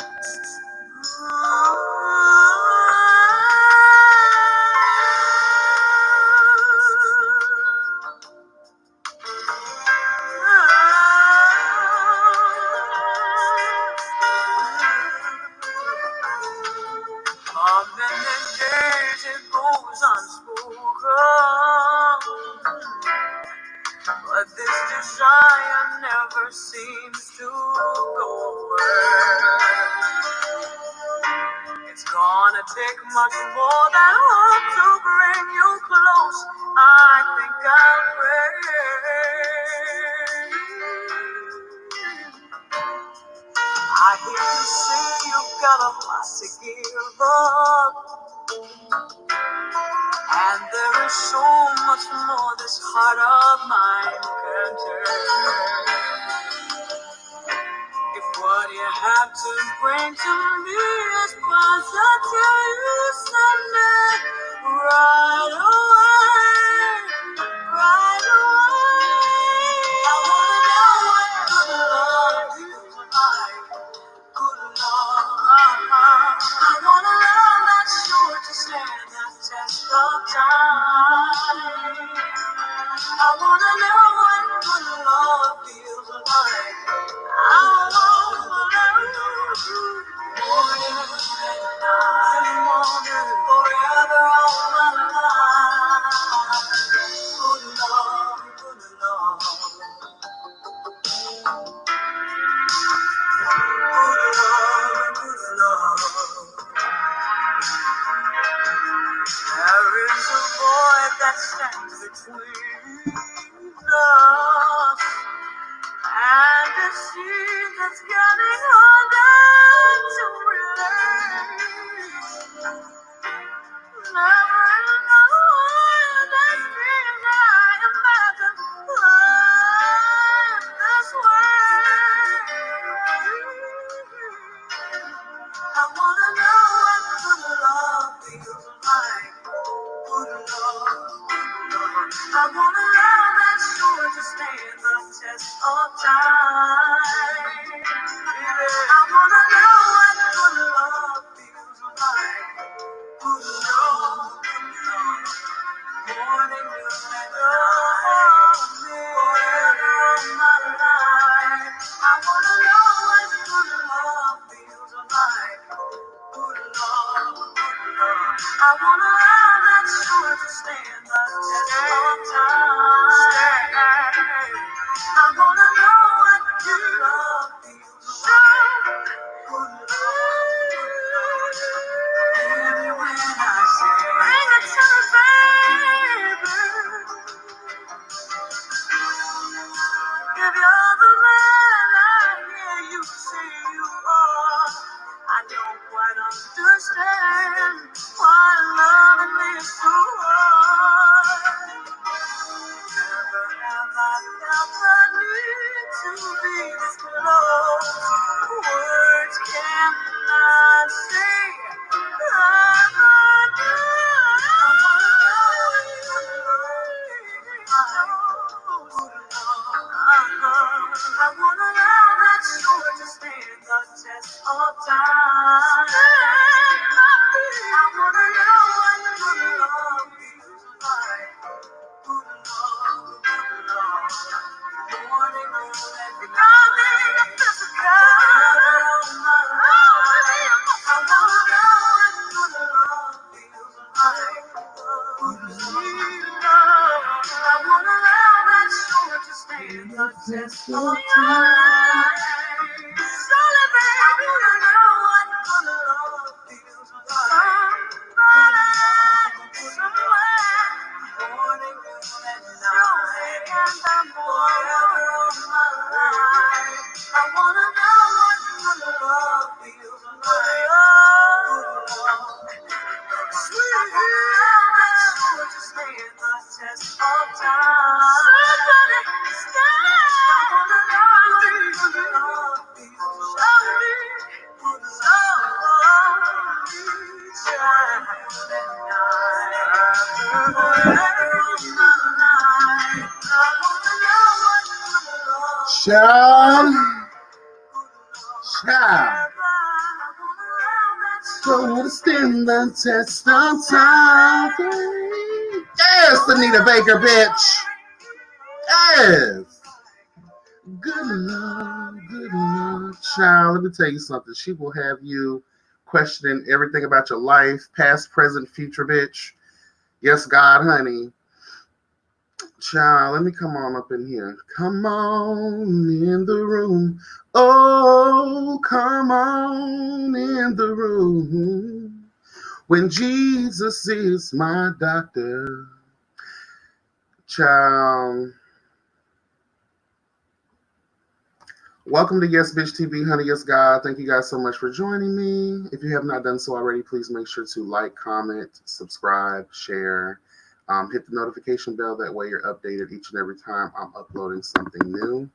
On many days it goes unspoken, but this desire never seems to go away. It's gonna take much more than hope to bring you close. I think I'll pray. I hear you say you've got a lot to give up, and there is so much more this heart of mine can take. If what you have to bring to me is positive someday, right away, right away. I wanna know what good love feels like. Good love. I want a love that's sure to stand the test of time. I want to know what good love feels like. I want to morning and night, forever all my life. Good love, good love. Good love, good love. There is a void that stands between us, and a sea that's getting harder to relate. Never another that dreams I imagine life this way. I wanna know what good love feels like. Good love, good love. I want a love that's sure to stand the test of time. Yeah. I wanna know what good love feels like. Good love, good love. Morning, noon, and night. Forever of my life. I wanna know what good love feels like. Good love, good love. I want a love that's sure to stand the test of time. I wanna know what good love feels like. Good love, good love. Hear me when I say, bring it to me, baby. If you're the man I hear you say you are, I don't quite understand why loving me is so hard. Never have I felt the need to be this close. Words cannot say how I do. I wanna know what good love is. I want a love that's sure to stand the test of time. I want to know what good love feels like. Good love, good love. Morning, noon, and night. Physical. I want to know what good love feels like. Good love. I want a love that's sure to stand the test of time. Slowly, baby, I wanna know what good love feels like. Somewhere, morning, noon, and night, and I'm forever of my life. I wanna know what good love feels like. Good love. Sweet love that's sure to stand the test of time. Somebody stand. I wanna know what good love feels like. Good love, child and night. Forever of my life. I wanna know what good love. Child. Child. going to stand the test of time. Yes, Anita Baker, bitch. Yes. Good love, child. Let me tell you something. She will have you questioning everything about your life, past, present, future, bitch. Yes, God, honey. Child, let me come on up in here. Come on in the room. Oh, come on in the room. When Jesus is my doctor. Child. Welcome to Yes Bitch TV, honey. Yes, God. Thank you guys so much for joining me. If you have not done so already, please make sure to like, comment, subscribe, share. Hit the notification bell. That way you're updated each and every time I'm uploading something new.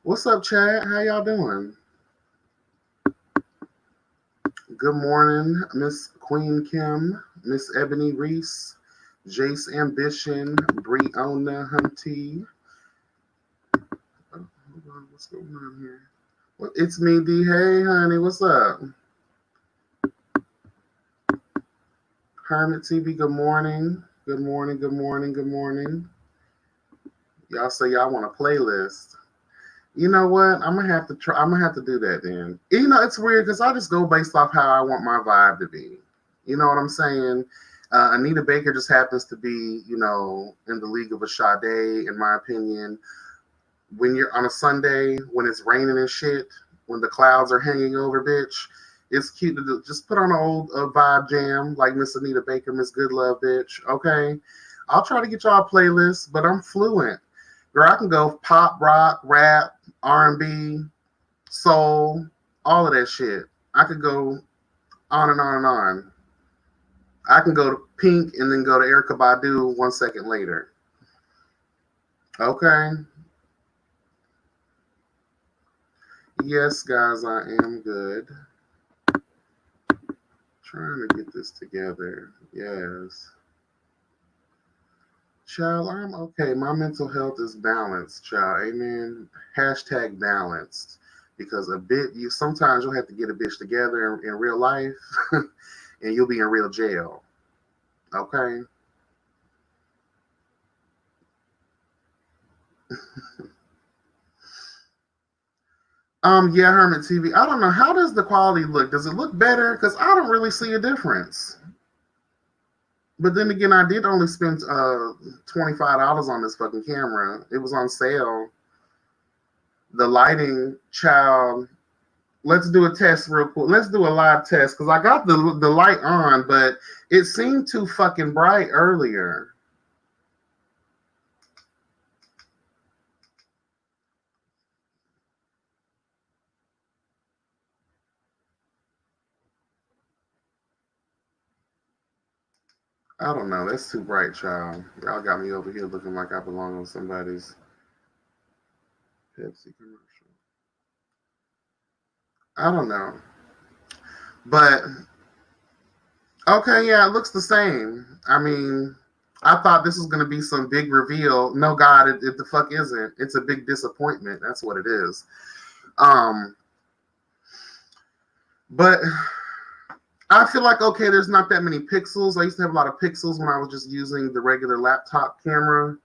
What's up, chat? How y'all doing? Good morning, Miss Queen Kim, Miss Ebony Reese, Jace Ambition, Brionna Hunty. Oh, hold on, what's going on here? Well, it's me, D. Hey, honey, what's up? Hermit TV, good morning. Good morning, good morning, good morning. Y'all say y'all want a playlist. You know what? I'm gonna have to try. I'm gonna have to do that then. You know, it's weird because I just go based off how I want my vibe to be. You know what I'm saying? Anita Baker just happens to be, you know, in the league of a Sade, in my opinion. When you're on a Sunday, when it's raining and shit, when the clouds are hanging over, bitch, it's cute to just put on an old vibe jam like Miss Anita Baker, Miss Good Love, bitch. Okay, I'll try to get y'all a playlist, but I'm fluent. Girl, I can go pop, rock, rap, R&B, soul, all of that shit. I could go on and on and on. I can go to Pink and then go to Erykah Badu 1 second later. Okay. Yes, guys, I am good. Trying to get this together. Yes. Child, I'm okay. My mental health is balanced, child. Amen. Hashtag balanced. Because sometimes you'll have to get a bitch together in real life and you'll be in real jail. Okay? Yeah, Hermit TV. I don't know. How does the quality look? Does it look better? Because I don't really see a difference. But then again, I did only spend $25 on this fucking camera. It was on sale. The lighting, child. Let's do a test real quick. Let's do a live test because I got the light on, but it seemed too fucking bright earlier. I don't know. That's too bright, child. Y'all got me over here looking like I belong on somebody's Pepsi commercial. I don't know. But, okay, yeah, it looks the same. I mean, I thought this was going to be some big reveal. No, God, it the fuck isn't. It's a big disappointment. That's what it is. But I feel like, okay, there's not that many pixels. I used to have a lot of pixels when I was just using the regular laptop camera.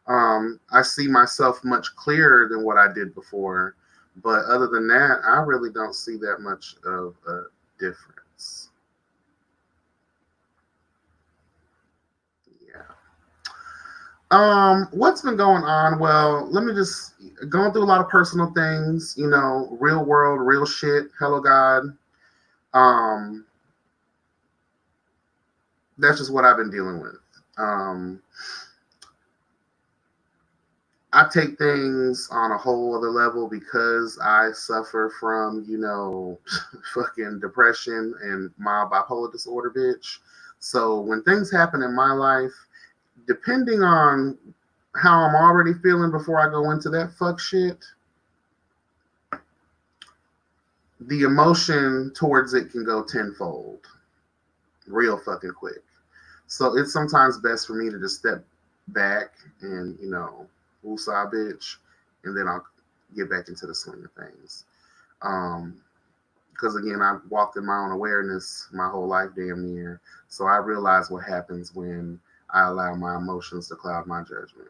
I see myself much clearer than what I did before. But other than that, I really don't see that much of a difference. Yeah. What's been going on? Well, let me just going through a lot of personal things, you know, real world, real shit. Hello, God. That's just what I've been dealing with. I take things on a whole other level because I suffer from, you know, fucking depression and mild bipolar disorder, bitch. So when things happen in my life, depending on how I'm already feeling before I go into that fuck shit, the emotion towards it can go tenfold real fucking quick. So it's sometimes best for me to just step back and, you know, woosah, bitch, and then I'll get back into the swing of things. Because again, I've walked in my own awareness my whole life, damn near. So I realize what happens when I allow my emotions to cloud my judgment.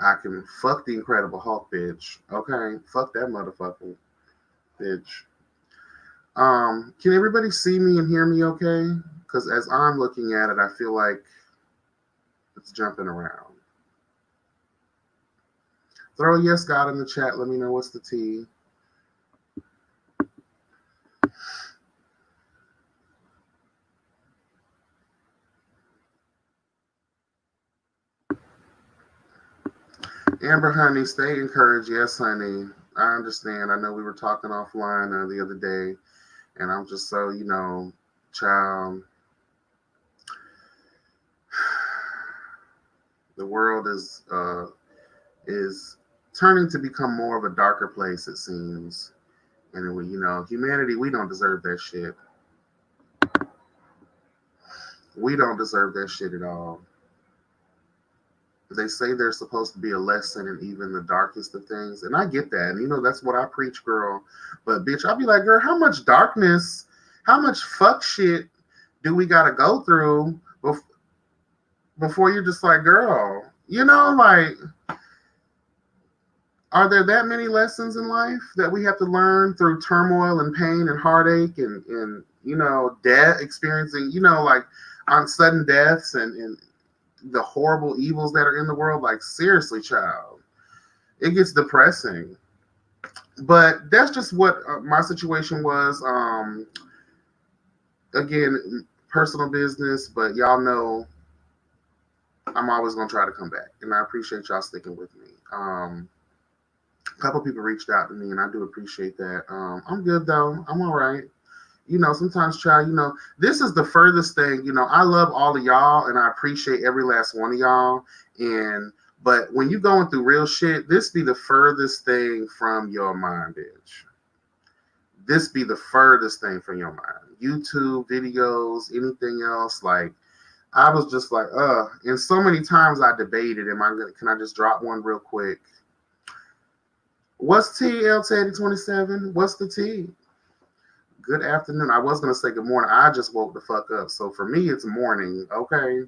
I can fuck the Incredible Hulk, bitch. Okay, fuck that motherfucker, bitch. Can everybody see me and hear me? Okay, because as I'm looking at it, I feel like it's jumping around. Throw a yes, God, in the chat. Let me know what's the T. Amber, honey, stay encouraged. Yes, honey. I understand. I know we were talking offline the other day, and I'm just so, child, the world is turning to become more of a darker place, it seems. And we, humanity, we don't deserve that shit. We don't deserve that shit at all. They say there's supposed to be a lesson in even the darkest of things. And I get that. And, that's what I preach, girl. But, bitch, I'll be like, girl, how much darkness, how much fuck shit do we got to go through before you're just like, girl, like, are there that many lessons in life that we have to learn through turmoil and pain and heartache and death, experiencing, like on sudden deaths and the horrible evils that are in the world? Like, seriously, child, it gets depressing. But that's just what my situation was. Again, personal business, but y'all know I'm always going to try to come back. And I appreciate y'all sticking with me. A couple people reached out to me, and I do appreciate that. I'm good, though. I'm all right. Sometimes, child, this is the furthest thing. I love all of y'all, and I appreciate every last one of y'all. But when you're going through real shit, this be the furthest thing from your mind, bitch. This be the furthest thing from your mind. YouTube videos, anything else, like, I was just like, and so many times I debated, can I just drop one real quick? What's T, L Teddy 27? What's the T? Good afternoon. I was going to say good morning. I just woke the fuck up. So for me, it's morning, okay?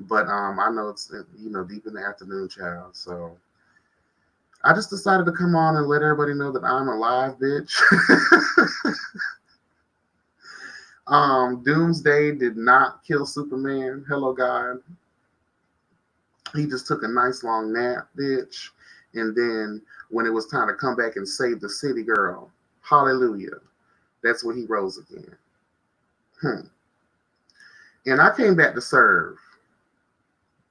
But I know it's, deep in the afternoon, child. So I just decided to come on and let everybody know that I'm alive, bitch. Doomsday did not kill Superman. Hello, God. He just took a nice long nap, bitch. And then when it was time to come back and save the city, girl, hallelujah, that's when he rose again. And I came back to serve.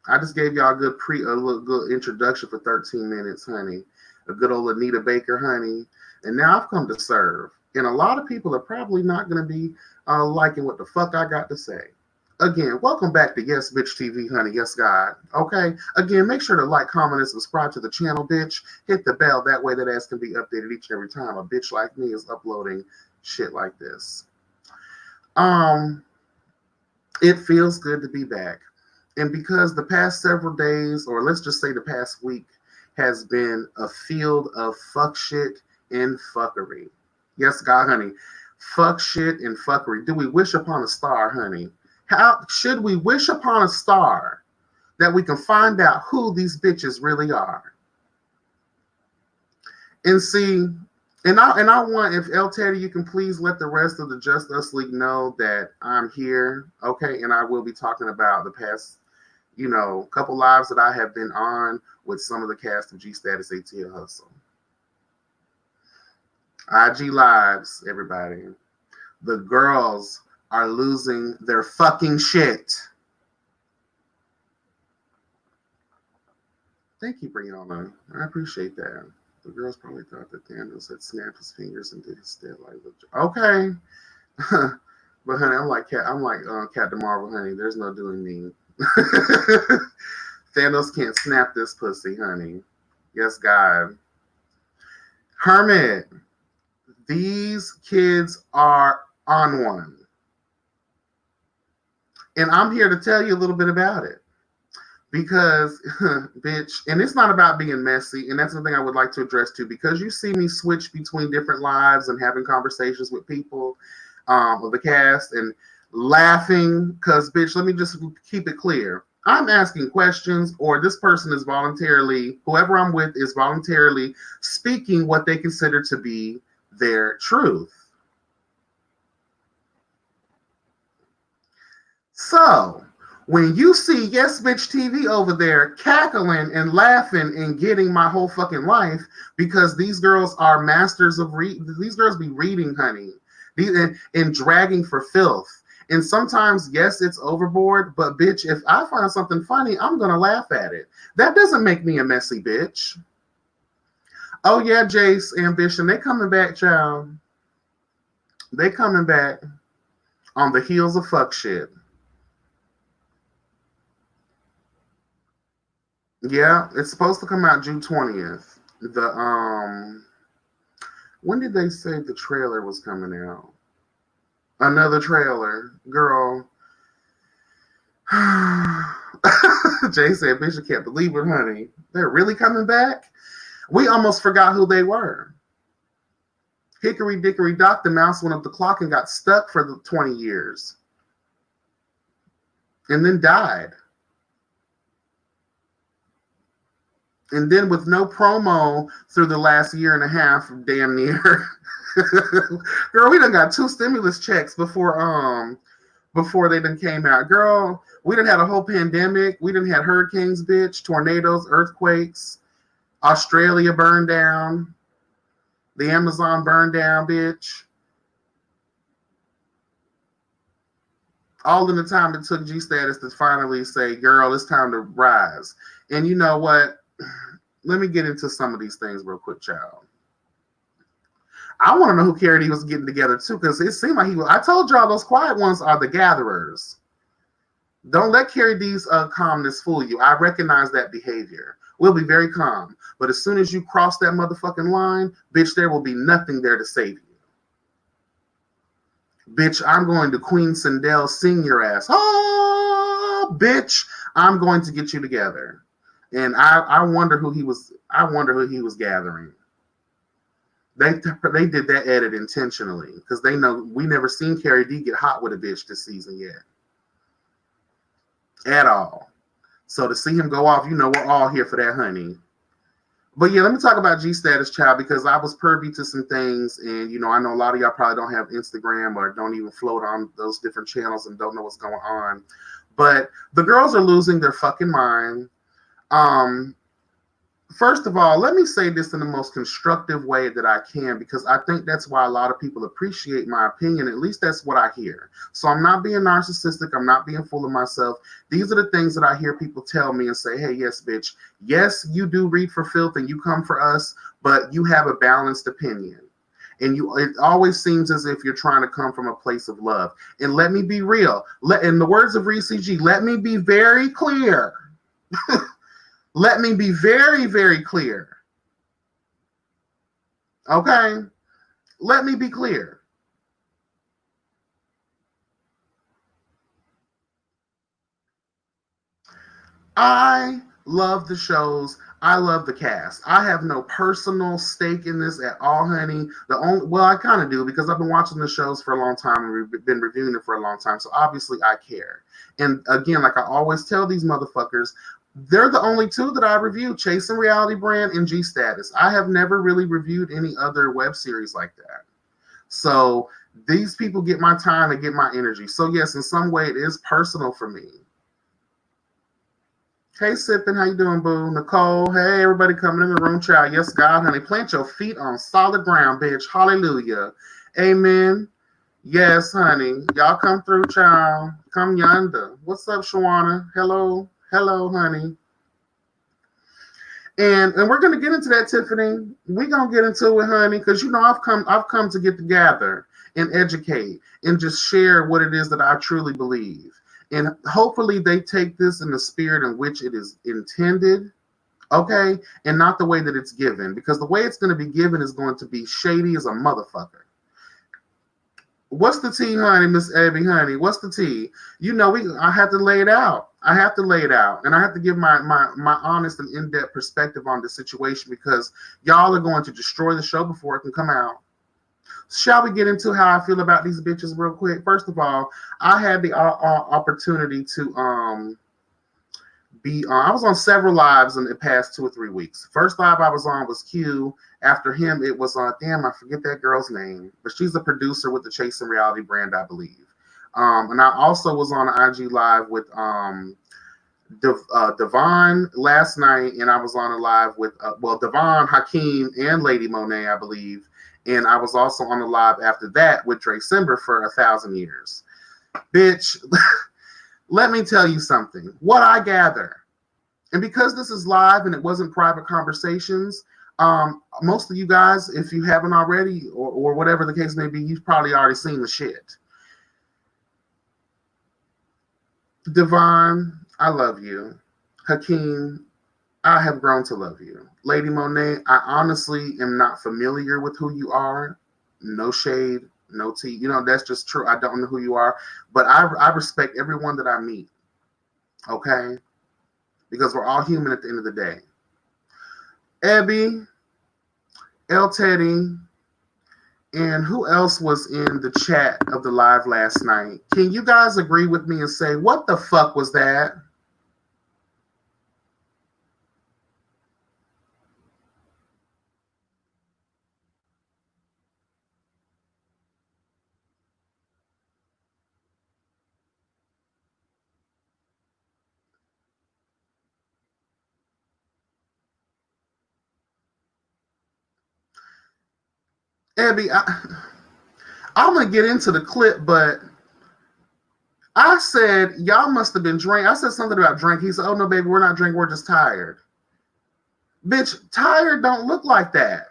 I just gave y'all a little good introduction for 13 minutes, honey. A good old Anita Baker, honey. And now I've come to serve. And a lot of people are probably not going to be liking what the fuck I got to say. Again, welcome back to Yes Bitch TV, honey. Yes, God. Okay? Again, make sure to like, comment, and subscribe to the channel, bitch. Hit the bell. That way that ass can be updated each and every time a bitch like me is uploading shit like this. It feels good to be back. And because the past several days, or let's just say the past week, has been a field of fuck shit and fuckery. Yes, God, honey. Fuck shit and fuckery. Do we wish upon a star, honey? How should we wish upon a star that we can find out who these bitches really are? And see, and I want, if El Teddy, you can please let the rest of the Just Us League know that I'm here, okay? And I will be talking about the past, couple lives that I have been on with some of the cast of G Status ATL Hustle. IG Lives, everybody. The girls are losing their fucking shit. Thank you, Brianna. I appreciate that. The girls probably thought that Thanos had snapped his fingers and did his dead like okay. But honey, I'm like Captain Marvel, honey. There's no doing me. Thanos can't snap this pussy, honey. Yes, God. Hermit, these kids are on one. And I'm here to tell you a little bit about it. Because, bitch, and it's not about being messy, and that's the thing I would like to address too, because you see me switch between different lives and having conversations with people of the cast and laughing, because, bitch, let me just keep it clear. I'm asking questions, or this person is voluntarily, whoever I'm with is voluntarily speaking what they consider to be their truth. So, when you see Yes Bitch TV over there cackling and laughing and getting my whole fucking life, because these girls are masters of these girls be reading, honey, and dragging for filth. And sometimes, yes, it's overboard, but bitch, if I find something funny, I'm gonna laugh at it. That doesn't make me a messy bitch. Oh yeah, Jace, Ambition, they coming back, child. They coming back on the heels of fuck shit. Yeah, it's supposed to come out June 20th. When did they say the trailer was coming out? Another trailer. Girl. Jay said, Bishop can't believe it, honey. They're really coming back? We almost forgot who they were. Hickory Dickory Dock, the mouse went up the clock and got stuck for the 20 years. And then died. And then with no promo through the last year and a half, damn near. Girl, we done got 2 stimulus checks before they done came out. Girl, we done had a whole pandemic. We done had hurricanes, bitch, tornadoes, earthquakes. Australia burned down. The Amazon burned down, bitch. All in the time it took G-Status to finally say, girl, it's time to rise. And you know what? Let me get into some of these things real quick, child. I want to know who Carrie D was getting together too, because it seemed like he was. I told y'all those quiet ones are the gatherers. Don't let Carrie D's calmness fool you. I recognize that behavior. We'll be very calm. But as soon as you cross that motherfucking line, bitch, there will be nothing there to save you. Bitch, I'm going to Queen Sindel sing your ass. Oh, bitch, I'm going to get you together. And I wonder who he was. I wonder who he was gathering. They did that edit intentionally because they know we never seen Carrie D get hot with a bitch this season yet. At all. So to see him go off, you know we're all here for that, honey. But yeah, let me talk about G-Status, child, because I was privy to some things, and you know, I know a lot of y'all probably don't have Instagram or don't even float on those different channels and don't know what's going on. But the girls are losing their fucking mind. First of all, let me say this in the most constructive way that I can, because I think that's why a lot of people appreciate my opinion. At least that's what I hear. So I'm not being narcissistic. I'm not being full of myself. These are the things that I hear people tell me and say, hey, yes, bitch. Yes, you do read for filth and you come for us, but you have a balanced opinion. And it always seems as if you're trying to come from a place of love. And let me be real. In the words of Reese G, let me be very clear. Let me be very, very clear. Okay? Let me be clear. I love the shows. I love the cast. I have no personal stake in this at all, honey. I kind of do, because I've been watching the shows for a long time and we've been reviewing it for a long time. So obviously I care. And again, like I always tell these motherfuckers, they're the only 2 that I review, Chasing Reality Brand and G-Status. I have never really reviewed any other web series like that. So these people get my time and get my energy. So yes, in some way it is personal for me. Hey, Sippin', how you doing, boo? Nicole, hey, everybody coming in the room, child. Yes, God, honey, plant your feet on solid ground, bitch. Hallelujah. Amen. Yes, honey. Y'all come through, child. Come yonder. What's up, Shawana? Hello. Hello, honey. And we're gonna get into that, Tiffany. We're gonna get into it, honey, because you know I've come to get together and educate and just share what it is that I truly believe. And hopefully they take this in the spirit in which it is intended, okay? And not the way that it's given. Because the way it's gonna be given is going to be shady as a motherfucker. What's the tea, honey, Miss Abby, honey? What's the tea? You know, I have to lay it out. I have to lay it out, and I have to give my honest and in-depth perspective on the situation because y'all are going to destroy the show before it can come out. Shall we get into how I feel about these bitches real quick? First of all, I had the opportunity to be on. I was on several lives in the past 2 or 3 weeks. First live I was on was Q. After him, it was damn, I forget that girl's name, but she's a producer with the Chasing Reality brand, I believe. And I also was on IG Live with Devon last night, and I was on a live with Devon, Hakeem, and Lady Monet, I believe. And I was also on a live after that with Dre Simber for 1,000 years. Bitch, let me tell you something. What I gather, and because this is live and it wasn't private conversations, most of you guys, if you haven't already, or whatever the case may be, you've probably already seen the shit. Devon, I love you. Hakeem, I have grown to love you. Lady Monet, I honestly am not familiar with who you are. No shade, no tea. You know, that's just true. I don't know who you are. But I respect everyone that I meet. Okay? Because we're all human at the end of the day. Ebby, El Teddy, and who else was in the chat of the live last night? Can you guys agree with me and say, what the fuck was that? Ebby, I'm going to get into the clip, but I said, y'all must have been drinking. I said something about drink. He said, oh, no, baby, we're not drinking. We're just tired. Bitch, tired don't look like that.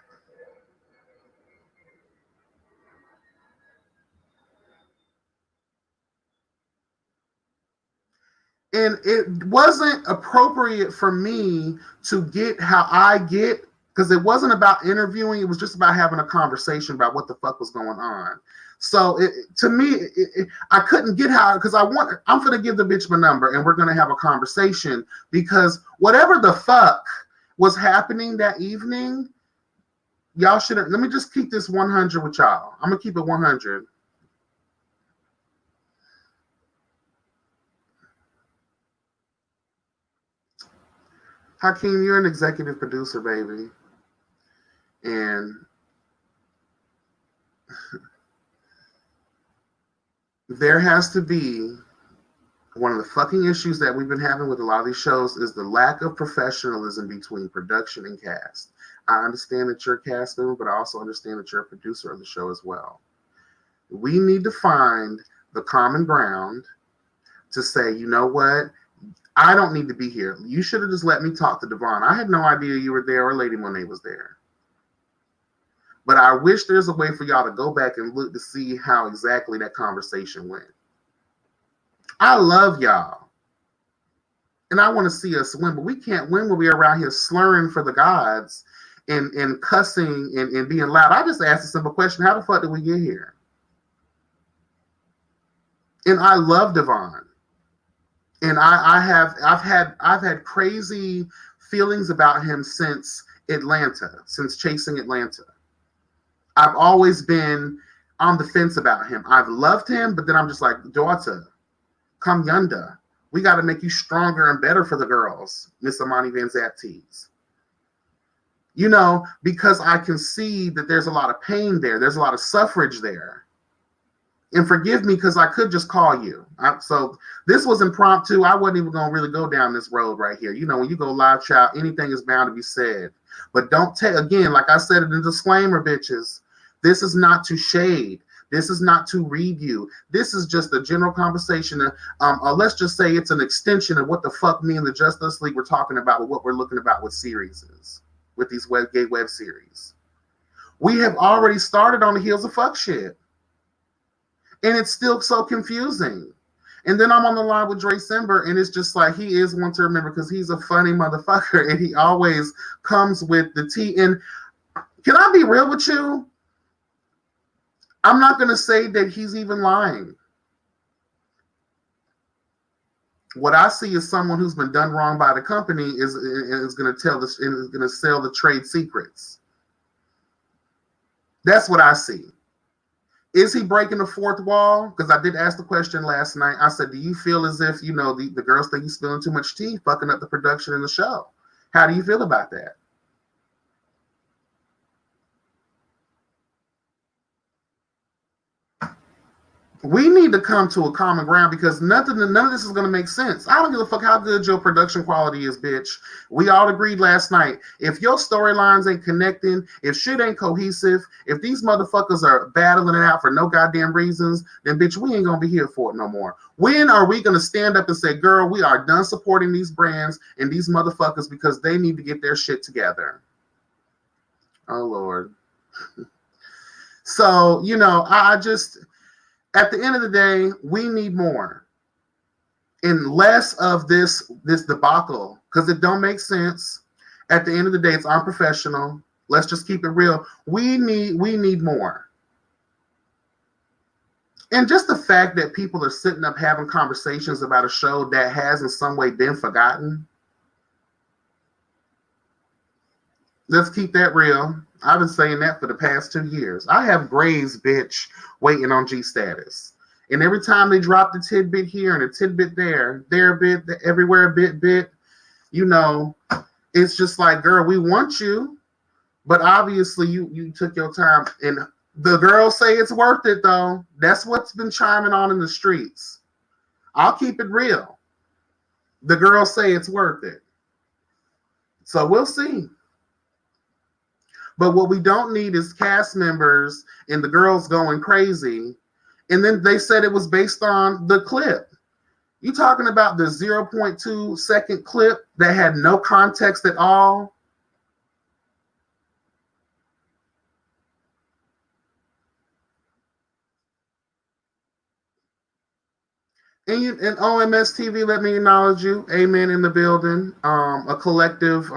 And it wasn't appropriate for me to get how I get, because it wasn't about interviewing. It was just about having a conversation about what the fuck was going on. So to me, I couldn't get how, because I'm going to give the bitch my number and we're going to have a conversation, because whatever the fuck was happening that evening, y'all shouldn't. Let me just keep this 100 with y'all. I'm going to keep it 100. Hakeem, you're an executive producer, baby. And there has to be, one of the fucking issues that we've been having with a lot of these shows is the lack of professionalism between production and cast. I understand that you're a cast member, but I also understand that you're a producer of the show as well. We need to find the common ground to say, you know what? I don't need to be here. You should have just let me talk to Devon. I had no idea you were there or Lady Monet was there. But I wish there's a way for y'all to go back and look to see how exactly that conversation went. I love y'all. And I want to see us win, but we can't win when we're around here slurring for the gods and cussing and being loud. I just asked a simple question. How the fuck did we get here? And I love Devon. And I've had crazy feelings about him since Atlanta, since Chasing Atlanta. I've always been on the fence about him. I've loved him, but then I'm just like, daughter, come yonder. We got to make you stronger and better for the girls, Miss Amani Van Zaptiz. You know, because I can see that there's a lot of pain there. There's a lot of suffrage there. And forgive me, because I could just call you. So this was impromptu. I wasn't even going to really go down this road right here. You know, when you go live chat, anything is bound to be said. But don't take, again, like I said in the disclaimer, bitches, this is not to shade. This is not to read you. This is just a general conversation. Let's just say it's an extension of what the fuck me and the Justice League were talking about with what we're looking about with series, with these gay web series. We have already started on the heels of fuck shit. And it's still so confusing. And then I'm on the line with Dre Simber, and it's just like, he is one to remember because he's a funny motherfucker, and he always comes with the tea. And can I be real with you? I'm not going to say that he's even lying. What I see is someone who's been done wrong by the company is going to tell this and is going to sell the trade secrets. That's what I see. Is he breaking the fourth wall? Because I did ask the question last night. I said, do you feel as if, the girls think he's spilling too much tea, fucking up the production in the show? How do you feel about that? We need to come to a common ground because none of this is going to make sense. I don't give a fuck how good your production quality is, bitch. We all agreed last night. If your storylines ain't connecting, if shit ain't cohesive, if these motherfuckers are battling it out for no goddamn reasons, then bitch, we ain't going to be here for it no more. When are we going to stand up and say, girl, we are done supporting these brands and these motherfuckers because they need to get their shit together? Oh, Lord. So, I just... At the end of the day, we need more and less of this debacle because it don't make sense. At the end of the day, it's unprofessional. Let's just keep it real. We need more. And just the fact that people are sitting up having conversations about a show that has in some way been forgotten. Let's keep that real. I've been saying that for the past 2 years. I have Graves, bitch, waiting on G status. And every time they drop the tidbit here and a tidbit there a bit, everywhere a bit, it's just like, girl, we want you. But obviously you took your time. And the girls say it's worth it, though. That's what's been chiming on in the streets. I'll keep it real. The girls say it's worth it. So we'll see. But what we don't need is cast members and the girls going crazy. And then they said it was based on the clip. You talking about the 0.2 second clip that had no context at all? And OMS TV, let me acknowledge you. Amen in the building. A collective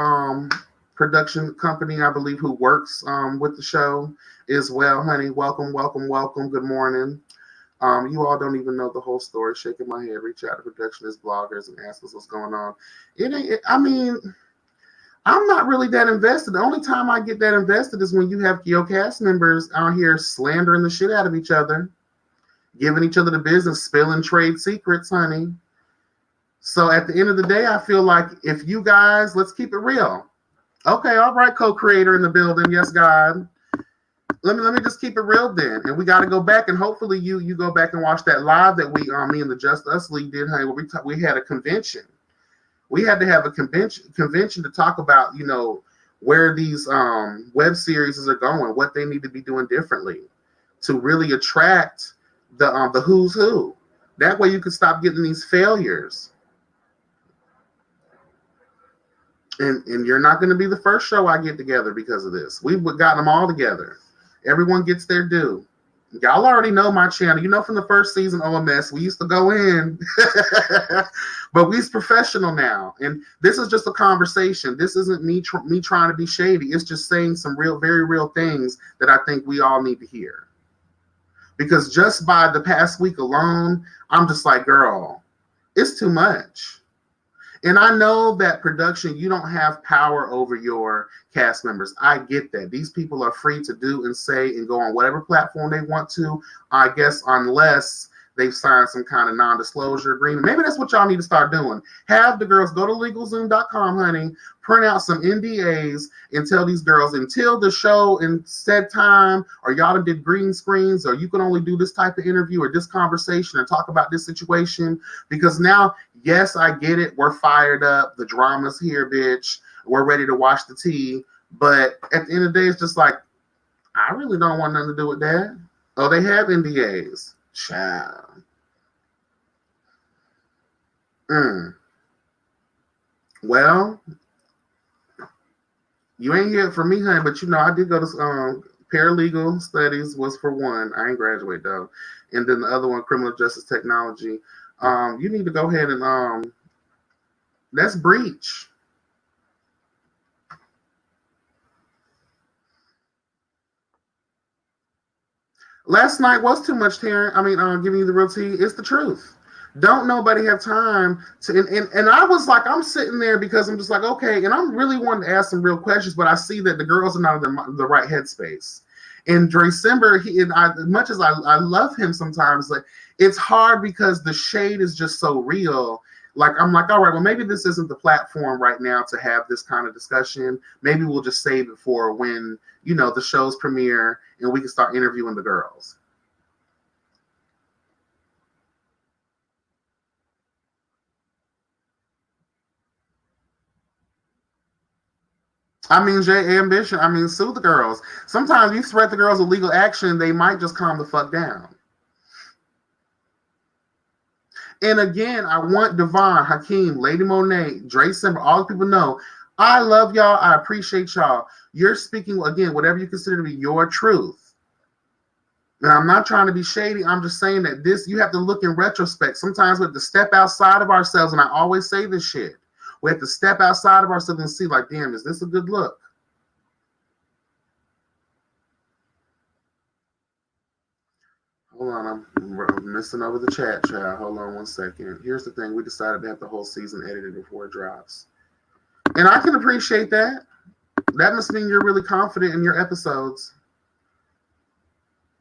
production company, I believe, who works with the show as well, honey. Welcome. Good morning. You all don't even know the whole story. Shaking my head. Reach out to productionist bloggers and ask us what's going on. I'm not really that invested. The only time I get that invested is when you have your cast members out here slandering the shit out of each other, giving each other the business, spilling trade secrets, honey. So at the end of the day, I feel like if you guys, let's keep it real. Okay, all right, co-creator in the building. Yes, God. Let me just keep it real then. And we got to go back and hopefully you go back and watch that live that me and the Just Us League did, honey, where we had a convention. We had to have a convention to talk about, where these web series are going, what they need to be doing differently to really attract the who's who. That way you can stop getting these failures. And you're not going to be the first show I get together because of this. We've gotten them all together. Everyone gets their due. Y'all already know my channel. From the first season OMS, we used to go in. But we's professional now. And this is just a conversation. This isn't me trying to be shady. It's just saying some very real things that I think we all need to hear. Because just by the past week alone, I'm just like, girl, it's too much. And I know that production, you don't have power over your cast members. I get that. These people are free to do and say and go on whatever platform they want to, I guess, unless they've signed some kind of non-disclosure agreement. Maybe that's what y'all need to start doing. Have the girls go to LegalZoom.com, honey, print out some NDAs and tell these girls until the show in said time, or y'all did green screens, or you can only do this type of interview or this conversation or talk about this situation. Because now, yes, I get it. We're fired up. The drama's here, bitch. We're ready to wash the tea. But at the end of the day, it's just like, I really don't want nothing to do with that. Oh, they have NDAs. Child. Well, you ain't here for me, honey, but I did go to paralegal studies was for one. I ain't graduate though. And then the other one, criminal justice technology. You need to go ahead and that's breach. Last night was too much, Taryn. Giving you the real tea. It's the truth. Don't nobody have time to, and I was like, I'm sitting there because I'm just like, okay, and I'm really wanting to ask some real questions, but I see that the girls are not in the right headspace. And December, as much as I love him sometimes, like it's hard because the shade is just so real. Like I'm like, all right, well maybe this isn't the platform right now to have this kind of discussion. Maybe we'll just save it for when the show's premiere and we can start interviewing the girls. I mean, Jay Ambition. I mean, sue the girls. Sometimes you threat the girls with legal action, they might just calm the fuck down. And again, I want Devon, Hakeem, Lady Monet, Dre Simber, all the people know. I love y'all. I appreciate y'all. You're speaking, again, whatever you consider to be your truth. And I'm not trying to be shady. I'm just saying that you have to look in retrospect. Sometimes we have to step outside of ourselves. And I always say this shit. We have to step outside of ourselves and see, like, damn, is this a good look? Hold on, I'm missing over the chat, child. Hold on one second. Here's the thing. We decided to have the whole season edited before it drops. And I can appreciate that. That must mean you're really confident in your episodes.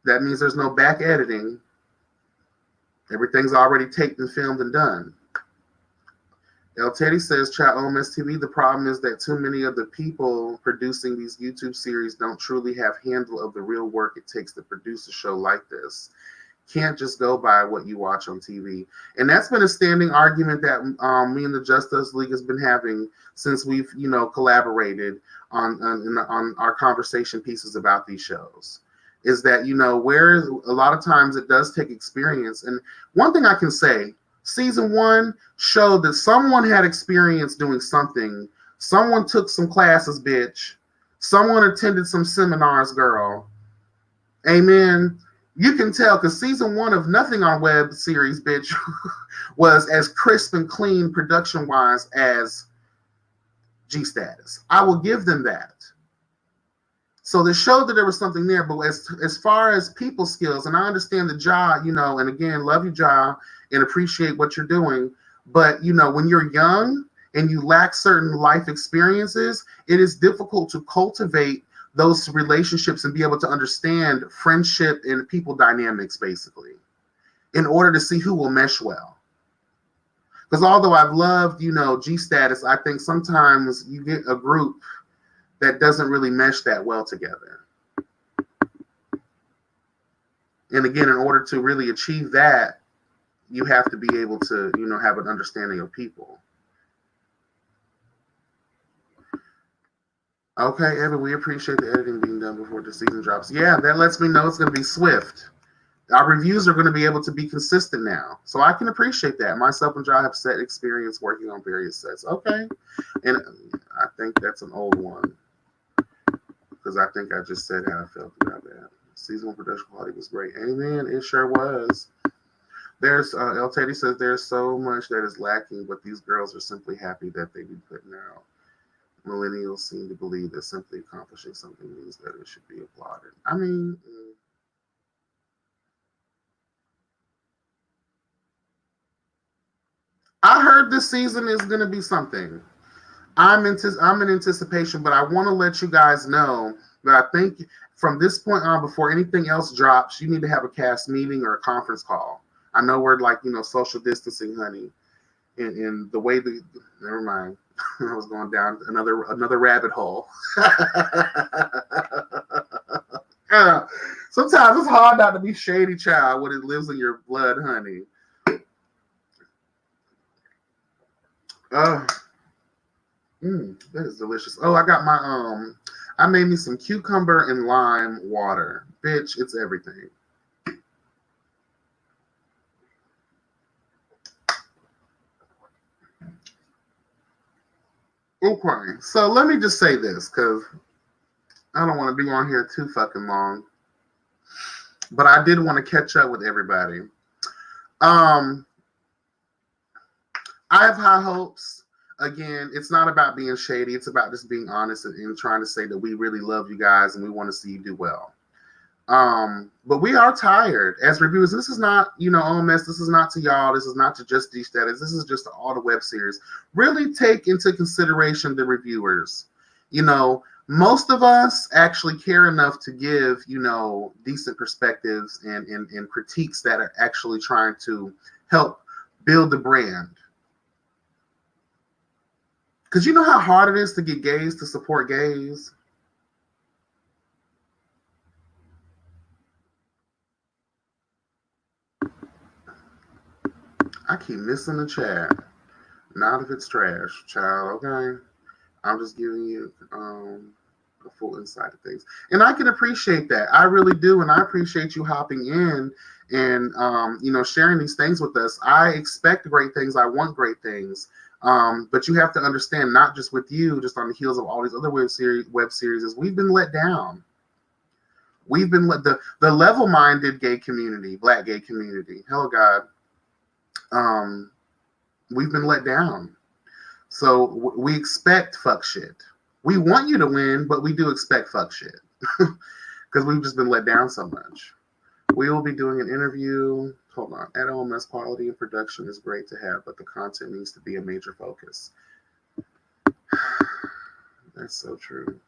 That means there's no back editing. Everything's already taped and filmed and done. El Teddy says, chat OMS TV, the problem is that too many of the people producing these YouTube series don't truly have handle of the real work it takes to produce a show like this. Can't just go by what you watch on TV. And that's been a standing argument that me and the Justice League has been having since we've, collaborated on our conversation pieces about these shows. Is that, where a lot of times it does take experience. And one thing I can say, season 1 showed that someone had experience doing something. Someone took some classes, bitch. Someone attended some seminars, girl. Amen. You can tell because season 1 of Nothing on Web series, bitch, was as crisp and clean production-wise as G-Status. I will give them that. So they showed that there was something there, but as far as people skills, and I understand the job, and again, love you, job, and appreciate what you're doing. But, when you're young and you lack certain life experiences, it is difficult to cultivate those relationships and be able to understand friendship and people dynamics, basically, in order to see who will mesh well. Because although I've loved, G-Status, I think sometimes you get a group that doesn't really mesh that well together. And again, in order to really achieve that, you have to be able to, have an understanding of people. Okay, Evan, we appreciate the editing being done before the season drops. Yeah, that lets me know it's going to be swift. Our reviews are going to be able to be consistent now. So I can appreciate that. Myself and John have set experience working on various sets. Okay. And I think that's an old one. Because I think I just said how I felt about that. Season 1 production quality was great. Amen. It sure was. There's El Teddy says there's so much that is lacking, but these girls are simply happy that they be putting out. Millennials seem to believe that simply accomplishing something means that it should be applauded. I mean, I heard this season is going to be something. I'm in anticipation, but I want to let you guys know that I think from this point on, before anything else drops, you need to have a cast meeting or a conference call. I know we're like, social distancing, honey. And the way never mind. I was going down another rabbit hole. Sometimes it's hard not to be shady, child, when it lives in your blood, honey. That is delicious. Oh, I got my I made me some cucumber and lime water. Bitch, it's everything. Okay, so let me just say this, because I don't want to be on here too fucking long. But I did want to catch up with everybody. I have high hopes. Again, it's not about being shady. It's about just being honest and trying to say that we really love you guys and we want to see you do well. But we are tired as reviewers. This is not, OMS. This is not to y'all. This is not to just D status. This is just to all the web series. Really take into consideration the reviewers. Most of us actually care enough to give, decent perspectives and critiques that are actually trying to help build the brand. Because you know how hard it is to get gays to support gays? I keep missing the chat. Not if it's trash, child, okay? I'm just giving you a full insight of things. And I can appreciate that. I really do. And I appreciate you hopping in and, sharing these things with us. I expect great things. I want great things. But you have to understand, not just with you, just on the heels of all these other web series, is we've been let down. We've been the level-minded gay community, Black gay community. Hello, God. We've been let down. So we expect fuck shit. We want you to win, but we do expect fuck shit because we've just been let down so much. We will be doing an interview. Hold on. At OMS, quality and production is great to have, but the content needs to be a major focus. That's so true.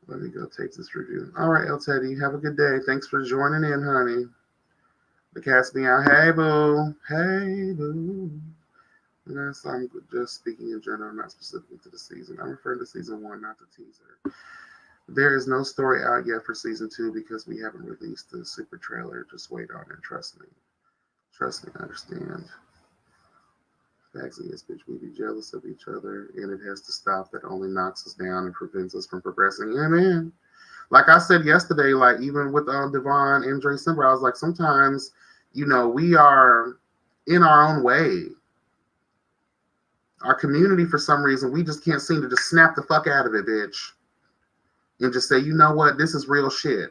Let me go take this review. All right, El Teddy, have a good day. Thanks for joining in, honey. The cat's me out. Hey, boo. Hey, boo. Yes, I'm just speaking in general, not specifically to the season. I'm referring to season 1, not the teaser. There is no story out yet for season 2 because we haven't released the super trailer. Just wait on it. Trust me. Trust me, I understand. Facts is, bitch, we be jealous of each other, and it has to stop. That only knocks us down and prevents us from progressing. Yeah, man. Like I said yesterday, like even with Devon and Dre Simber, I was like, sometimes, we are in our own way. Our community, for some reason, we just can't seem to just snap the fuck out of it, bitch. And just say, you know what, this is real shit.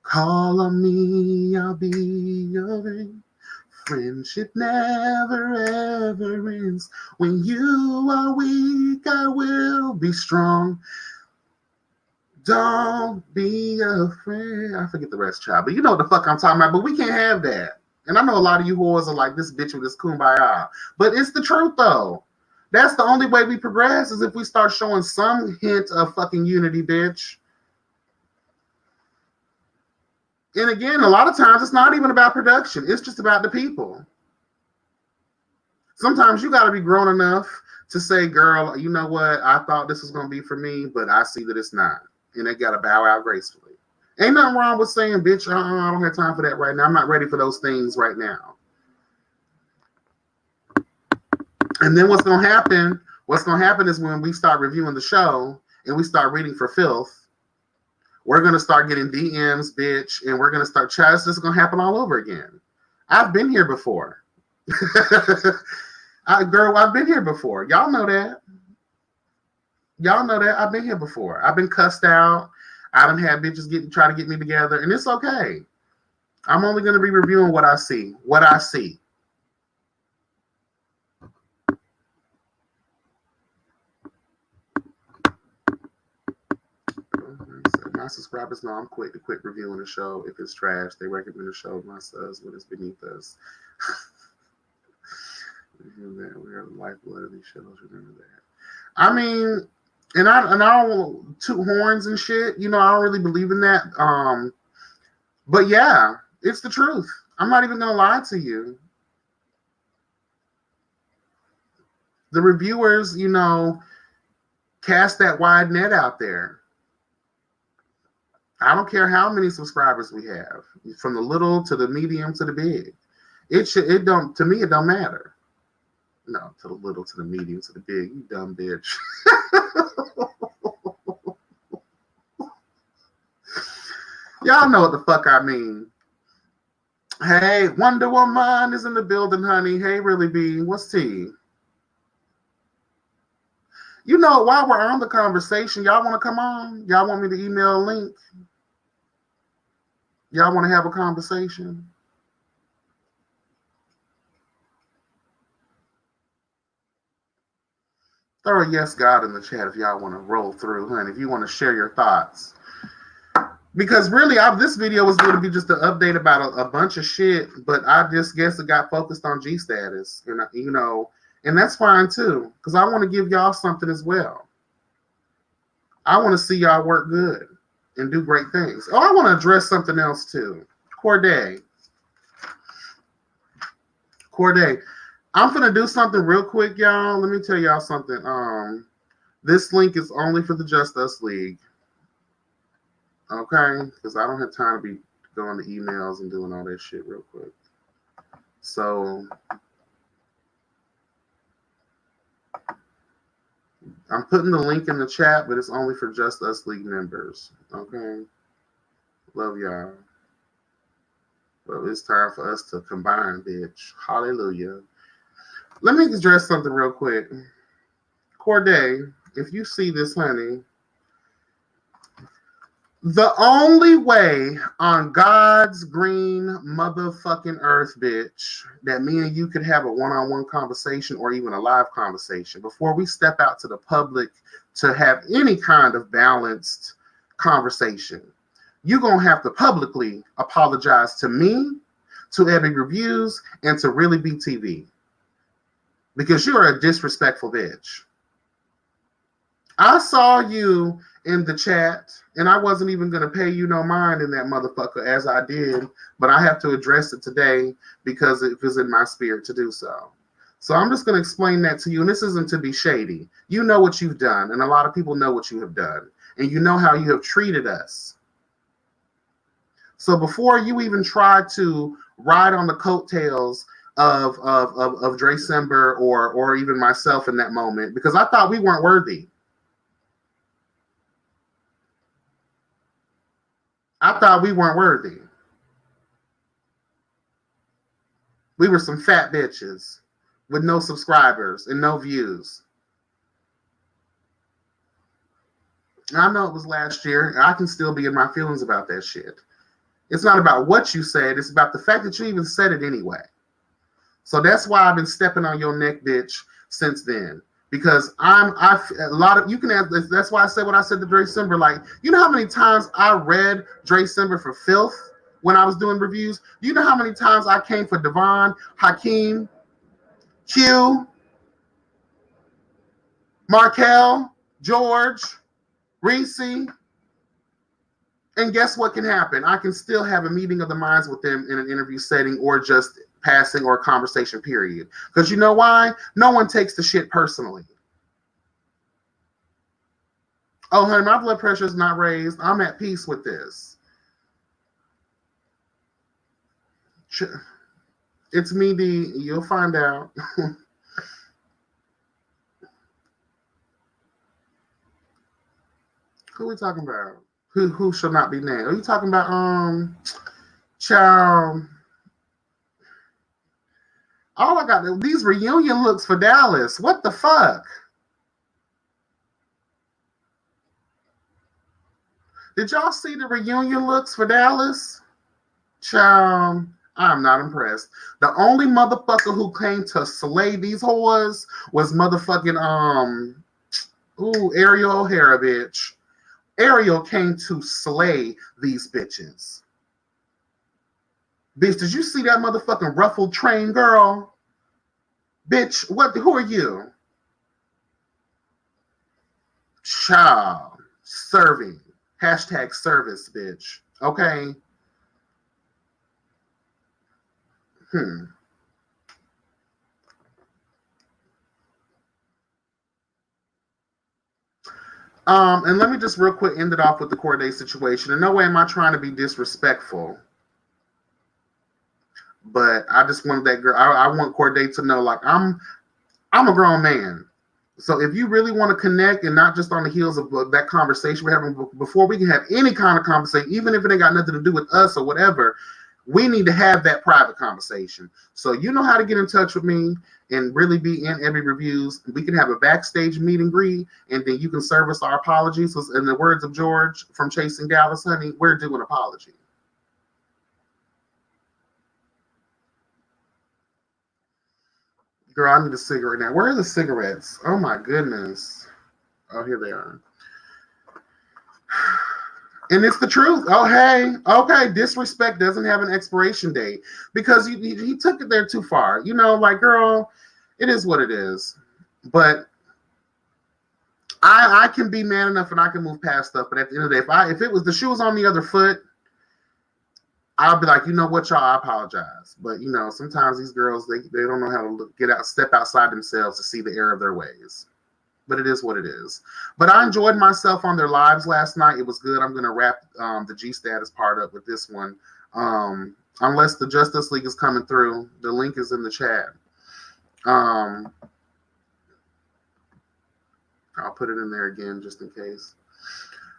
Call on me, I'll be your ring. Friendship never ever ends. When you are weak, I will be strong. Don't be afraid. I forget the rest, child. But you know what the fuck I'm talking about. But we can't have that. And I know a lot of you whores are like, this bitch with this kumbaya. But it's the truth, though. That's the only way we progress is if we start showing some hint of fucking unity, bitch. And again, a lot of times it's not even about production. It's just about the people. Sometimes you got to be grown enough to say, girl, you know what? I thought this was going to be for me, but I see that it's not. And they got to bow out gracefully. Ain't nothing wrong with saying, bitch, I don't have time for that right now. I'm not ready for those things right now. And then what's going to happen? What's going to happen is when we start reviewing the show and we start reading for filth, we're going to start getting DMs, bitch, and we're going to start chatting. This is going to happen all over again. I've been here before. Girl, I've been here before. Y'all know that. Y'all know that. I've been here before. I've been cussed out. I done had bitches try to get me together, and it's okay. I'm only going to be reviewing what I see. What I see. My subscribers know I'm quick to quit reviewing the show if it's trash. They recommend the show to my subs when it's beneath us. We are the lifeblood of these shows. Remember that. I mean, and I don't toot horns and shit. I don't really believe in that. But yeah, it's the truth. I'm not even gonna lie to you. The reviewers, cast that wide net out there. I don't care how many subscribers we have, from the little to the medium to the big. To me, it don't matter. No, to the little, to the medium, to the big. You dumb bitch. Y'all know what the fuck I mean. Hey, Wonder Woman is in the building, honey. Hey, Really B, what's tea? While we're on the conversation, y'all want to come on? Y'all want me to email a link? Y'all want to have a conversation? Throw a yes God in the chat if y'all want to roll through, honey. If you want to share your thoughts. Because really, this video was going to be just an update about a bunch of shit, but I just guess it got focused on G status, and and that's fine too, because I want to give y'all something as well. I want to see y'all work good and do great things. Oh, I want to address something else too. Corday, I'm gonna do something real quick, y'all. Let me tell y'all something. This link is only for the Just Us League. Okay, because I don't have time to be going to emails and doing all that shit real quick. So I'm putting the link in the chat, but it's only for Just Us League members. Okay, love y'all. Well, it's time for us to combine, bitch. Hallelujah. Let me address something real quick. Corday, if you see this, honey, the only way on God's green motherfucking earth, bitch, that me and you could have a one-on-one conversation or even a live conversation before we step out to the public to have any kind of balanced conversation, you're going to have to publicly apologize to me, to Ebby Reviews, and to Really Be TV. Because you're a disrespectful bitch. I saw you in the chat, and I wasn't even going to pay you no mind in that motherfucker as I did, but I have to address it today because it was in my spirit to do so. So I'm just going to explain that to you, and this isn't to be shady. You know what you've done, and a lot of people know what you have done, and you know how you have treated us. So before you even try to ride on the coattails of Dracember or even myself in that moment, because I thought we weren't worthy. I thought we weren't worthy. We were some fat bitches with no subscribers and no views. I know it was last year. I can still be in my feelings about that shit. It's not about what you said. It's about the fact that you even said it anyway. So that's why I've been stepping on your neck, bitch, since then. Because you can ask, that's why I said what I said to Dracember. Like, you know how many times I read Dracember for filth when I was doing reviews? You know how many times I came for Devon, Hakeem, Q, Markel, George, Reese, and guess what can happen? I can still have a meeting of the minds with them in an interview setting or just passing or conversation period. Because you know why? No one takes the shit personally. Oh, honey, my blood pressure is not raised. I'm at peace with this. It's me, D. You'll find out. Who are we talking about? Who shall not be named? Are you talking about child? All I got these reunion looks for Dallas. What the fuck? Did y'all see the reunion looks for Dallas? Child, I'm not impressed. The only motherfucker who came to slay these whores was motherfucking Ariel O'Hara, bitch. Ariel came to slay these bitches. Bitch, did you see that motherfucking ruffled train girl? Bitch, who are you? Child, serving. Hashtag service, bitch. Okay? And let me just real quick end it off with the Corday situation. In no way am I trying to be disrespectful, but I just wanted that girl. I want Corday to know, like, I'm a grown man. So if you really want to connect and not just on the heels of that conversation we're having before we can have any kind of conversation, even if it ain't got nothing to do with us or whatever, we need to have that private conversation. So you know how to get in touch with me and Really Be in Ebby Reviews. We can have a backstage meet and greet, and then you can service our apologies. So in the words of George from Chasing Dallas, honey, we're due an apology. Girl, I need a cigarette now. Where are the cigarettes? Oh my goodness. Oh, here they are. And it's the truth. Oh, hey, okay. Disrespect doesn't have an expiration date because he took it there too far. You know, like, girl, it is what it is. But I can be man enough and I can move past stuff. But at the end of the day, if it was the shoe was on the other foot, I'll be like, you know what, y'all, I apologize. But, you know, sometimes these girls, they don't know how to step outside themselves to see the error of their ways. But it is what it is. But I enjoyed myself on their lives last night. It was good. I'm going to wrap the G status part up with this one. Unless the Justice League is coming through, the link is in the chat. I'll put it in there again just in case.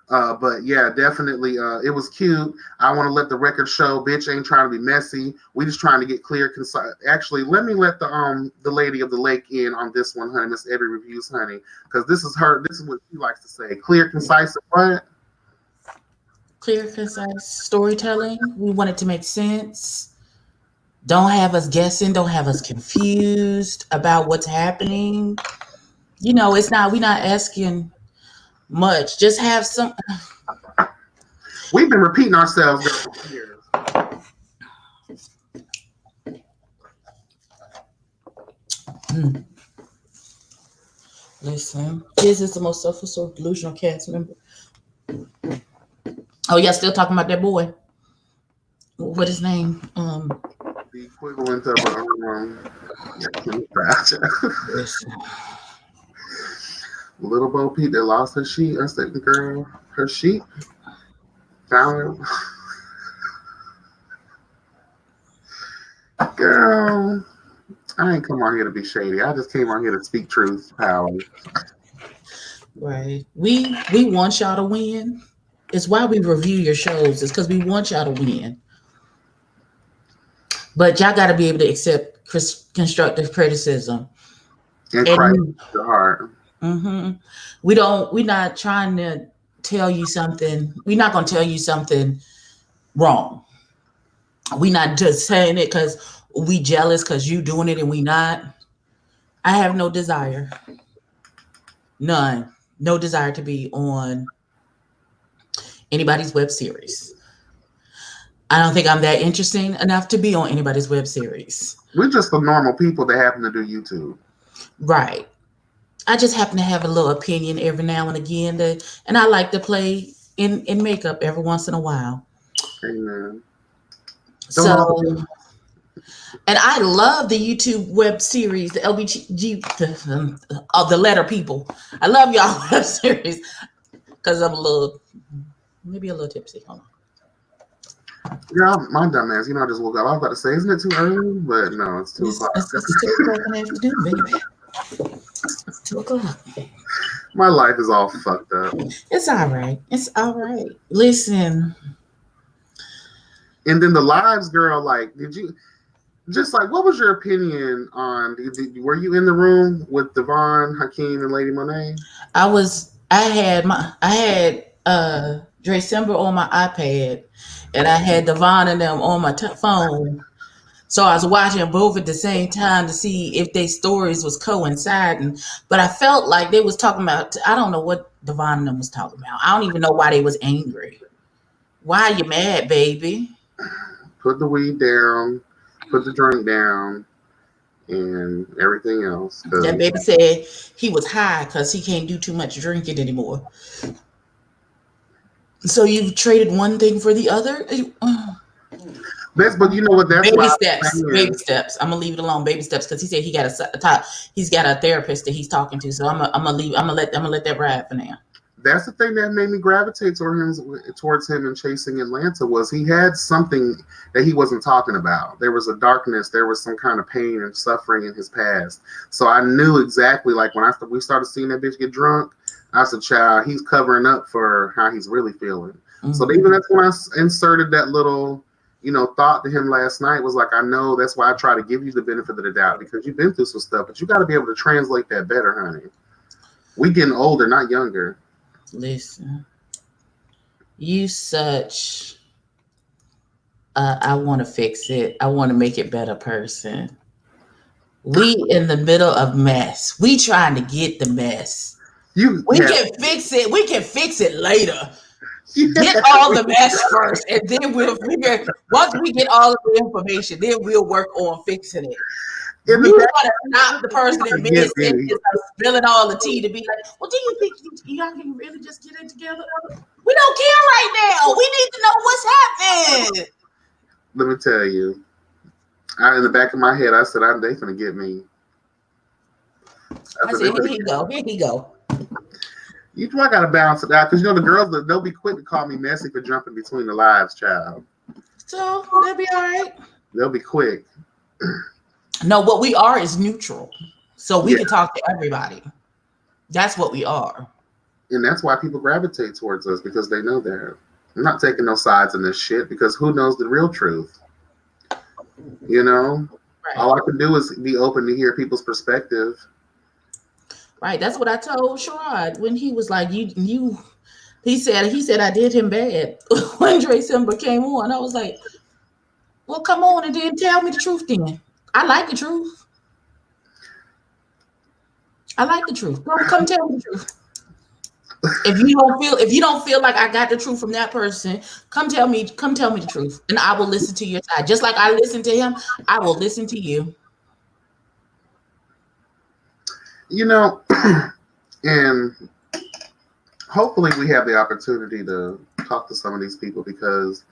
But yeah, definitely, it was cute. I want to let the record show, bitch ain't trying to be messy. We just trying to get clear, concise. Actually, let me let the lady of the lake in on this one, honey, Miss Eddie Reviews, honey, because this is what she likes to say. Clear, concise, and what? Clear, concise storytelling. We want it to make sense. Don't have us guessing. Don't have us confused about what's happening. You know, we're not asking much. Just have some. We've been repeating ourselves for years. Listen, this is the most self-absorbed delusional cast member. Oh, yeah, still talking about that boy. What his name? The equivalent of Little Bo Peep that lost her sheet. I said, girl, her sheet found her. Girl, I ain't come on here to be shady. I just came on here to speak truth, power. Right. We want y'all to win. It's why we review your shows. It's because we want y'all to win. But y'all got to be able to accept constructive criticism. And cry your heart. Mm-hmm. We're not trying to tell you something. We're not going to tell you something wrong. We're not just saying it because we jealous because you doing it and we not. I have no desire. None. No desire to be on anybody's web series. I don't think I'm that interesting enough to be on anybody's web series. We're just the normal people that happen to do YouTube. Right. I just happen to have a little opinion every now and again, and I like to play in makeup every once in a while. Amen. So, and I love the YouTube web series, the LBG, the letter people. I love y'all web series because I'm maybe a little tipsy. Hold on. Yeah, my dumb ass. You know, I just woke up. I was about to say, isn't it too early? But no, it's 2 o'clock. It's 2 o'clock in the afternoon, baby. It's 2 o'clock. My life is all fucked up. It's all right. It's all right. Listen. And then the lives, girl, like, what was your opinion on, were you in the room with Devon, Hakeem, and Lady Monet? I had Dracember on my iPad, and I had Devon and them on my phone. So I was watching both at the same time to see if their stories was coinciding. But I felt like they was talking about, I don't know what Devon and them was talking about. I don't even know why they was angry. Why are you mad, baby? Put the weed down, put the drink down, and everything else. That baby said he was high because he can't do too much drinking anymore. So you've traded one thing for the other? But you know what? That's baby steps. I'm gonna leave it alone. Baby steps, because he said he's got a therapist that he's talking to. So I'm gonna let that ride for now. That's the thing that made me gravitate towards him and Chasing Atlanta, was he had something that he wasn't talking about. There was a darkness. There was some kind of pain and suffering in his past. So I knew exactly, like when we started seeing that bitch get drunk, I said, child, he's covering up for how he's really feeling. Mm-hmm. So even that's when I inserted that little, thought to him last night, was like, I know that's why I try to give you the benefit of the doubt, because you've been through some stuff, but you got to be able to translate that better, honey. We getting older, not younger. Listen, you such I want to fix it. I want to make it better person. We in the middle of mess. We trying to get the mess. We can fix it. We can fix it later. Get all the mess first, and then we'll figure. Once we get all of the information, then we'll work on fixing it. In the You back, gotta stop the person in mid get sentence me. spilling all the tea to be like, well, do you think y'all can really just get it together? We don't care right now. We need to know what's happening. Let me tell you. In the back of my head, I said, they gonna get me. I said, here he go. Here he go. I gotta balance it out because the girls they'll be quick to call me messy for jumping between the lives, child. So they'll be all right. They'll be quick. No, what we are is neutral, so we can talk to everybody. That's what we are, and that's why people gravitate towards us because they know that. I'm not taking no sides in this shit because who knows the real truth? Right. All I can do is be open to hear people's perspective. Right. That's what I told SHERROD when he was like, he said I did him bad when Dre Simba came on. I was like, well, come on and then tell me the truth then. I like the truth. Come tell me the truth. If you don't feel like I got the truth from that person, come tell me the truth. And I will listen to your side. Just like I listened to him, I will listen to you. And hopefully we have the opportunity to talk to some of these people because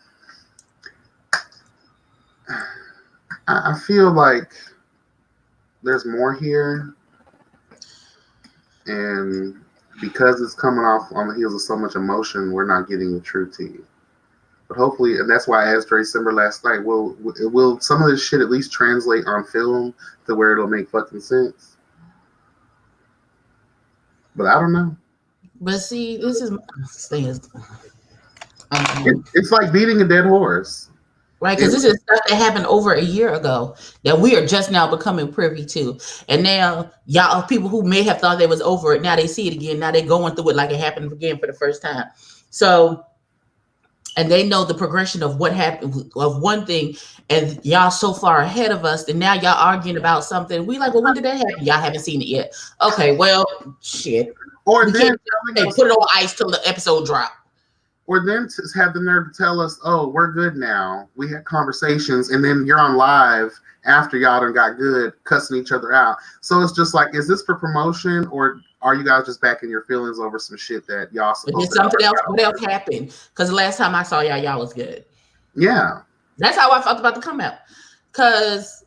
I feel like there's more here. And because it's coming off on the heels of so much emotion, we're not getting the true tea. But hopefully, and that's why I asked Dre Simba last night, will some of this shit at least translate on film to where it'll make fucking sense? But I don't know. But see, it's like beating a dead horse. Right, because this is stuff that happened over a year ago that we are just now becoming privy to. And now y'all people who may have thought they was over it, now they see it again. Now they're going through it like it happened again for the first time. So, and they know the progression of what happened of one thing, and y'all so far ahead of us, and now y'all arguing about something. We like, well, when did that happen? Y'all haven't seen it yet. Okay, well, shit. Or we then put it on ice till the episode drop. Or then to have the nerve to tell us, oh, we're good now. We had conversations, and then you're on live after y'all done got good, cussing each other out. So it's just like, is this for promotion, or are you guys just back in your feelings over some shit that y'all supposed to something else? What else happened? Because the last time I saw y'all was good. Yeah. That's how I felt about the come out. Because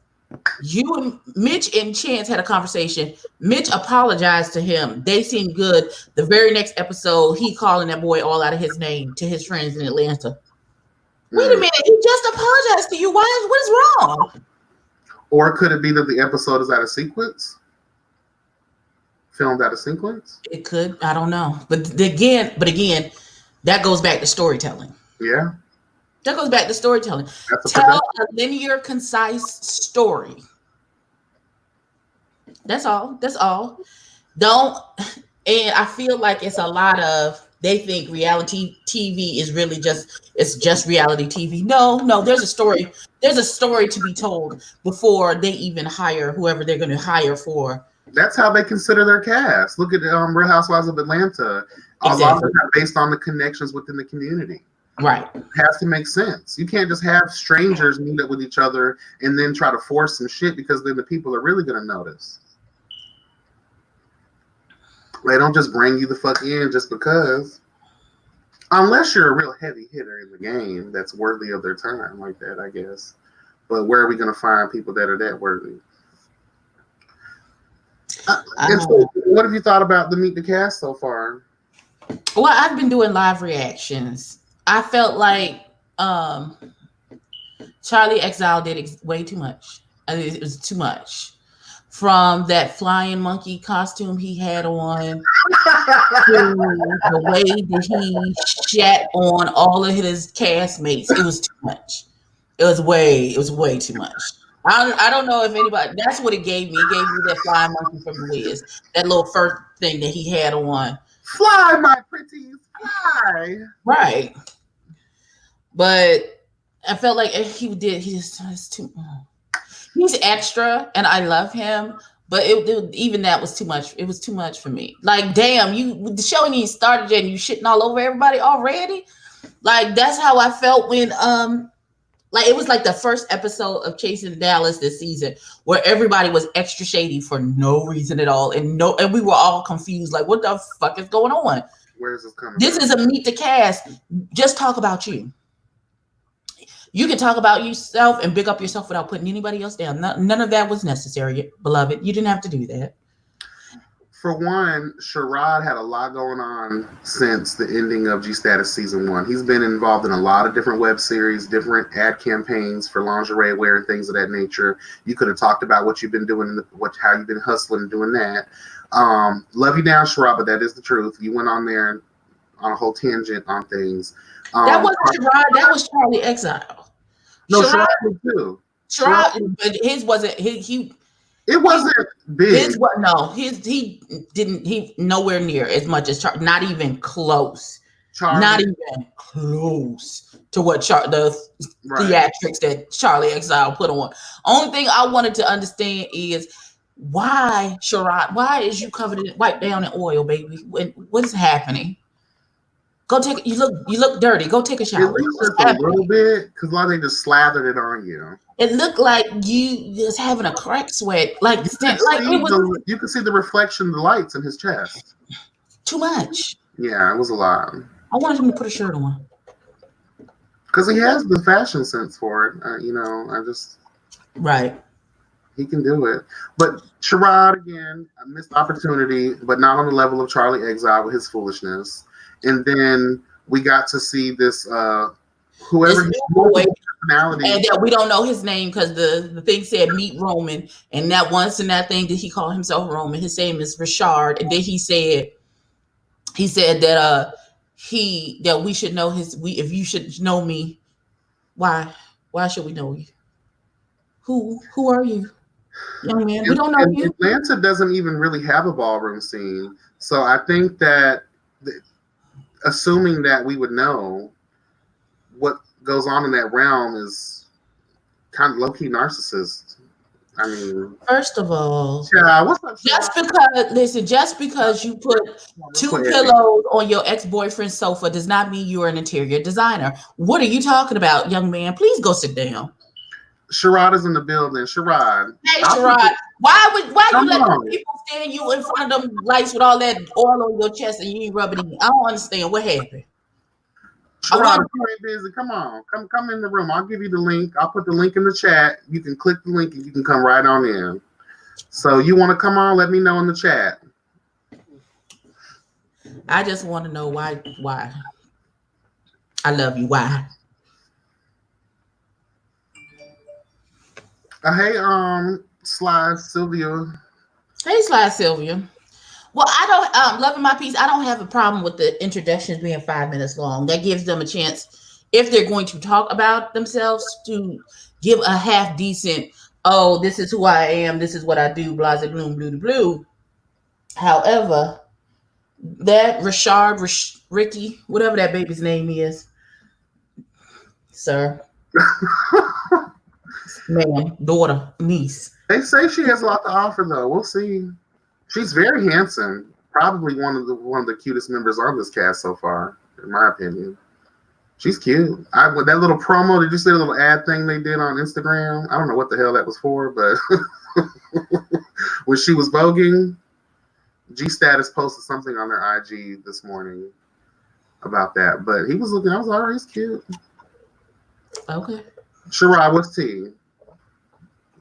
you and Mitch and Chance had a conversation. Mitch apologized to him. They seemed good. The very next episode, he calling that boy all out of his name to his friends in Atlanta. Wait a minute, he just apologized to you. What is wrong? Or could it be that the episode is out of sequence? Filmed out of sequence? It could. I don't know. But again, that goes back to storytelling. Yeah. That goes back to storytelling. Tell a linear, concise story. That's all. And I feel like it's a lot of, they think reality TV is really just reality TV. No, there's a story. There's a story to be told before they even hire whoever they're going to hire for. That's how they consider their cast. Look at Real Housewives of Atlanta. A lot of them are based on the connections within the community. Right. It has to make sense. You can't just have strangers meet up with each other and then try to force some shit because then the people are really going to notice. They don't just bring you the fuck in just because. Unless you're a real heavy hitter in the game that's worthy of their time like that, I guess. But where are we going to find people that are that worthy? So what have you thought about the Meet the Cast so far? Well, I've been doing live reactions. I felt like Charlie Exile did way too much. I mean, it was too much. From that flying monkey costume he had on, to the way that he shat on all of his castmates, it was too much. It was way too much. I don't know if anybody. That's what it gave me. It gave me that flying monkey from the Wiz, that little first thing that he had on. Fly, my pretties, fly. Right. But I felt like he's extra, and I love him, but even that was too much. It was too much for me. Like, damn, the show ain't even started yet, and you shitting all over everybody already. Like that's how I felt when like it was like the first episode of Chasing Dallas this season where everybody was extra shady for no reason at all, and we were all confused, like what the fuck is going on? Where is this coming This from? is a meet the cast. Just talk about you. You can talk about yourself and big up yourself without putting anybody else down. None of that was necessary, beloved. You didn't have to do that. For one, SHERROD had a lot going on since the ending of G-Status season 1. He's been involved in a lot of different web series, different ad campaigns for lingerie wear and things of that nature. You could have talked about what you've been doing, how you've been hustling and doing that. Love you down, SHERROD, but that is the truth. You went on there on a whole tangent on things. That wasn't SHERROD. That was Charlie Exile. No, SHERROD was too. SHERROD, but his wasn't. He it wasn't big. His what? No, he didn't. He nowhere near as much as Charlie. Not even close. Charlie. Not even close to what the theatrics that Charlie Exile put on. Only thing I wanted to understand is why SHERROD. Why is you covered in wiped down in oil, baby? What is happening? Go take. You look dirty. Go take a shower. At least just a little bit, because a lot of they just slathered it on you. It looked like you just having a crack sweat. Like it was. You can see the reflection of the lights in his chest. Too much. Yeah, it was a lot. I wanted him to put a shirt on. Because he has the fashion sense for it. Right. He can do it. But SHERROD, again, a missed opportunity, but not on the level of Charlie Exile with his foolishness. And then we got to see this whoever his personality, and that we don't know his name because the thing said meet Roman, and that once in that thing did he call himself Roman. His name is Richard, and then he said that that we should know if you should know me, why should we know you? Who are you, young man? We don't know you. Atlanta doesn't even really have a ballroom scene, so I think that assuming that we would know what goes on in that realm is kind of low-key narcissist. I mean, first of all, what's up, just because you put 2 pillows on your ex-boyfriend's sofa does not mean you're an interior designer. What are you talking about, young man? Please go sit down. SHERROD is in the building. SHERROD. Hey, SHERROD. Why you let people stand you in front of them lights with all that oil on your chest and you ain't rubbing it in? I don't understand what happened. SHERROD, you ain't busy. Come on. Come in the room. I'll give you the link. I'll put the link in the chat. You can click the link and you can come right on in. So you want to come on? Let me know in the chat. I just want to know why. I love you. Why? Hey, Sly Sylvia. Hey, Sly Sylvia. Well, I don't loving my piece. I don't have a problem with the introductions being 5 minutes long. That gives them a chance, if they're going to talk about themselves, to give a half decent. Oh, this is who I am. This is what I do. Blah, blah, bloom, blue, blue. However, that Ricky, whatever that baby's name is, sir. Man, daughter, niece. They say she has a lot to offer, though. We'll see. She's very handsome. Probably one of the cutest members on this cast so far, in my opinion. She's cute. With that little promo, did you see the little ad thing they did on Instagram? I don't know what the hell that was for, but when she was voguing, G-Status posted something on their IG this morning about that. But he was looking. I was like, oh, he's cute. Okay. SHERROD, what's tea?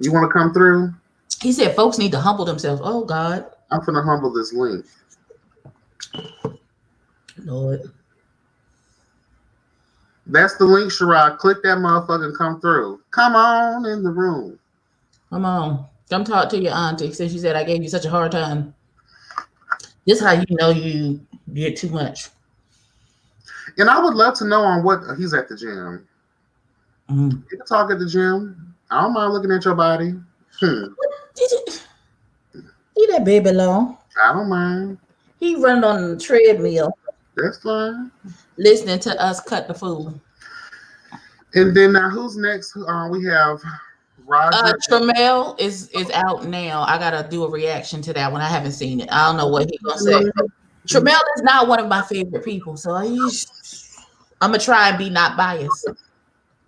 You want to come through? He said folks need to humble themselves. Oh, God. I'm going to humble this link. Lord. That's the link, SHERROD. Click that motherfucker and come through. Come on in the room. Come on. Come talk to your auntie since you said I gave you such a hard time. This is how you know you did too much. And I would love to know on what he's at the gym. Mm-hmm. You can talk at the gym. I don't mind looking at your body. Leave that baby alone. I don't mind. He running on the treadmill. That's fine. Listening to us cut the food. And then now who's next? We have Roger. Tremel is out now. I gotta do a reaction to that one. I haven't seen it. I don't know what he's gonna say. Tremel is not one of my favorite people, so I'm gonna try and be not biased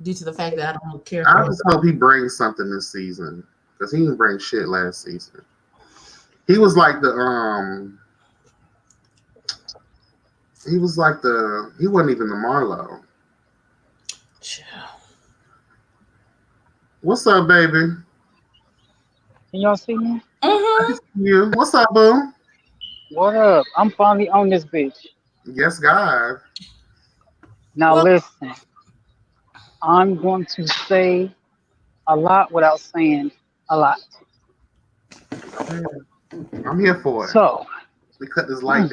due to the fact that I don't care for I him. just hope he brings something this season because he didn't bring shit last season. He was like the he wasn't even the Marlo. What's up, baby? Can y'all see me? You. What's up, boo? What up? I'm finally on this bitch. Yes, God. Now Well, listen, I'm going to say a lot without saying a lot. I'm here for it. So, We cut this light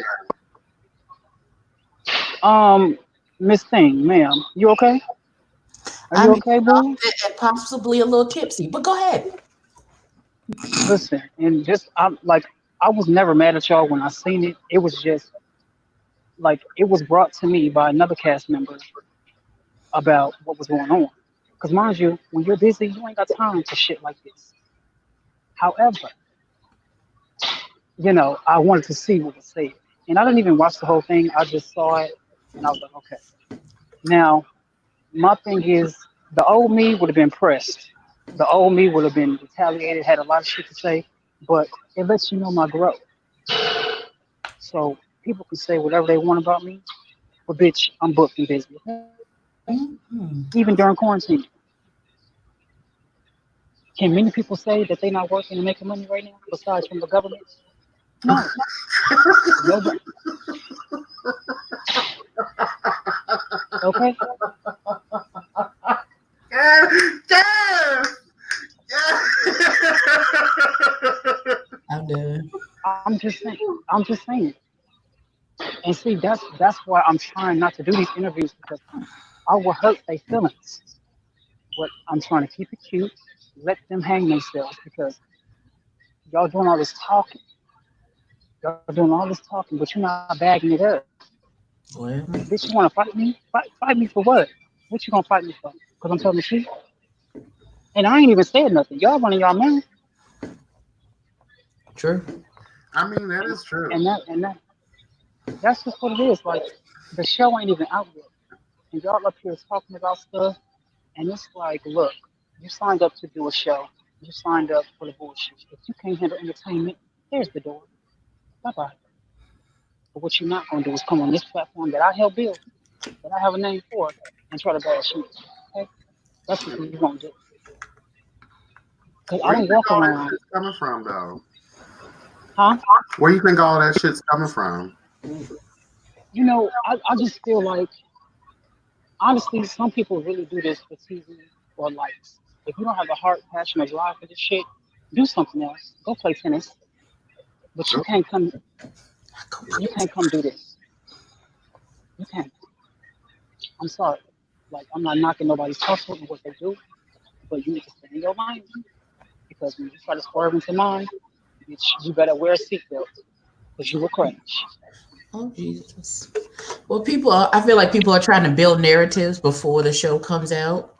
Miss Thing, ma'am, you okay? Are you I'm okay, boo? exhausted and possibly a little tipsy, but go ahead. Listen, and just I'm like I was never mad at y'all when I seen it. It was just like it was brought to me by another cast member about what was going on. Because mind you, when you're busy, you ain't got time for shit like this. However, I wanted to see what was said. And I didn't even watch the whole thing. I just saw it and I was like, okay. Now, my thing is the old me would have been pressed. The old me would have been retaliated, had a lot of shit to say, but it lets you know my growth. So people can say whatever they want about me, but bitch, I'm booked and busy. Okay? Mm-hmm. Even during quarantine. Can many people say that they're not working and making money right now, besides from the government? No, nobody. Okay? I'm done. I'm just saying. I'm just saying. And see, that's why I'm trying not to do these interviews because I will hurt their feelings. But I'm trying to keep it cute, let them hang themselves because y'all doing all this talking. Y'all doing all this talking, but you're not bagging it up. Well, Bitch, you want to fight me? Fight me for what? What you gonna fight me for? Because I'm telling the truth? And I ain't even said nothing. Y'all running y'all mouth. true. I mean, that is true. That's just what it is. Like the show ain't even out yet. And y'all up here talking about stuff. And it's like, look, you signed up to do a show. You signed up for the bullshit. If you can't handle entertainment, there's the door. Bye bye. But what you're not gonna do is come on this platform that I helped build, that I have a name for, and try to bash me. Okay? That's what you won't do. Because I Where you don't think walk all that around, shit's coming from, though? huh? Where you think all that shit's coming from? I just feel like honestly, some people really do this for TV or likes. If you don't have the heart, passion, or drive for this shit, do something else. Go play tennis. But you can't come. You can't come do this. You can't. I'm sorry. Like I'm not knocking nobody's hustle and what they do, but you need to stay in your lane because when you try to swerve into mine, bitch, you better wear a seatbelt because you will crash. Oh Jesus. Well, I feel like people are trying to build narratives before the show comes out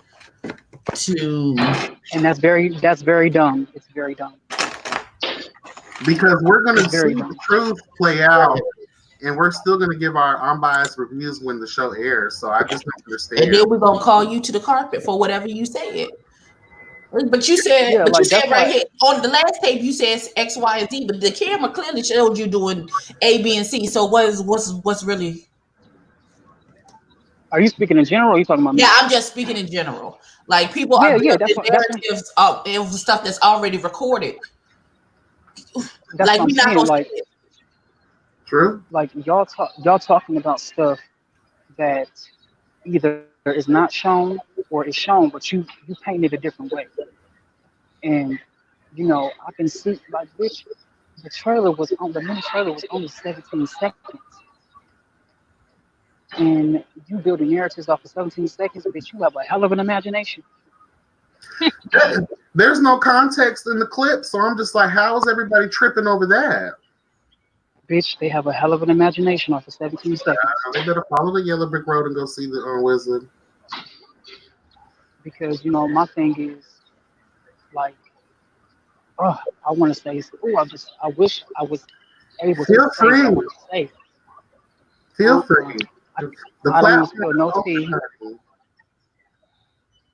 to And that's very dumb. It's very dumb. Because we're going It's to see very the dumb. truth play out, and we're still going to give our unbiased reviews when the show airs. So I just don't and understand. then we're gonna call you to the carpet for whatever you said. Yeah, But you like said that's right why. here on the last tape you said X, Y, and Z, but the camera clearly showed you doing A, B, and C. So what's really? Are you speaking in general? Or are you talking about Yeah, me? I'm just speaking in general. Like people are Yeah. building narratives of stuff that's already recorded. That's Like what I'm we're not saying. gonna see it. True? Like y'all talking about stuff that either is not shown or is shown, but you paint it a different way. And I can see like which the mini trailer was only 17 seconds, and you building narratives off of 17 seconds, bitch. You have a hell of an imagination, There's no context in the clip, so I'm just like, how is everybody tripping over that? bitch. They have a hell of an imagination off of 17 seconds They better follow the yellow brick road and go see the wizard. because my thing is like, oh, I want to say, oh, I wish I was able to Feel say what I free. want to say. Feel free. I, The I don't even platform spill is no open, tea. honey.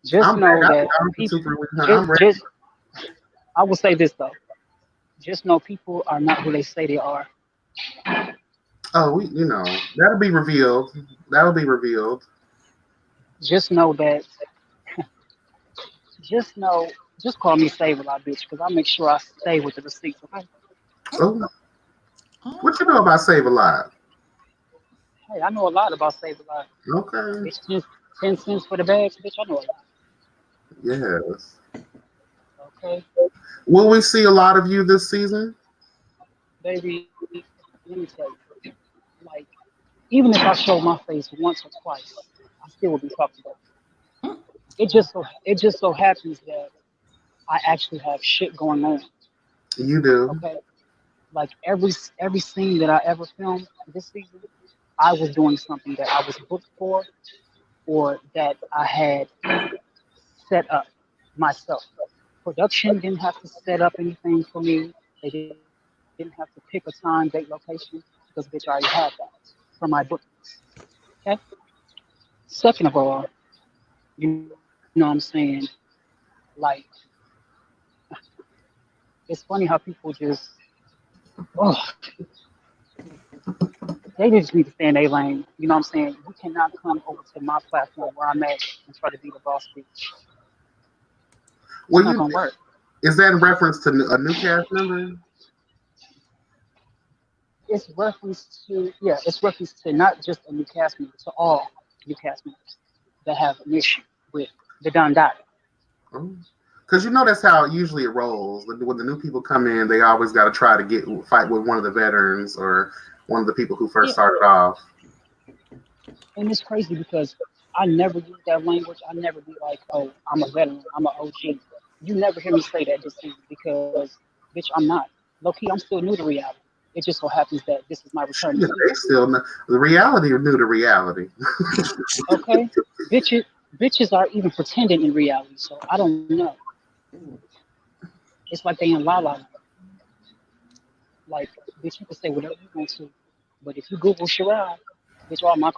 Just I'm ready. know that I'm people, super with her. just, I'm ready. just, I will say this though. Just know people are not who they say they are. Oh, that'll be revealed. That'll be revealed. Just know that, just know, just call me Save a Lot, bitch, because I make sure I stay with the receipts, okay? Oh, what you know Oh, about Save a Lot? Hey, I know a lot about Save a Lot. Okay. Bitch, 10 cents for the bags, bitch, I know a lot, Yes. okay? Will we see a lot of you this season? Baby, let me tell you, like, even if I show my face once or twice, I still will be talked about. It just so happens that I actually have shit going on, You do. okay? Like every scene that I ever filmed this season, I was doing something that I was booked for or that I had set up myself. Production didn't have to set up anything for me. They didn't have to pick a time, date, location because bitch I already had that for my bookings. Okay. Second of all, you know what I'm saying? Like it's funny how people just oh they just need to stay in their lane. You know what I'm saying? You cannot come over to my platform where I'm at and try to be the boss bitch. It's Well, not gonna work. is that in reference to a new cast member? It's reference to not just a new cast member, to all new cast members that have an issue with the Don Dada. Because that's how usually it rolls. When the new people come in, they always got to try to fight with one of the veterans or one of the people who first Yeah, started off. and it's crazy because I never use that language. I never be like, oh, I'm a veteran, I'm an OG. You never hear me say that this season because, bitch, I'm not. Low key, I'm still new to reality. It just so happens that this is my returning Yeah, season. they still the reality or new to reality. Okay, bitches, bitches are even pretending in reality, so I don't know. It's like they in La La Land. Like, bitch, you can say whatever you want to, but if you Google Sherrod, bitch, all my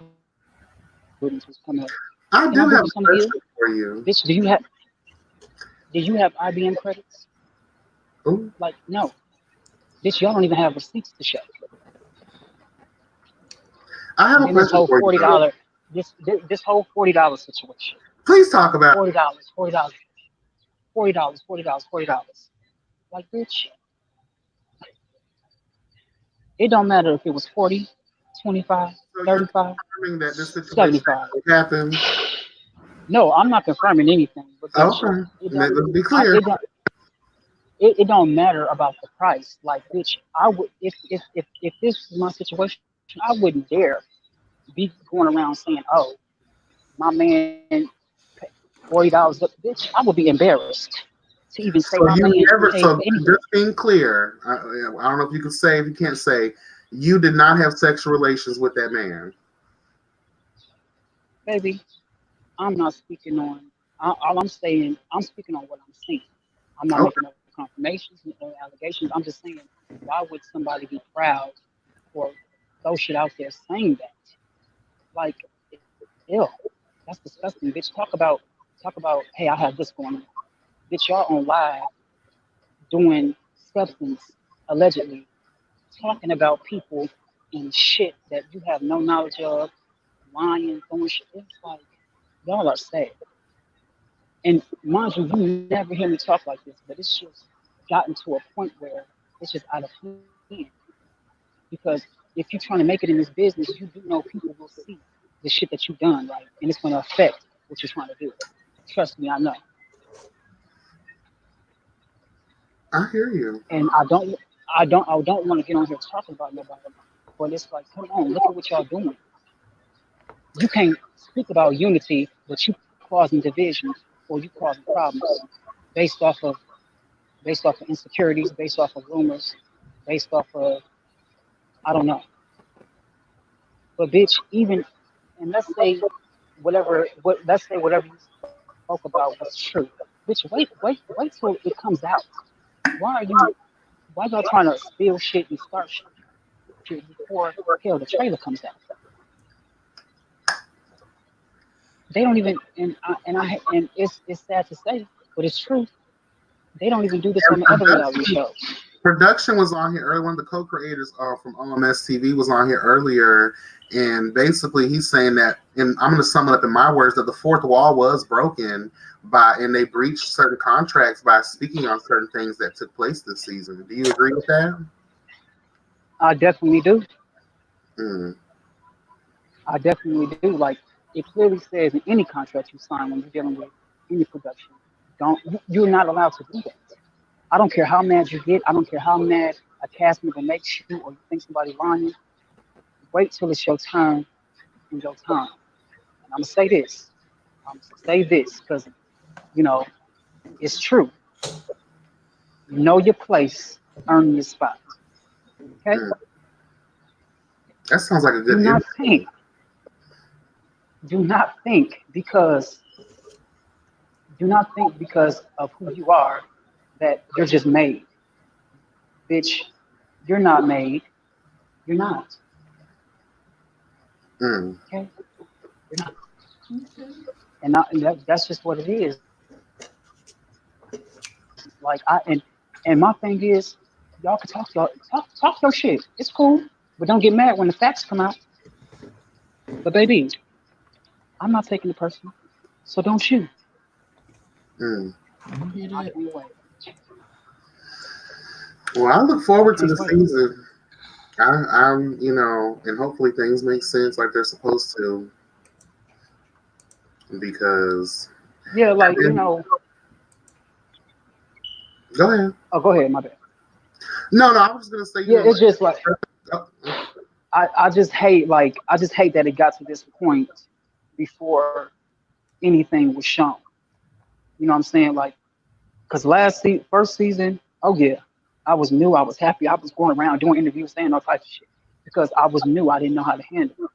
credentials come up. Can I Google some of you? I do have a Bitch, question for you. do you have IBM credits? Ooh, Like, no. Bitch, y'all don't even have receipts to show. I have And a then this question whole for you. this whole $40 situation. Please talk about. $40, $40. Like, bitch, it don't matter if it was 40, 25, So you're 35, confirming that this situation 75. happened? No, I'm not confirming anything, but bitch, Okay, it don't, let's be I, clear. it don't matter about the price. Like, bitch, I would if this was my situation, I wouldn't dare be going around saying, "Oh, my man paid $40." Bitch, I would be embarrassed to even say my So you man never. paid for So anything. just being clear, I don't know if you can say, if you can't say, you did not have sexual relations with that man. Baby, I'm not speaking on. All I'm saying, I'm speaking on what I'm seeing. I'm not Okay. making no confirmations, no allegations. I'm just saying, why would somebody be proud or throw shit out there saying that? Like, ew, that's disgusting, bitch. Talk about. Hey, I have this going on. Bitch, y'all on live doing substance allegedly, talking about people and shit that you have no knowledge of, lying, throwing shit. It's like y'all are sad. And mind you, you never hear me talk like this, but it's just gotten to a point where it's just out of hand. Because if you're trying to make it in this business, you do know people will see the shit that you've done, right? And it's going to affect what you're trying to do. Trust me, I know. I hear you. And I don't want to get on here talking about nobody. But it's like, come on, look at what y'all doing. You can't speak about unity, but you causing divisions or you causing problems based off of insecurities, based off of rumors, based off of I don't know. But bitch, even and let's say whatever you spoke about was true. Bitch, wait till it comes out. Why are you why y'all trying to spill shit and start shit before hell the trailer comes out? They don't even, and it's sad to say, but it's true. They don't even do this on And the other reality shows. production was on here earlier. One of the co-creators from OMS TV was on here earlier, and basically he's saying that, and I'm going to sum it up in my words, that the fourth wall was broken and they breached certain contracts by speaking on certain things that took place this season. Do you agree with that? I definitely do. Mm. I definitely do. Like it clearly says in any contract you sign when you're dealing with any production, you're not allowed to do that. I don't care how mad you get. I don't care how mad a cast member makes you or you think somebody lying. Wait till it's your turn and your time. And I'm gonna say this. I'm gonna say this because you know it's true. Know your place, earn your spot. Okay. Mm. That sounds like a Do good not image. think. Do not think because. Do not think because of who you are that you're just made. Bitch, you're not made. You're not. Mm. Okay? You're not. And that's just what it is. Like and my thing is, y'all can talk your shit. It's cool, but don't get mad when the facts come out. But baby, I'm not taking it personal, so don't you? Mm. I can't wait. Well, I look forward to Can't the wait. season. I'm, and hopefully things make sense like they're supposed to, because Yeah, like go ahead. Oh, go ahead. My bad. No, I was just gonna say, Yeah, it's just like oh, I just hate that it got to this point before anything was shown. You know what I'm saying? Like, cause first season, oh yeah, I was new, I was happy, I was going around doing interviews, saying all types of shit because I was new, I didn't know how to handle it.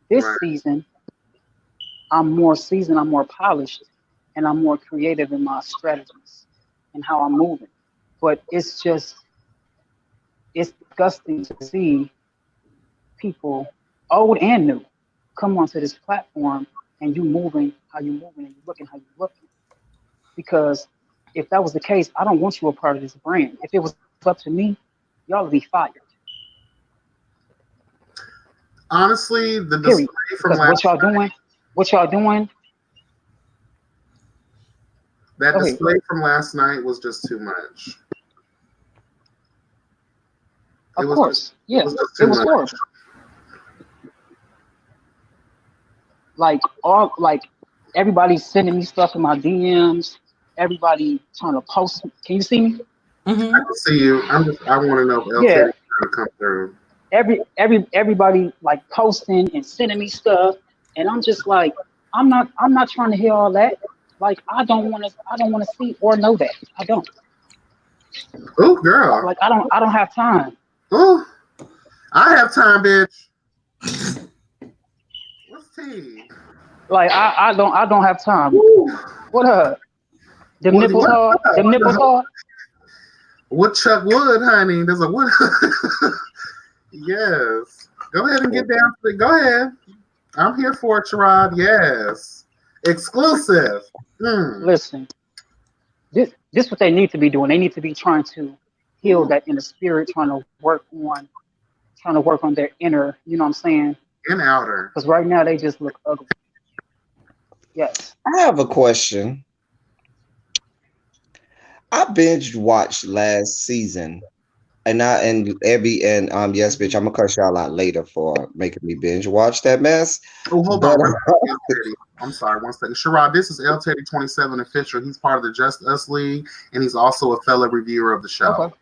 This right. season, I'm more seasoned, I'm more polished, and I'm more creative in my strategies and how I'm moving. But it's disgusting to see people, old and new, come onto this platform and you moving how you moving and you looking how you looking. Because if that was the case, I don't want you a part of this brand. If it was up to me, y'all would be fired. Honestly, the Period. display from Because last what y'all doing, that go ahead. display from last night was just too much. Of course. Yeah. It was just It too was much. horrible. Like everybody's sending me stuff in my DMs. Everybody trying to post. Can you see me? I can see you. I want to know if El Yeah. Teddy's trying to come through. Everybody like posting and sending me stuff, and I'm just like, I'm not trying to hear all that. Like I don't want to see or know that. I don't. Oh, girl. Like I don't have time. Oh, I have time, bitch. What's tea? Like I don't have time. Ooh. What up? Them nipples hard. Them nipples hard. Woodchuck wood, honey. There's a wood. Yes. Go ahead and get down to it. Go ahead. I'm here for it, Sherrod. Yes. Exclusive. Listen, this what they need to be doing. They need to be trying to heal that inner spirit, trying to work on their inner, you know what I'm saying? And outer. Because right now they just look ugly. Yes. I have a question. I binge watched last season, and yes, bitch, I'm gonna cuss y'all out later for making me binge watch that mess. Oh, hold on. I'm sorry, one second. Sherrod, this is El Teddy 27 official. He's part of the Just Us League, and he's also a fellow reviewer of the show. Okay.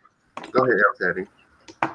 Go ahead, El Teddy.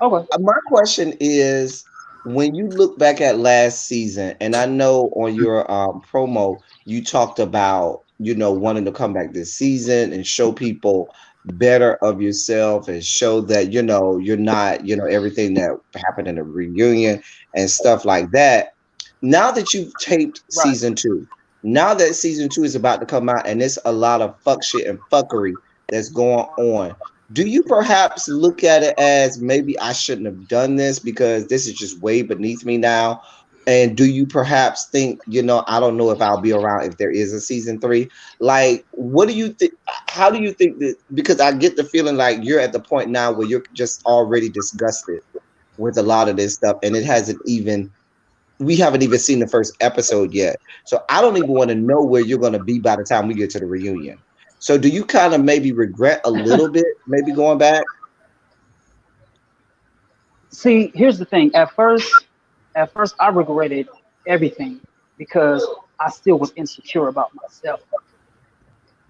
Okay. My question is, when you look back at last season, and I know on your promo you talked about wanting to come back this season and show people better of yourself and show that you're not everything that happened in the reunion and stuff like that. Now that you've taped season 2, now that season 2 is about to come out and it's a lot of fuck shit and fuckery that's going on, do you perhaps look at it as maybe I shouldn't have done this because this is just way beneath me now? And do you perhaps think, I don't know if I'll be around if there is a season 3. Like, what do you think? How do you think that? Because I get the feeling like you're at the point now where you're just already disgusted with a lot of this stuff, and we haven't even seen the first episode yet. So I don't even want to know where you're going to be by the time we get to the reunion. So do you kind of maybe regret a little bit, maybe going back? See, here's the thing. At first, I regretted everything because I still was insecure about myself.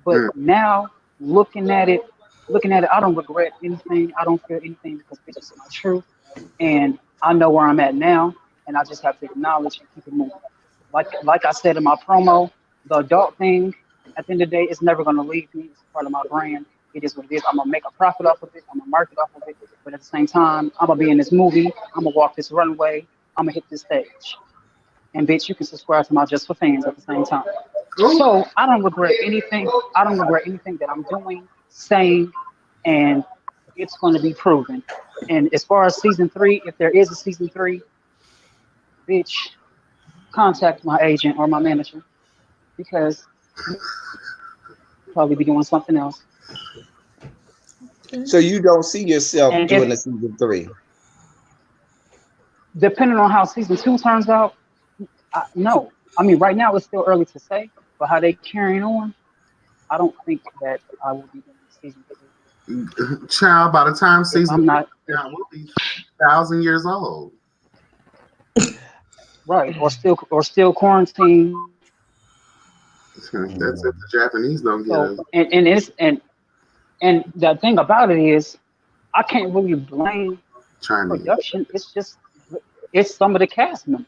But now, looking at it, I don't regret anything. I don't feel anything because it's just my truth, and I know where I'm at now, and I just have to acknowledge and keep it moving. Like I said in my promo, the adult thing, at the end of the day, it's never going to leave me. It's part of my brand. It is what it is. I'm gonna make a profit off of it. I'm gonna market off of it. But at the same time, I'm gonna be in this movie. I'm gonna walk this runway. I'm gonna hit this stage. And bitch, you can subscribe to my Just for Fans at the same time. So I don't regret anything. I don't regret anything that I'm doing, saying, and it's going to be proven. And as far as season 3, if there is a season 3, bitch, contact my agent or my manager because you'll probably be doing something else. So you don't see yourself doing a season 3? Depending on how season 2 turns out, no. I mean, right now it's still early to say, but how they carrying on, I don't think that I will be doing season 3. Child, by the time season 3 we'll be 1,000 years old. Right, or still quarantined. That's if the Japanese don't get it. And the thing about it is, I can't really blame Chinese production. It's some of the cast members.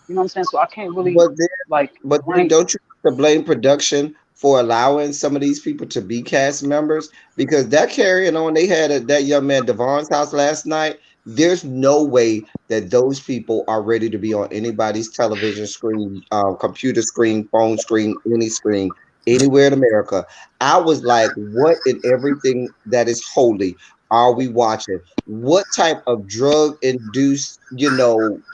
You know what I'm saying? So I can't really then don't you have to blame production for allowing some of these people to be cast members? Because that carrying on, they had at that young man Devon's house last night. There's no way that those people are ready to be on anybody's television screen, computer screen, phone screen, any screen, anywhere in America. I was like, what in everything that is holy are we watching? What type of drug-induced,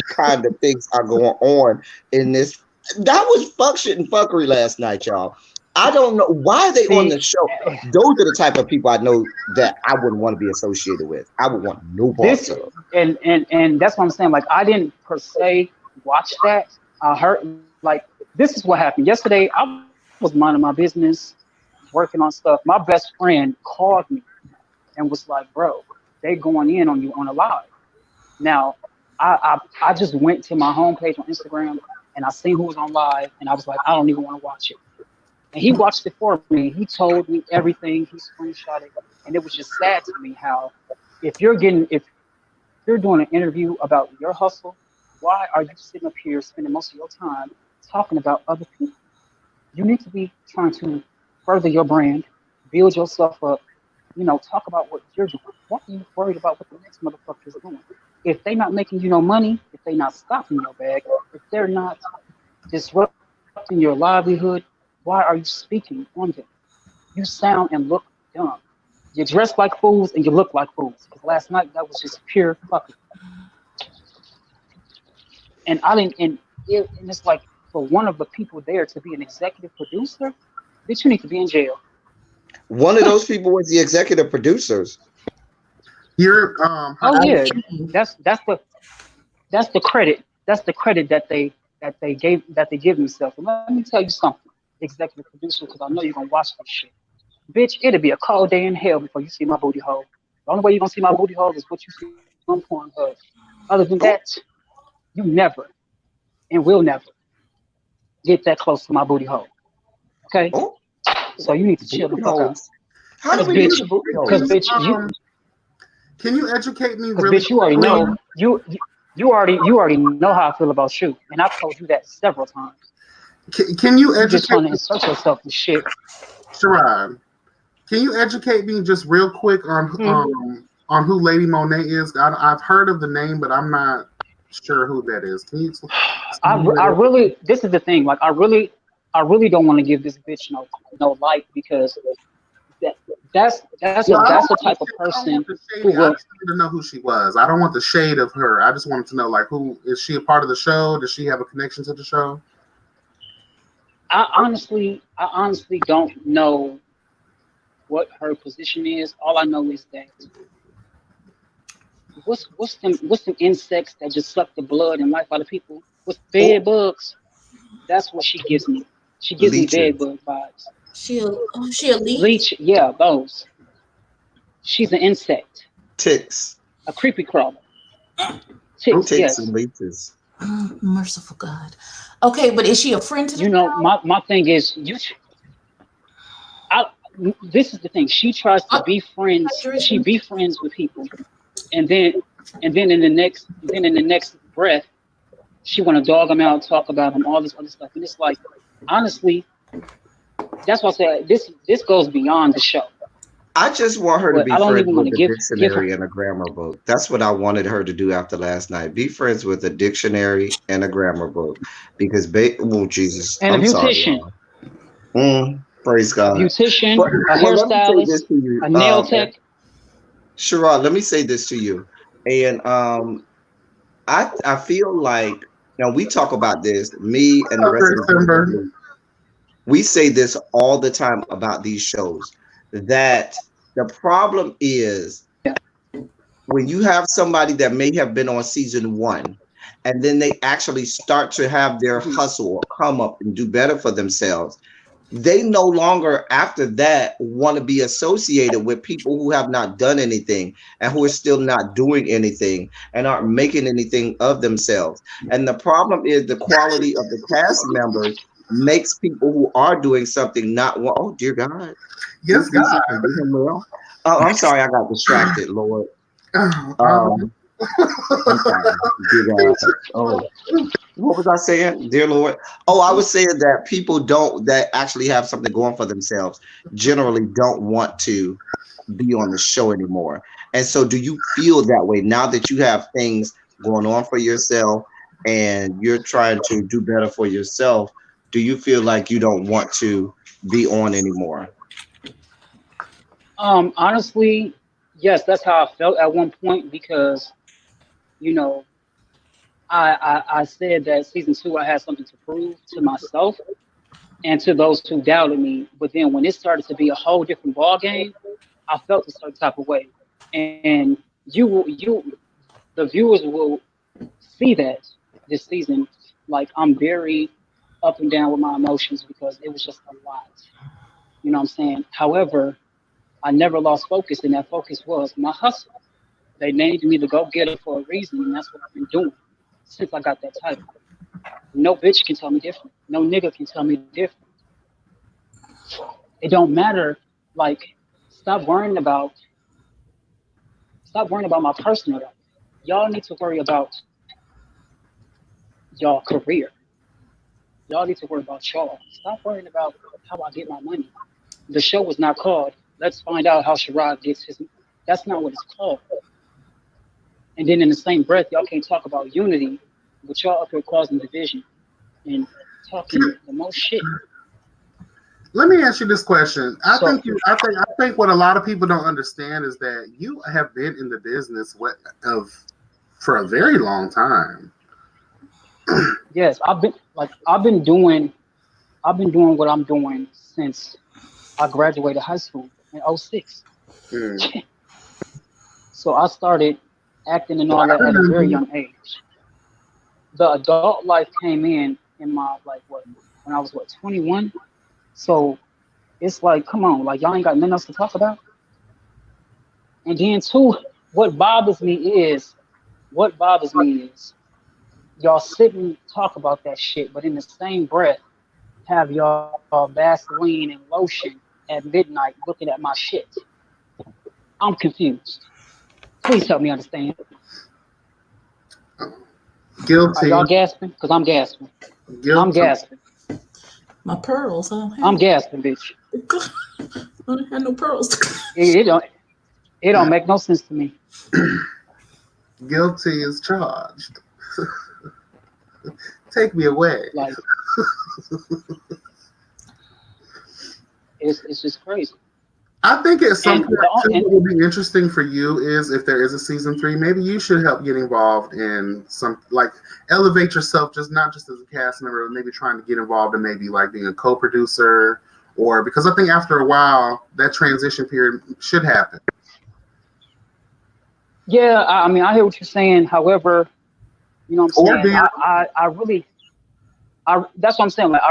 kind of things are going on in this? That was fuck shit and fuckery last night, y'all. I don't know why they on the show. Those are the type of people I know that I wouldn't want to be associated with. I would want no part of. And that's what I'm saying. Like, I didn't per se watch that. I heard, like, this is what happened yesterday. I was minding my business, working on stuff. My best friend called me and was like, bro, they going in on you on a live. Now, I just went to my homepage on Instagram and I seen who was on live and I was like, I don't even want to watch it. And he watched it for me. He told me everything. He screenshot it. And it was just sad to me how if you're doing an interview about your hustle, why are you sitting up here spending most of your time talking about other people? You need to be trying to further your brand, build yourself up, talk about what you're doing. Why are you worried about what the next motherfucker is doing? If they're not making you no money, if they're not stopping your bag, if they're not disrupting your livelihood, why are you speaking on them? You sound and look dumb. You dress like fools and you look like fools. Because last night that was just pure fucking. And it's like for one of the people there to be an executive producer, bitch, you need to be in jail. One of those people was the executive producers. You're that's the credit. That's the credit that they give themselves. And let me tell you something, executive producer, because I know you're gonna watch this shit. Bitch, it'll be a cold day in hell before you see my booty hole. The only way you're gonna see my booty hole is what you see on Pornhub. Other than that, you never and will never get that close to my booty hole. Okay? Oh. So you need to chill the fuck out. How do we use the booty hole? Because bitch, can you educate me really? Bitch, you already know you already know how I feel about you, and I've told you that several times. Can you educate? Just trying to insert yourself in shit. Sherrod, can you educate me just real quick on who Lady Monet is? I've heard of the name, but I'm not sure who that is. Can you? I really. This is the thing. Like, I really don't want to give this bitch no light because Well, I don't that's the want type of the, I don't want person the who shady. I will. just wanted to know who she was. I don't want the shade of her. I just wanted to know, like, who is she a part of the show? Does she have a connection to the show? I honestly don't know what her position is. All I know is that what's them insects that just suck the blood and life out of people? What's Oh, bed bugs? That's what she gives me. She gives me bed leeches, bug vibes. She a leech? Leech, yeah, those. She's an insect, ticks, a creepy crawler. Oh, Ticks, ticks, and yes. leeches. Merciful God. Okay, but is she a friend to the You know, show? my thing is I, this is the thing. She tries to Uh, be friends. She hydration. be friends with people, and then in the next breath, she want to dog them out, talk about them, all this other stuff. And it's like, honestly, that's why I say this goes beyond the show. I just want her to But be I don't friends even want with to the give her dictionary and a grammar book. That's what I wanted her to do after last night. Be friends with a dictionary and a grammar book. Because, oh, Jesus, and a I'm sorry, beautician, y'all. Praise God. But, a well, let me say this hairstylist, to you, a nail tech. Sherrod, let me say this to you. And I feel like, now we talk about this, me and the okay, rest of the Global December. Blue, we say this all the time about these shows, that the problem is when you have somebody that may have been on season one and then they actually start to have their hustle or come up and do better for themselves, they no longer after that want to be associated with people who have not done anything and who are still not doing anything and aren't making anything of themselves. And the problem is the quality of the cast members makes people who are doing something not want, oh dear God, Yes, sweet God. Jesus and do him well. Oh, I'm sorry, I got distracted, Lord. Um, um I'm sorry, dear God. Oh, what was I saying, dear Lord? Oh, I was saying that people don't that actually have something going for themselves generally don't want to be on the show anymore. And so, do you feel that way now that you have things going on for yourself and you're trying to do better for yourself? Do you feel like you don't want to be on anymore? Honestly, yes, that's how I felt at one point because you know I said that season two I had something to prove to myself and to those who doubted me. But then when it started to be a whole different ball game, I felt a certain type of way, and the viewers will see that this season. Like I'm very up and down with my emotions because it was just a lot. You know what I'm saying? However, I never lost focus, and that focus was my hustle. They named me the go getter for a reason, and that's what I've been doing since I got that title. No bitch can tell me different. No nigga can tell me different. It don't matter. Like, stop worrying about stop worrying about my personal life. Y'all need to worry about y'all career. Y'all need to worry about y'all. Stop worrying about how I get my money. The show was not called Let's Find Out How Sherrod Gets His. That's not what it's called. And then in the same breath, y'all can't talk about unity, but y'all up here causing division and talking the most shit. let me ask you this question. So I think what a lot of people don't understand is that you have been in the business of for a very long time. yes, I've been doing what I'm doing since I graduated high school in '06. Hmm. So I started acting and all I that at a very remember. young age. The adult life came in my like what when I was what 21. So it's like, come on, like y'all ain't got nothing else to talk about. And then two, what bothers me is what bothers me is y'all sit and talk about that shit, but in the same breath have y'all Vaseline and lotion at midnight looking at my shit. I'm confused. Please help me understand. Are Guilty, y'all gasping? Because I'm gasping. I'm guilty. gasping. My pearls, huh? I'm gasping, bitch. I don't have no pearls. It, it don't it don't make no sense to me. Guilty is charged. Take me away. Like it's just crazy. I think at some And point too, what would be interesting for you is if there is a season 3, maybe you should help get involved in some, like, elevate yourself, just not just as a cast member, but maybe trying to get involved in maybe like being a co-producer, or because I think after a while that transition period should happen. yeah, I mean, I hear what you're saying. However, you know what I'm Or saying? being I really, that's what I'm saying. Like,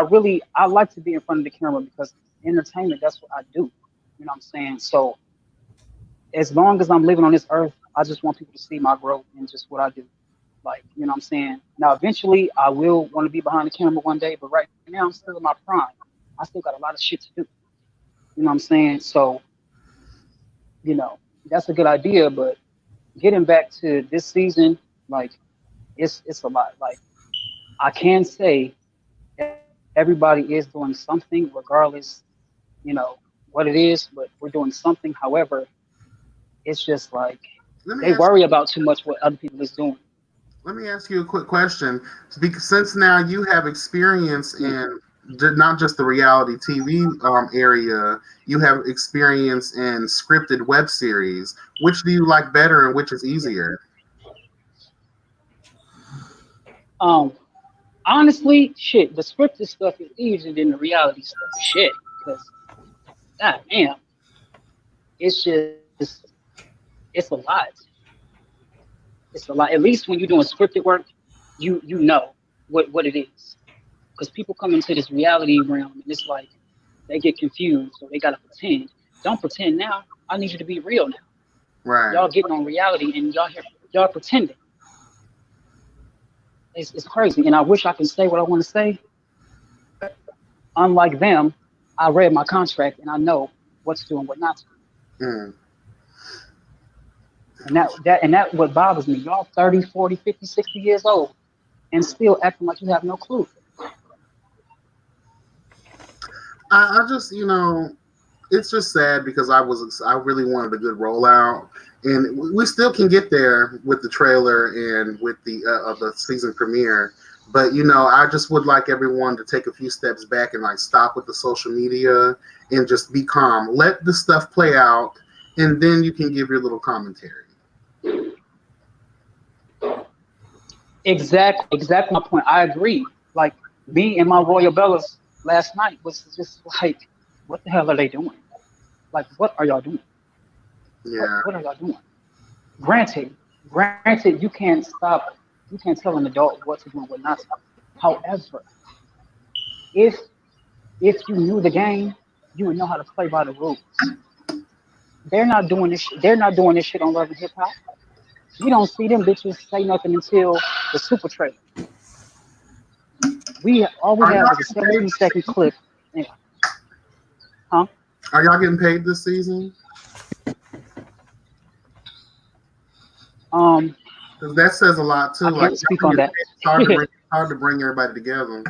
I like to be in front of the camera because entertainment, that's what I do. You know what I'm saying? So as long as I'm living on this earth, I just want people to see my growth and just what I do. Like, you know what I'm saying? Now, eventually, I will want to be behind the camera one day, but right now, I'm still in my prime. I still got a lot of shit to do. You know what I'm saying? So, you know, that's a good idea. But getting back to this season, like, it's a lot. Like, I can say everybody is doing something, regardless, you know, what it is, but we're doing something. However, it's just like let me they ask worry about too much what other people is doing. Let me ask you a quick question. Because since now you have experience Mm. in not just the reality TV area, you have experience in scripted web series. Which do you like better, and which is Yeah. easier? Um, Honestly, shit, the scripted stuff is easier than the reality stuff. Shit, because god damn, it's just it's a lot. It's a lot. At least when you're doing scripted work, you know what it is. Because people come into this reality realm and it's like they get confused, so they gotta pretend. Don't pretend now. I need you to be real now. Right. Y'all getting on reality and y'all pretending. It's crazy. And I wish I could say what I want to say, but unlike them, I read my contract and I know what to do and what not to do. Mm. And that what bothers me. Y'all 30, 40, 50, 60 years old and still acting like you have no clue. I just, it's just sad because I really wanted a good rollout, and we still can get there with the trailer and with the of the season premiere. But I just would like everyone to take a few steps back and like stop with the social media and just be calm. Let the stuff play out, and then you can give your little commentary. Exactly my point. I agree. Like me and my Royal Bellas last night was just like, what the hell are they doing? Like, what are y'all doing? Yeah. What are y'all doing? Granted, granted, you can't tell an adult what to do and what not to. However, if if you knew the game, you would know how to play by the rules. They're not doing this. They're not doing this shit on Love and Hip Hop. You don't see them bitches say nothing until the super trailer. We all we Are have y'all is a getting paid? 17-second clip. And, huh? Are y'all getting paid this season? Um, Because that says a lot too. I Like, can't speak on that. it's hard to bring everybody together.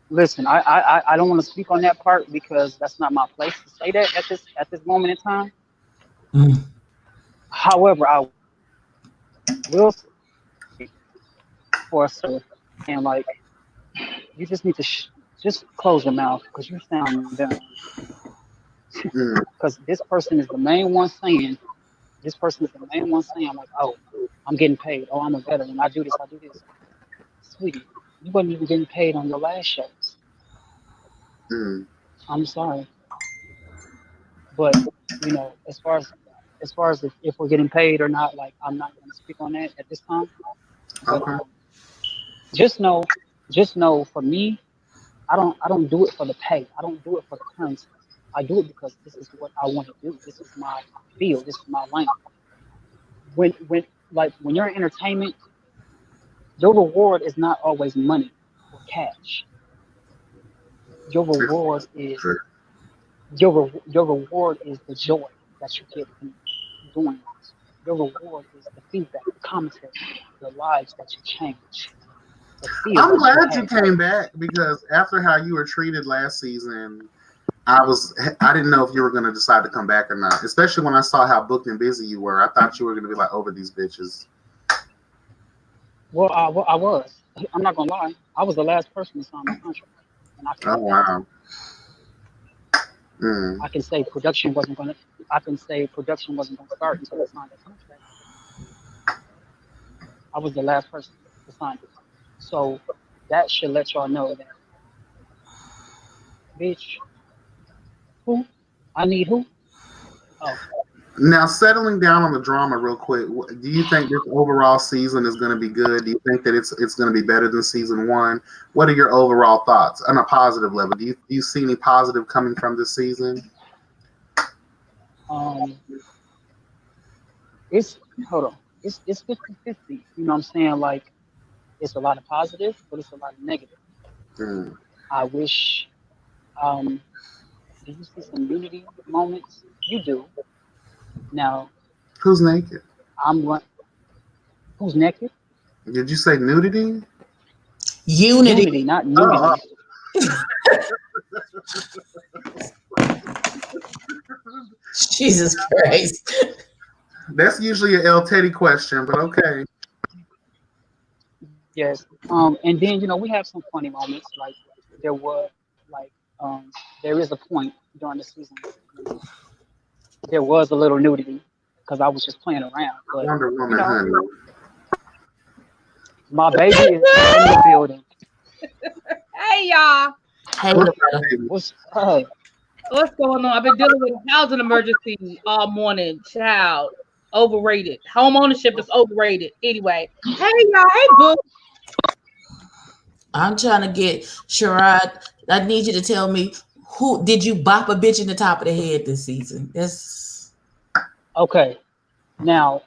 Listen, I don't want to speak on that part because that's not my place to say that at this moment in time. However, I will say for a sir, and like you just need to just close your mouth because you sound dumb. Mm. Because this person is the main one saying, like, oh, I'm getting paid. Oh, I'm a veteran. I do this. I do this. Sweetie, you wasn't even getting paid on your last shows. Mm. I'm sorry, but as far as if we're getting paid or not, like I'm not going to speak on that at this time. But Okay. just know, just know, for me, I don't do it for the pay. I don't do it for the currency. I do it because this is what I want to do. This is my field. This is my lane. When you're in entertainment, your reward is not always money or cash. Your reward is Sure. your reward is the joy that you get from doing it. Your reward is the feedback, the commentary, the lives that you change, the feel I'm that you glad you have. came back because after how you were treated last season, I didn't know if you were going to decide to come back or not. Especially when I saw how booked and busy you were, I thought you were going to be like over these bitches. Well, I was. I'm not gonna lie. I was the last person to sign my contract, and I Oh had to. wow. Mm. I can say production wasn't gonna. I can say production wasn't gonna start until I signed that contract. I was the last person to sign it. So that should let y'all know that, bitch, who? I need who? Oh, Now, settling down on the drama real quick, do you think this overall season is going to be good? Do you think that it's going to be better than season one? What are your overall thoughts on a positive level? Do you see any positive coming from this season? um, it's hold on. It's 50-50. You know what I'm saying? Like it's a lot of positive, but it's a lot of negative. Mm. I wish. Um, do you see some unity moments? You do. Now Who's naked? I'm one. Who's naked? Did you say nudity? Unity. Unity, not Oh, nudity. Jesus Christ. that's usually a El Teddy question, but okay. Yes. And then we have some funny moments. Like there were, like, there is a point during the season. You know, there was a little nudity because I was just playing around. But Wonder you Woman, know, honey. my baby is in the building. Hey y'all, Hey, What's Loretta. up, baby? What's hey? what's going on? I've been dealing with a housing emergency all morning. Child, overrated. Home ownership is overrated. Anyway, hey y'all, hey boo. I'm trying to get Sherrod. I need you to tell me who did you bop a bitch in the top of the head this season? That's Okay. Now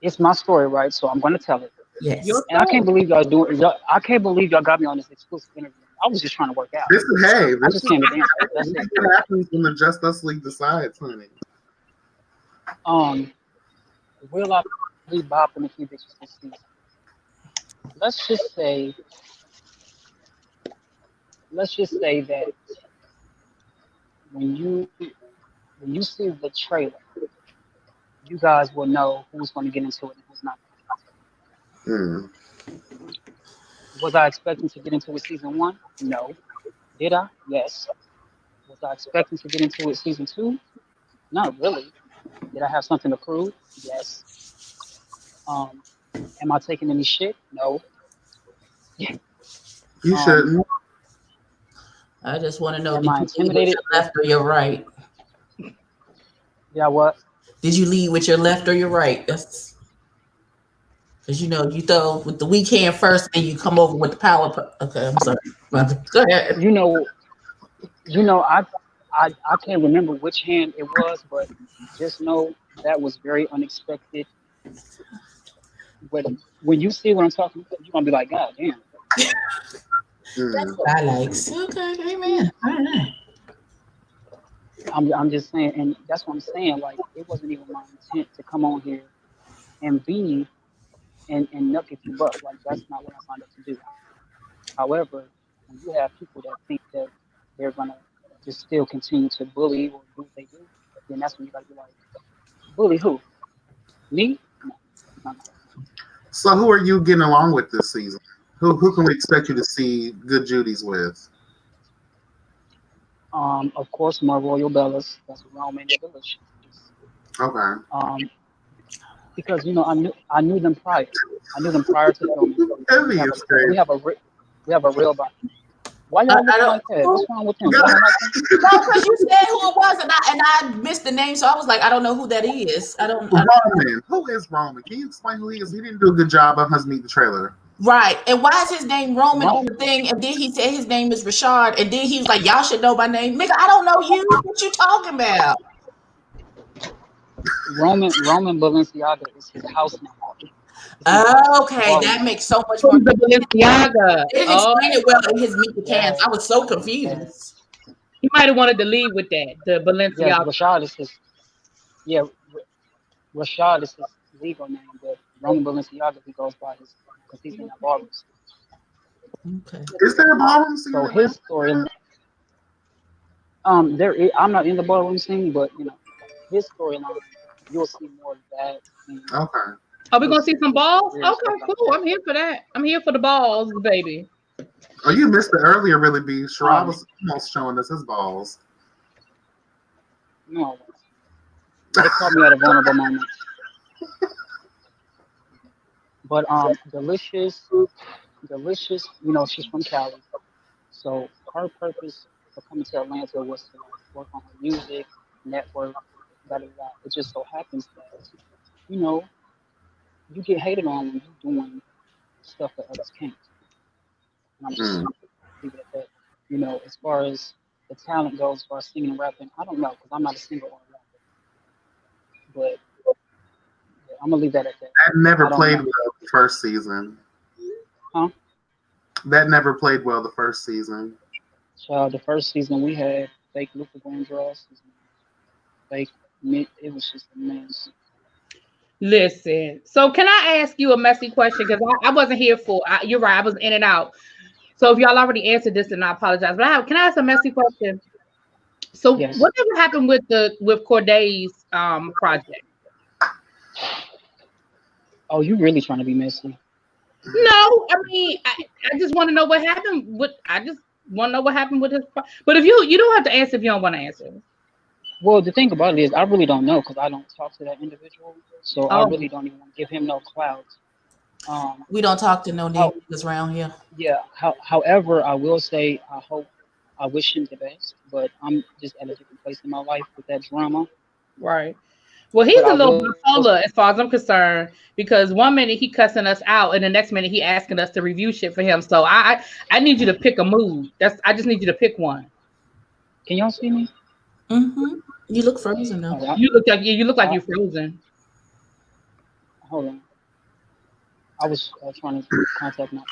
it's my story, right? So I'm gonna tell it. yes. Your And I can't story. believe y'all doing. I can't believe y'all got me on this exclusive interview. I was just trying to work out. This is hey. I This just is came to dance. That's it. what happens when the Just Us League decides, honey. Um, will I be bopping a few bitches this season? Let's just say, let's just say that when you when you see the trailer, you guys will know who's going to get into it and who's not going to get Mm. into it. Was I expecting to get into it season one? No. Did I? Yes. Was I expecting to get into it season two? Not really. Did I have something to prove? Yes. Um, am I taking any shit? No. You Um, shouldn't. I just want to know, am did I you lead with intimidated? your left or your right? Yeah, what? Did you lead with your left or your right? That's because you throw with the weak hand first, and you come over with the power. Okay, I'm sorry. Go ahead. You know, I can't remember which hand it was, but just know that was very unexpected. When you see what I'm talking about, you're gonna be like, God damn. That's Mm. what I like. Okay, amen. All right. I'm just saying, and that's what I'm saying. Like, it wasn't even my intent to come on here and be and nuck if you buck. Like, that's not what I signed up to do. However, when you have people that think that they're gonna just still continue to bully or do what they do, then that's when you gotta be like, bully who? Me? No, no, no. So, who are you getting along with this season? Who can we expect you to see good Judies with? Of course, my Royal Bellas. That's Roman and Delicious. Okay. Um, because I knew them prior. I knew them prior to filming, and we Heavy have is a crazy. we have a re- we have a real bond. Why I y'all looking don't. like that? Who? What's wrong with them? Y'all don't like them? No, because you said who it was, and I missed the name, so I was like, I don't know who that is. I don't. Roman. Who is Roman? Can you explain who he is? He didn't do a good job of us meet the trailer. Right. And why is his name Roman on Ro- the thing? And then he said his name is Rashard. And then he was like, y'all should know my name. Nigga, I don't know you. What you talking about? Roman Balenciaga is his house name. It's not Okay, Roman. that makes so much more Who's the sense. Balenciaga? They didn't Oh, explain it well in his Meet the Cans. Yeah, I was so yeah, confused. he might have wanted to lead with that. The yes. Balenciaga. Rashad is his. Yeah, Rashad is his legal name, but Roman Balenciaga he goes by his because he's in that ballroom. Okay. Is there a ballroom scene So in his story, Atlanta? I'm not in the ballroom scene, but his storyline, you'll see more of that and Okay. Are we his, gonna see some his balls? career and stuff Okay, like cool. that. I'm here for that. I'm here for the balls, baby. Oh, you missed the earlier really be. Sherrod Um, was almost showing us his balls. No, I wasn't. They caught me at a vulnerable moment. But delicious. You know, she's from Cali, so her purpose for coming to Atlanta was to like work on her music, network, da da da. It just so happens that you know you get hated on when you're doing stuff that others can't. And I'm just Mm. leave it at that. You know, as far as the talent goes, as far as singing and rapping, I don't know because I'm not a singer or a rapper. But yeah, I'm gonna leave that at that. That never I don't played know. well the first season. Huh? That never played well the first season. So the first season we had fake Luther Vandross, fake it was just a mess. Listen. So can I ask you a messy question? Because I wasn't here for. You're right. I was in and out. So if y'all already answered this, then I apologize. But can I ask a messy question? So Yes. whatever happened with Corday's project? Oh, you really trying to be messy? No, I mean I just want to know what happened. I just want to know what happened with his. But if you don't have to answer if you don't want to answer. Well, the thing about it is, I really don't know because I don't talk to that individual, so I Oh, really don't even want to give him no clout. We don't talk to no How, niggas around here. yeah. However, I will say I wish him the best, but I'm just at a different place in my life with that drama. right. Well, he's But a I little will. bipolar as far as I'm concerned because one minute he cussing us out and the next minute he asking us to review shit for him. So I need you to pick a mood. I just need you to pick one. Can y'all see me? Mm-hmm. You look frozen though. Oh, You look like I, you're frozen. hold on. I was trying to contact my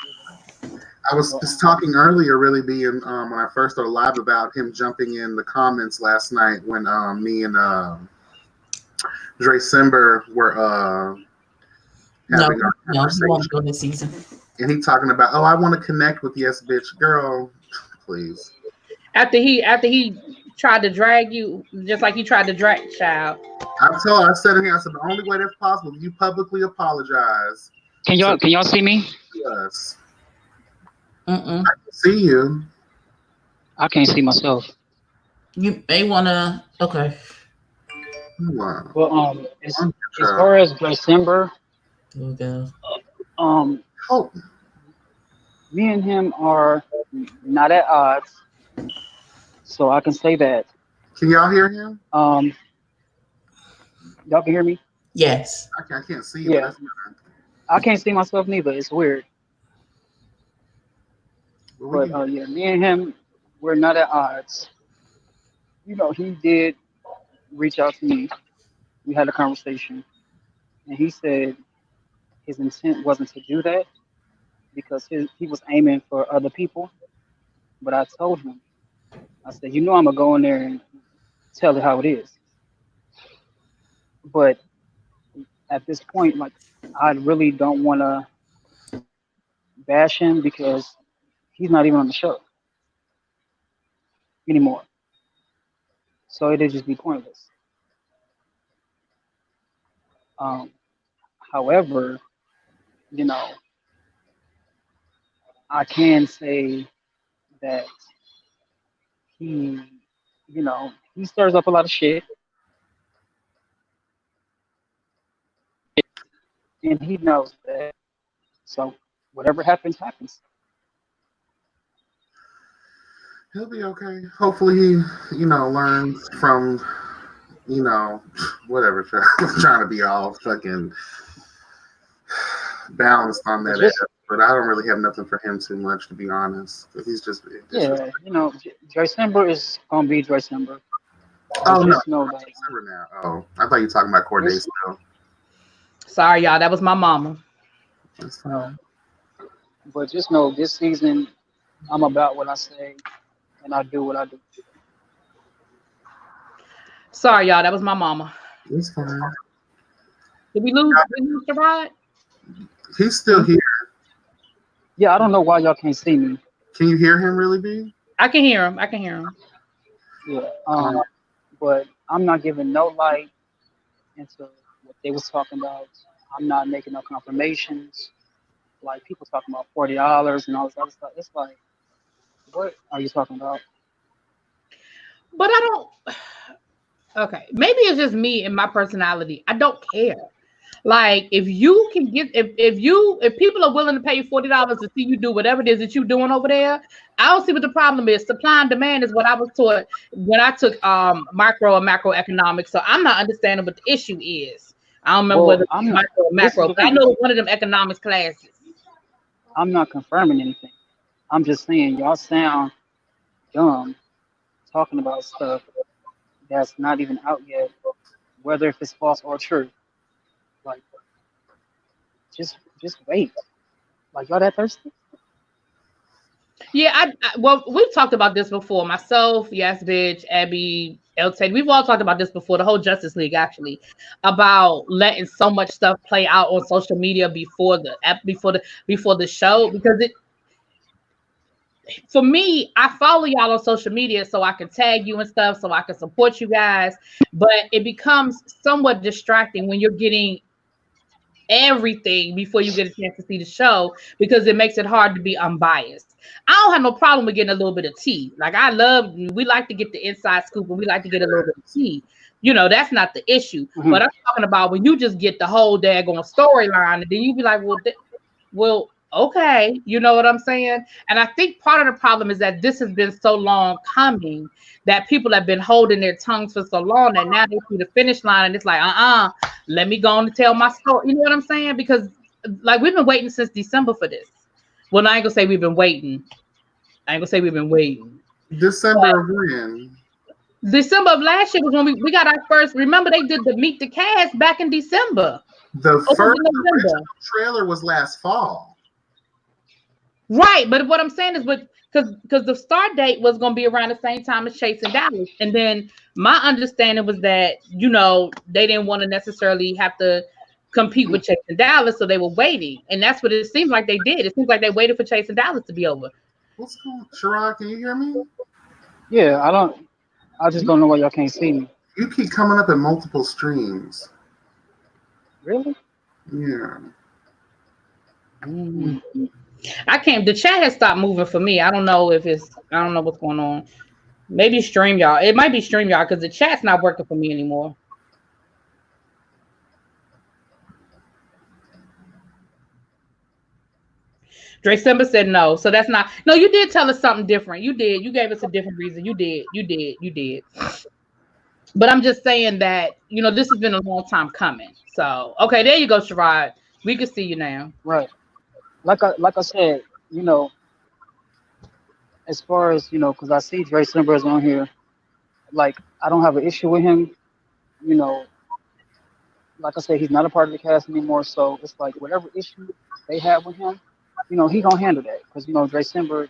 I was but just talking earlier, really being when I first started live about him jumping in the comments last night when me and Dre Simber were No, having our no, you won't conversation, go this season. and he talking about, oh, I want to connect with yes, bitch, girl, please. After he tried to drag you just like he tried to drag child. I said to him, I said the only way that's possible is you publicly apologize to can y'all see me? us. Mm-mm. I can see you. I can't see myself. You may wanna. Okay. Wow. But as far as December, There we go. um, Oh, me and him are not at odds, so I can say that. can y'all hear him? Y'all can hear me? Yes. I can't see you, but Yeah, that's fine. I can't see myself neither. It's weird. Well, we But can. yeah, me and him, we're not at odds. You know, he did reach out to me. We had a conversation, and he said his intent wasn't to do that because he was aiming for other people. But I told him, I said, you know, I'm gonna go in there and tell it how it is. But at this point, like, I really don't want to bash him because he's not even on the show anymore. So it'd just be pointless. Um, However, you know, I can say that he, he stirs up a lot of shit, and he knows that. So whatever happens, happens. He'll be okay. Hopefully, he learns from, whatever. Trying to be all fucking balanced on But that just ass, but I don't really have nothing for him too much, to be honest. He's just yeah, December is gonna be December. But Oh no, just know that December now. Oh, I thought you were talking about Corday this. still. Sorry, y'all. That was my mama. That's Oh, fine. but just know this season I'm about what I say and I do what I do. Sorry, y'all. That was my mama. It's fine. Did we lose the ride? He's still here. Yeah, I don't know why y'all can't see me. Can you hear him, really, B? I can hear him. I can hear him. Yeah. Um, But I'm not giving no light into what they was talking about. I'm not making no confirmations. Like people talking about $40 and all this other stuff. It's like, what are you talking about? But I don't. Okay, maybe it's just me and my personality. I don't care. Like if you can get if people are willing to pay you $40 to see you do whatever it is that you're doing over there, I don't see what the problem is. Supply and demand is what I was taught when I took micro and macroeconomics. So I'm not understanding what the issue is. I don't remember whether Well, I'm it's not. micro or This is macro, the but I thing. know it's one of them economics classes. I'm not confirming anything. I'm just saying y'all sound dumb talking about stuff that's not even out yet, whether if it's false or true. Like, just wait. Like y'all that thirsty? Yeah, well, we've talked about this before. Myself, yes, bitch, Abby, El Ted, we've all talked about this before. The whole Justice League, actually, about letting so much stuff play out on social media before the show, because it. For me, I follow y'all on social media so I can tag you and stuff, so I can support you guys. But it becomes somewhat distracting when you're getting everything before you get a chance to see the show, because it makes it hard to be unbiased. I don't have no problem with getting a little bit of tea. Like we like to get the inside scoop and we like to get a little bit of tea. That's not the issue. Hmm. But I'm talking about when you just get the whole daggone storyline and then you be like, well, okay, you know what I'm saying? And I think part of the problem is that this has been so long coming that people have been holding their tongues for so long that now they see the finish line and it's like, let me go on to tell my story. You know what I'm saying? Because like we've been waiting since December for this. Well, I ain't gonna say we've been waiting. I ain't gonna say we've been waiting. December of when? December of last year was when we got our first. Remember, they did the Meet the Cast back in December. The Or was first it November? original trailer was last fall. Right, but what I'm saying is, because the start date was going to be around the same time as Chase and Dallas, and then my understanding was that they didn't want to necessarily have to compete with Chase and Dallas, so they were waiting, and that's what it seems like they did. It seems like they waited for Chase and Dallas to be over. What's going on? Sherrod, can you hear me? Yeah, I don't. I just don't know why y'all can't see me. You keep coming up in multiple streams. Really? Yeah. Mm. I can't. The chat has stopped moving for me. I don't know what's going on. Maybe stream y'all. It might be stream y'all because the chat's not working for me anymore. Dre Simba said no. So that's not. No, you did tell us something different. You did. You gave us a different reason. You did. But I'm just saying that, this has been a long time coming. So, okay, there you go, Sherrod. We can see you now. Right. Like I said, as far as because I see Dre Simbers on here. Like I don't have an issue with him. You know, like I said, he's not a part of the cast anymore. So it's like whatever issue they have with him, he gonna handle that because Dre Simber,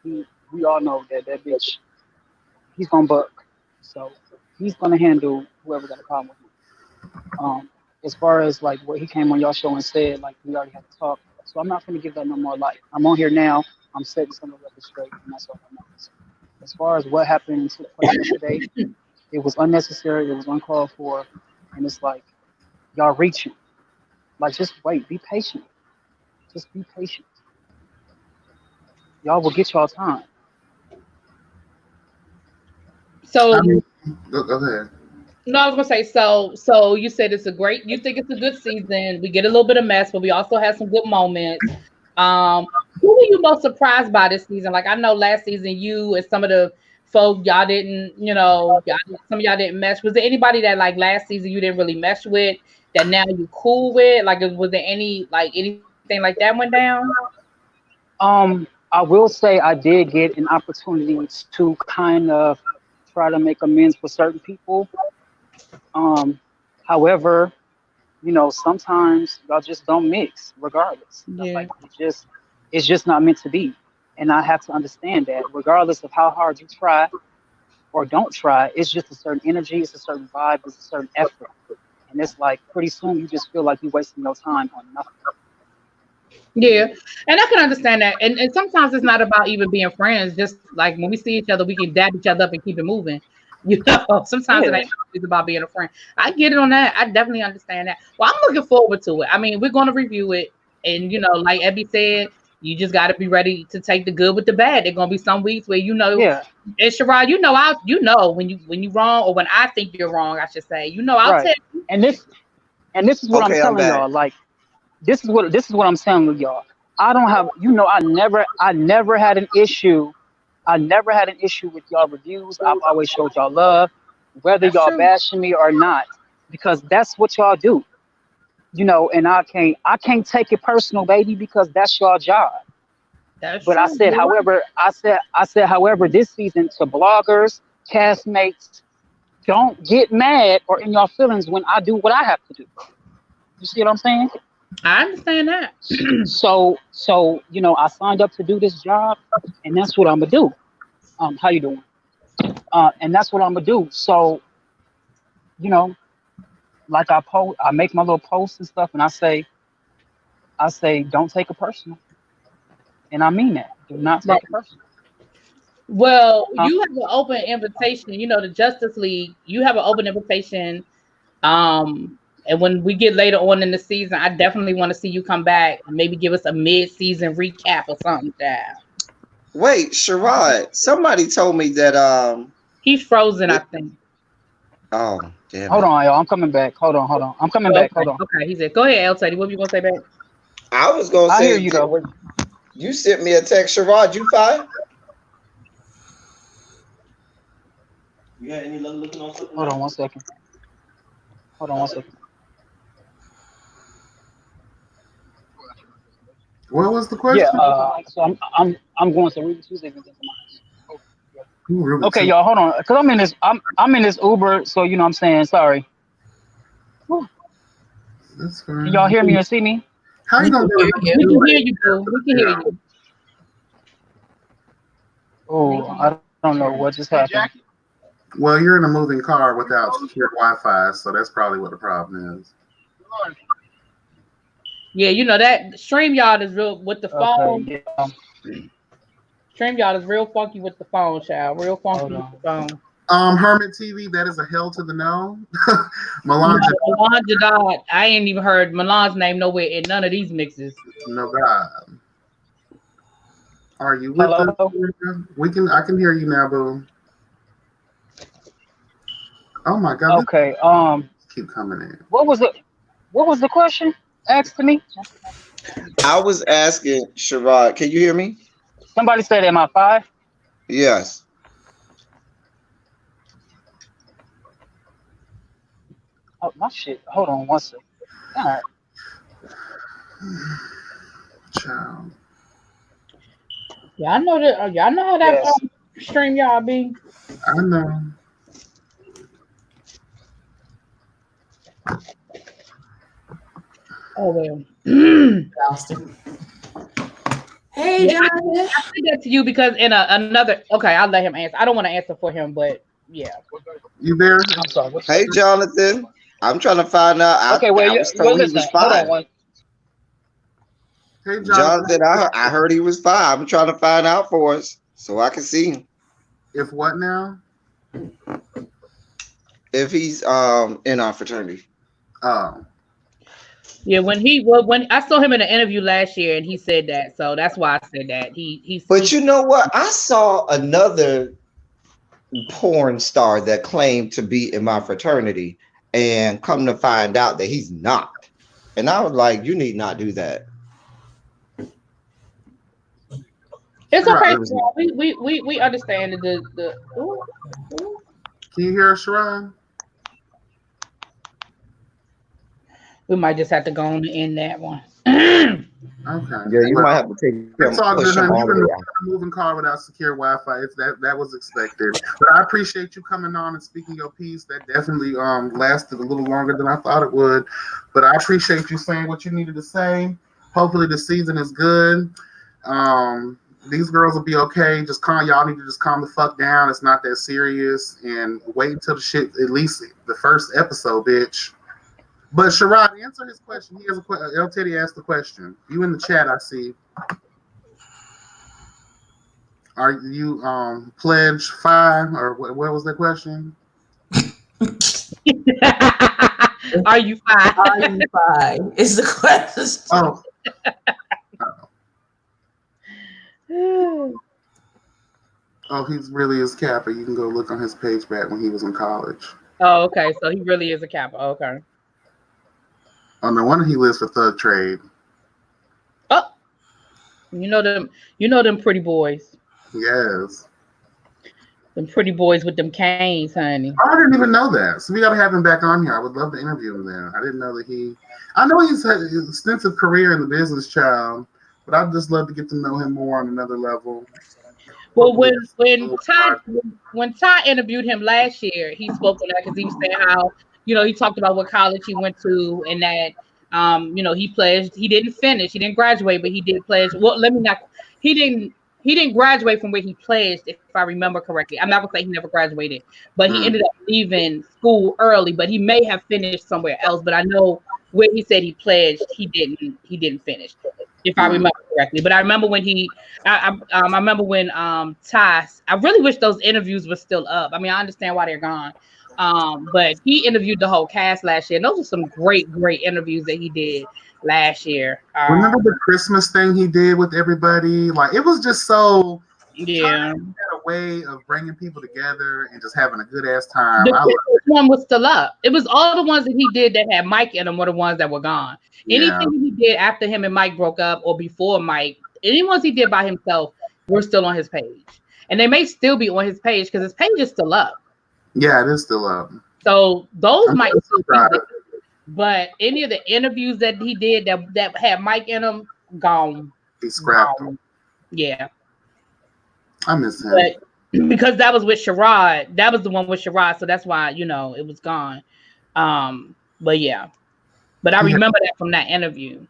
we all know that bitch, he's gonna buck. So he's gonna handle whoever got a problem with him. As far as like what he came on y'all show and said, like we already had to talk. So I'm not gonna give that no more life. I'm on here now. I'm setting some of the record straight, and that's all I'm at. As far as what happened and took place yesterday, it was unnecessary. It was uncalled for, and it's like y'all reaching. Like just wait, be patient. Just be patient. Y'all will get y'all time. So Go ahead. no, I was gonna say so you said you think it's a good season. We get a little bit of mess, but we also have some good moments. Who were you most surprised by this season? Like I know last season you and some of the folk y'all didn't, some of y'all didn't mesh. Was there anybody that like last season you didn't really mesh with that now you cool with? Like was there anything like that went down? I will say I did get an opportunity to kind of try to make amends for certain people. However, sometimes y'all just don't mix regardless. Yeah. Like it's just not meant to be. And I have to understand that regardless of how hard you try or don't try, it's just a certain energy, it's a certain vibe, it's a certain effort. And it's like pretty soon you just feel like you're wasting your time on nothing. Yeah, and I can understand that. And sometimes it's not about even being friends. Just like when we see each other, we can dab each other up and keep it moving. Sometimes it ain't always about being a friend. I get it on that. I definitely understand that. Well, I'm looking forward to it. I mean, we're going to review it. And, like Abby said, You just got to be ready to take the good with the bad. There's gonna be some weeks where and Sherrod, when you wrong, or when I think you're wrong, I should say, I'll tell you. And this is what I'm telling y'all. Like, this is what I'm telling y'all. I don't have, I never had an issue. I never had an issue with y'all reviews. I've always showed y'all love, whether y'all bashing me or not, because that's what y'all do. And I can't take it personal, baby, because that's your job. That's but true. I said, however, this season, to bloggers, castmates, don't get mad or in your feelings when I do what I have to do. You see what I'm saying? I understand that. So I signed up to do this job, and that's what I'm gonna do. How you doing? And that's what I'm gonna do. So, like I make my little posts and stuff, and I say, don't take it personal, and I mean that. Do not take it personal. Well, you have an open invitation. The Justice League. You have an open invitation. And when we get later on in the season, I definitely want to see you come back and maybe give us a mid-season recap or something. Wait, Sherrod, somebody told me that he's frozen, I think. Oh, damn. Hold on, y'all. I'm coming back. Hold on. I'm coming back. Hold on. Okay, he said, go ahead, L. Teddy. What you gonna say back? I was gonna say, hear you though. You sent me a text, Sherrod. You fine? You got any luck looking on something? Hold on one second. What was the question? Yeah, so I'm going to Ruby Tuesday and get some ice. Okay, Too. y'all, hold on, cause I'm in this Uber, so I'm saying sorry. That's fine. Can y'all hear me or see me? How you gonna do it? We can hear you, boo. We can hear you. Oh, I don't know what just happened. Well, you're in a moving car without secure Wi-Fi, so that's probably what the problem is. Yeah, that StreamYard is real with the phone. Okay, yeah. StreamYard is real funky with the phone, child. Real funky with the phone. Hermit TV, that is a hell to the no. Milan Jadad. I ain't even heard Milan's name nowhere in none of these mixes. No God. Are you with us? I can hear you now, boo. Oh my God. Okay. Keep coming in. What was the question asked to me? I was asking Sherrod, can you hear me? Somebody said, am I 5? Yes. Oh, my shit. Hold on one second. All right. Child. Y'all know how that StreamYard be. I know. Oh well. Hey, John. I said that to you because in another. Okay, I'll let him answer. I don't want to answer for him, but yeah. You there? I'm sorry. Hey, Jonathan. I'm trying to find out. Okay, well, I was told he was fine. Hey, Jonathan, I heard he was fine. I'm trying to find out for us so I can see him. If what now? If he's in our fraternity. Oh. Yeah, when I saw him in an interview last year and he said that, so that's why I said that. But you know what? I saw another porn star that claimed to be in my fraternity and come to find out that he's not. And I was like, you need not do that. It's okay. We understand the Can you hear us, Sharon? We might just have to go on and end that one. Okay. Yeah, you might have to take him. It's all good, honey. You've been in a moving car without secure Wi-Fi. That was expected. But I appreciate you coming on and speaking your piece. That definitely lasted a little longer than I thought it would. But I appreciate you saying what you needed to say. Hopefully the season is good. These girls will be okay. Y'all need to just calm the fuck down. It's not that serious. And wait until the shit, at least the first episode, bitch. But Sherrod, answer his question. He has a question. El Teddy asked the question. You in the chat, I see. Are you pledge 5 or what was the question? Are you fine? Are you fine? Is the question. Oh. Oh, he's really is Kappa. You can go look on his page back when he was in college. Oh, okay. So he really is a Kappa. Okay. Oh, no wonder he lives for Thug Trade. Oh, you know them pretty boys. Yes. Them pretty boys with them canes, honey. I didn't even know that. So we got to have him back on here. I would love to interview him then. I didn't know that I know he's had an extensive career in the business, child, but I'd just love to get to know him more on another level. Well, when Ty interviewed him last year, he spoke on that because he was saying how, he talked about what college he went to and that, he pledged. He didn't finish. He didn't graduate, but he did pledge. Well, he didn't graduate from where he pledged, if I remember correctly. I'm not gonna say he never graduated, but he ended up leaving school early. But he may have finished somewhere else. But I know where he said he pledged, he didn't finish, if I remember correctly. But I remember when I remember when Ty. I really wish those interviews were still up. I mean, I understand why they're gone. But he interviewed the whole cast last year. And those are some great interviews that he did last year. Remember the Christmas thing he did with everybody? Like, it was just so. Yeah. Had a way of bringing people together and just having a good ass time. The Christmas one was still up. It was all the ones that he did that had Mike in them were the ones that were gone. Anything he did after him and Mike broke up or before Mike, any ones he did by himself were still on his page. And they may still be on his page because his page is still up. Yeah, it is still up. So those might still be there. But any of the interviews that he did that had Mike in them, gone. He scrapped them. Yeah. I miss him. But because that was with SHERROD. That was the one with SHERROD. So that's why, it was gone. But yeah. But I remember that from that interview.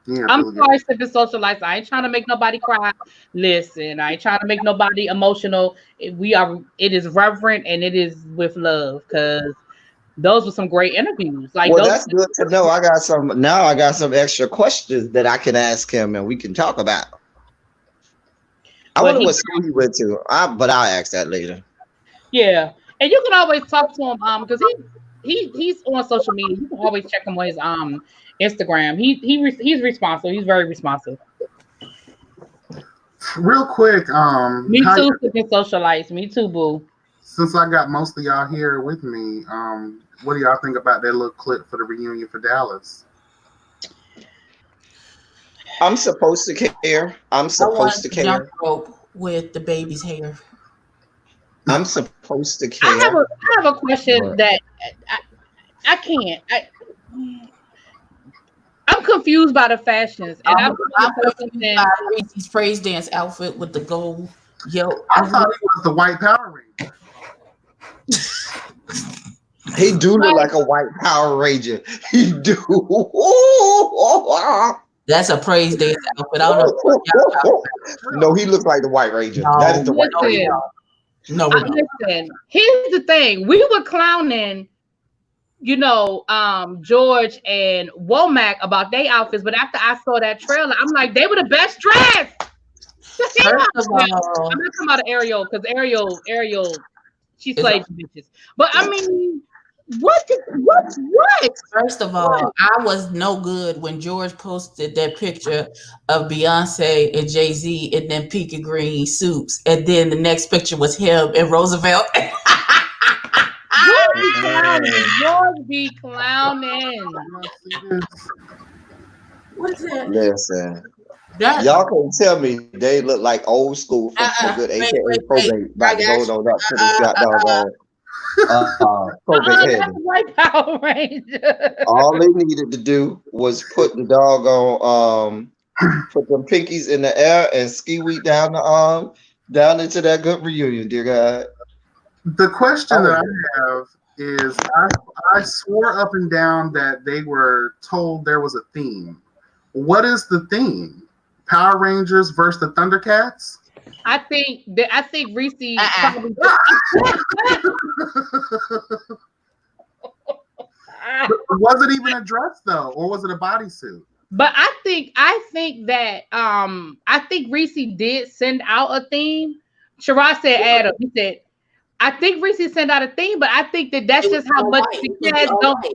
Yeah, I'm sorry, Sipping Socialites. I ain't trying to make nobody cry. Listen, I ain't trying to make nobody emotional. It is reverent and it is with love because those were some great interviews. That's good to know. I got some extra questions that I can ask him and we can talk about. I wonder what school he went to. But I'll ask that later. Yeah. And you can always talk to him because he's on social media. You can always check him on his Instagram. He's responsive. He's very responsive. Real quick, me too, Sipping Socialites. Me too, boo. Since I got most of y'all here with me, what do y'all think about that little clip for the reunion for Dallas? I'm supposed to care. I'm supposed to care. Jump rope with the baby's hair. I'm supposed to care. I have a question that I can't. I'm confused by the fashions, and I'm confused by Reese's praise dance outfit with the gold yoke. I thought he was the white Power Ranger. He do look like a white Power Ranger. He do. That's a praise dance outfit. I don't know. No, he looks like the White Ranger. No, that is the White Ranger. No, listen. Here's the thing: we were clowning, George and Womack about their outfits, but after I saw that trailer, I'm like, they were the best dressed. I'm not talking about Ariel because Ariel, she slayed the bitches. But I mean. What? First of all, I was no good when George posted that picture of Beyonce and Jay-Z in them peaky green suits, and then the next picture was him and Roosevelt. George be clowning. What is that? Listen, y'all can tell me they look like old school from the good AKA probate back going on up to the doggone. White Power Ranger. All they needed to do was put the doggone put them pinkies in the air and ski weed down the arm down into that good reunion, dear God. The question that I have is I swore up and down that they were told there was a theme. What is the theme? Power Rangers versus the Thundercats? I think Reese probably. Was it even a dress though, or was it a bodysuit? But I think that I think Reese did send out a theme. SHERROD said Adam. He said, I think Reese sent out a theme, but I think that's just how much the cats don't.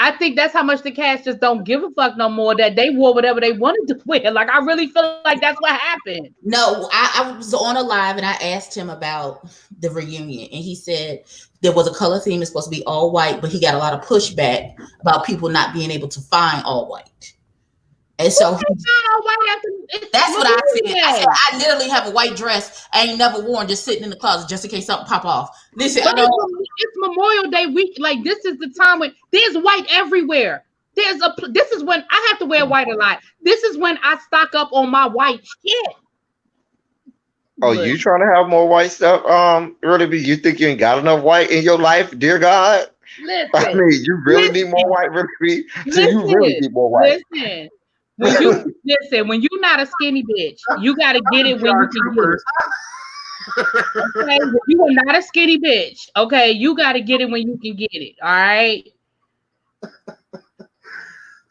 I think that's how much the cast just don't give a fuck no more, that they wore whatever they wanted to wear. Like, I really feel like that's what happened. No, I was on a live and I asked him about the reunion, and he said there was a color theme. It's supposed to be all white, but he got a lot of pushback about people not being able to find all white. And so that's what I said. I said, I literally have a white dress I ain't never worn, just sitting in the closet just in case something pop off. Listen, I know it's Memorial Day week. Like, this is the time when there's white everywhere. This is when I have to wear white a lot. This is when I stock up on my white shit. Oh, you trying to have more white stuff? Really, you think you ain't got enough white in your life, dear God? Listen, I mean, you really need more white, really? So you really need more white. Listen. When you're not a skinny bitch, you gotta get it when you can get it. Okay, if you are not a skinny bitch, okay, you gotta get it when you can get it. All right.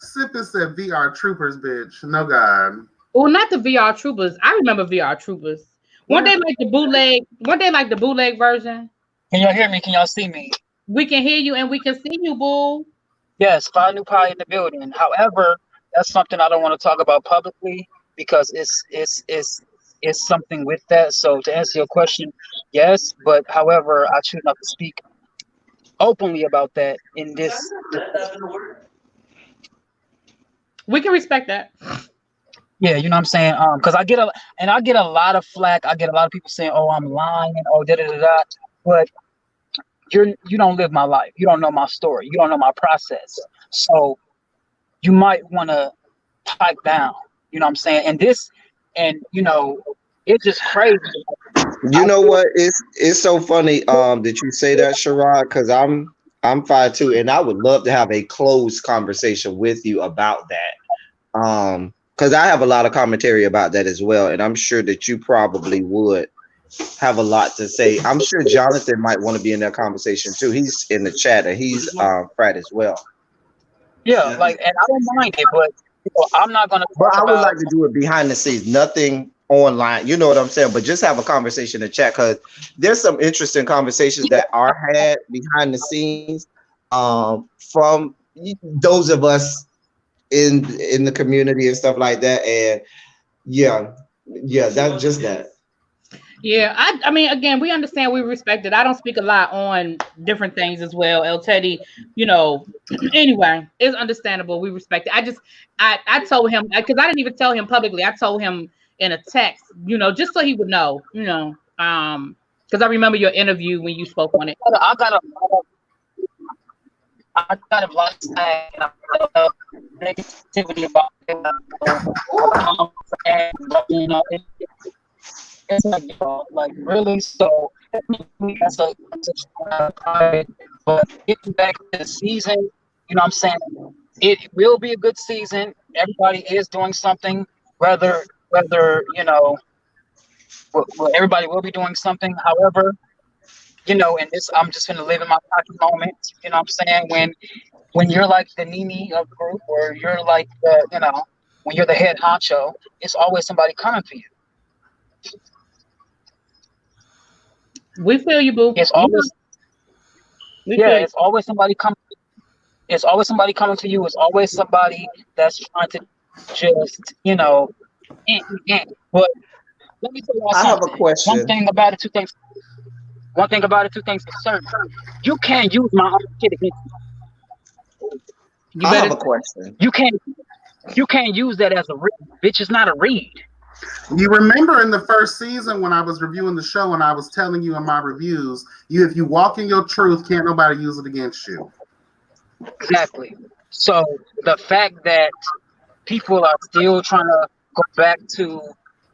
Sippin said VR Troopers, bitch. No God. Well, not the VR Troopers. I remember VR Troopers. One day like the bootleg version. Can y'all hear me? Can y'all see me? We can hear you and we can see you, boo. Yes, Five New Pie in the building. However, that's something I don't want to talk about publicly because it's something with that. So to answer your question, yes, but however, I choose not to speak openly about that in this. We can respect that. Yeah, you know what I'm saying? Because I get a lot of flack. I get a lot of people saying, "Oh, I'm lying," or da da da da. But you don't live my life. You don't know my story. You don't know my process. So you might want to pipe down. You know what I'm saying? And it's just crazy. You know what? It's so funny that you say that, Sherrod, because I'm 5'2", and I would love to have a closed conversation with you about that. Because I have a lot of commentary about that as well, and I'm sure that you probably would have a lot to say. I'm sure Jonathan might want to be in that conversation too. He's in the chat, and he's frat as well. Yeah, and I don't mind it, but I'm not gonna. But I would like to do it behind the scenes, nothing online. You know what I'm saying? But just have a conversation in the chat, because there's some interesting conversations that are had behind the scenes from those of us in the community and stuff like that. And yeah, that's just that. Yeah, I mean, again, we understand, we respect it. I don't speak a lot on different things as well. El Teddy, anyway, it's understandable. We respect it. I told him, because I didn't even tell him publicly. I told him in a text, just so he would know, because I remember your interview when you spoke on it. I got a lot of negativity about it. It's like really, so that's but getting back to the season, you know what I'm saying? It will be a good season. Everybody is doing something, whether everybody will be doing something. However, and this, I'm just gonna live in my pocket moment. You know what I'm saying? When you're like the Nene of the group, or you're like the, when you're the head honcho, it's always somebody coming for you. We feel you, boo. It's always it's always somebody coming. It's always somebody coming to you. It's always somebody that's trying to just, But let me tell you something. I have a question. One thing about it, two things for certain. You can't use my own kid against me. I have a question. You can't use that as a read. Bitch, it's not a read. You remember in the first season when I was reviewing the show and I was telling you in my reviews, if you walk in your truth, can't nobody use it against you. Exactly. So the fact that people are still trying to go back to,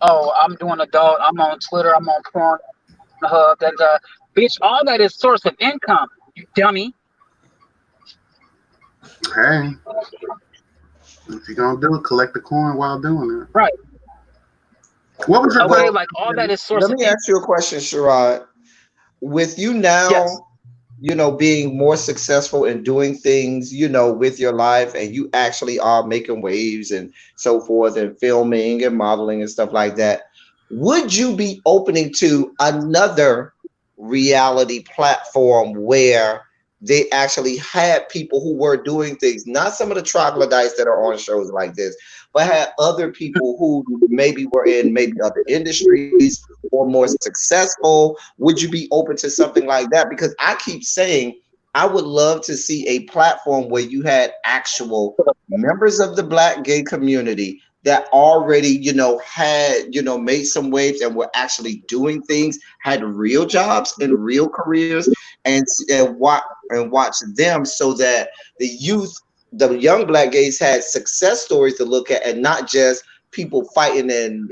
oh, I'm doing adult, I'm on Twitter, I'm on Pornhub, bitch, all that is source of income, you dummy. Hey, if you're gonna do it, collect the coin while doing it. Right. What was your question? Like all that is source. Let me ask you a question, Sherrod. With you now, yes, being more successful in doing things, with your life, and you actually are making waves and so forth, and filming and modeling and stuff like that, would you be opening to another reality platform where they actually had people who were doing things, not some of the troglodytes that are on shows like this, but had other people who maybe were in maybe other industries or more successful. Would you be open to something like that? Because I keep saying I would love to see a platform where you had actual members of the Black gay community that already, had, made some waves and were actually doing things, had real jobs and real careers, and watch them, so that the youth, the young Black gays, had success stories to look at, and not just people fighting and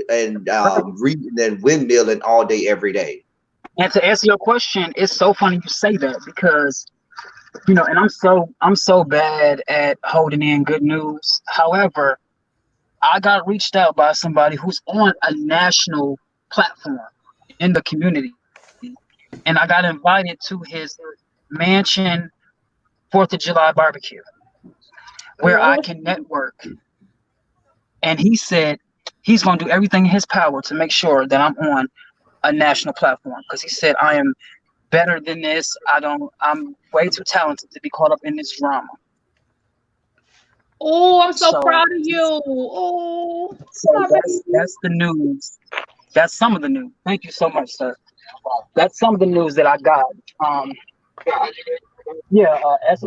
reading and windmilling all day every day. And to answer your question, it's so funny you say that because and I'm so bad at holding in good news. However, I got reached out by somebody who's on a national platform in the community, and I got invited to his mansion 4th of July barbecue where I can network. And he said he's going to do everything in his power to make sure that I'm on a national platform, because he said I am better than this. I'm way too talented to be caught up in this drama. Oh, I'm so proud of you. Oh, so that's the news. That's some of the news. Thank you so much, sir. That's some of the news that I got. S_.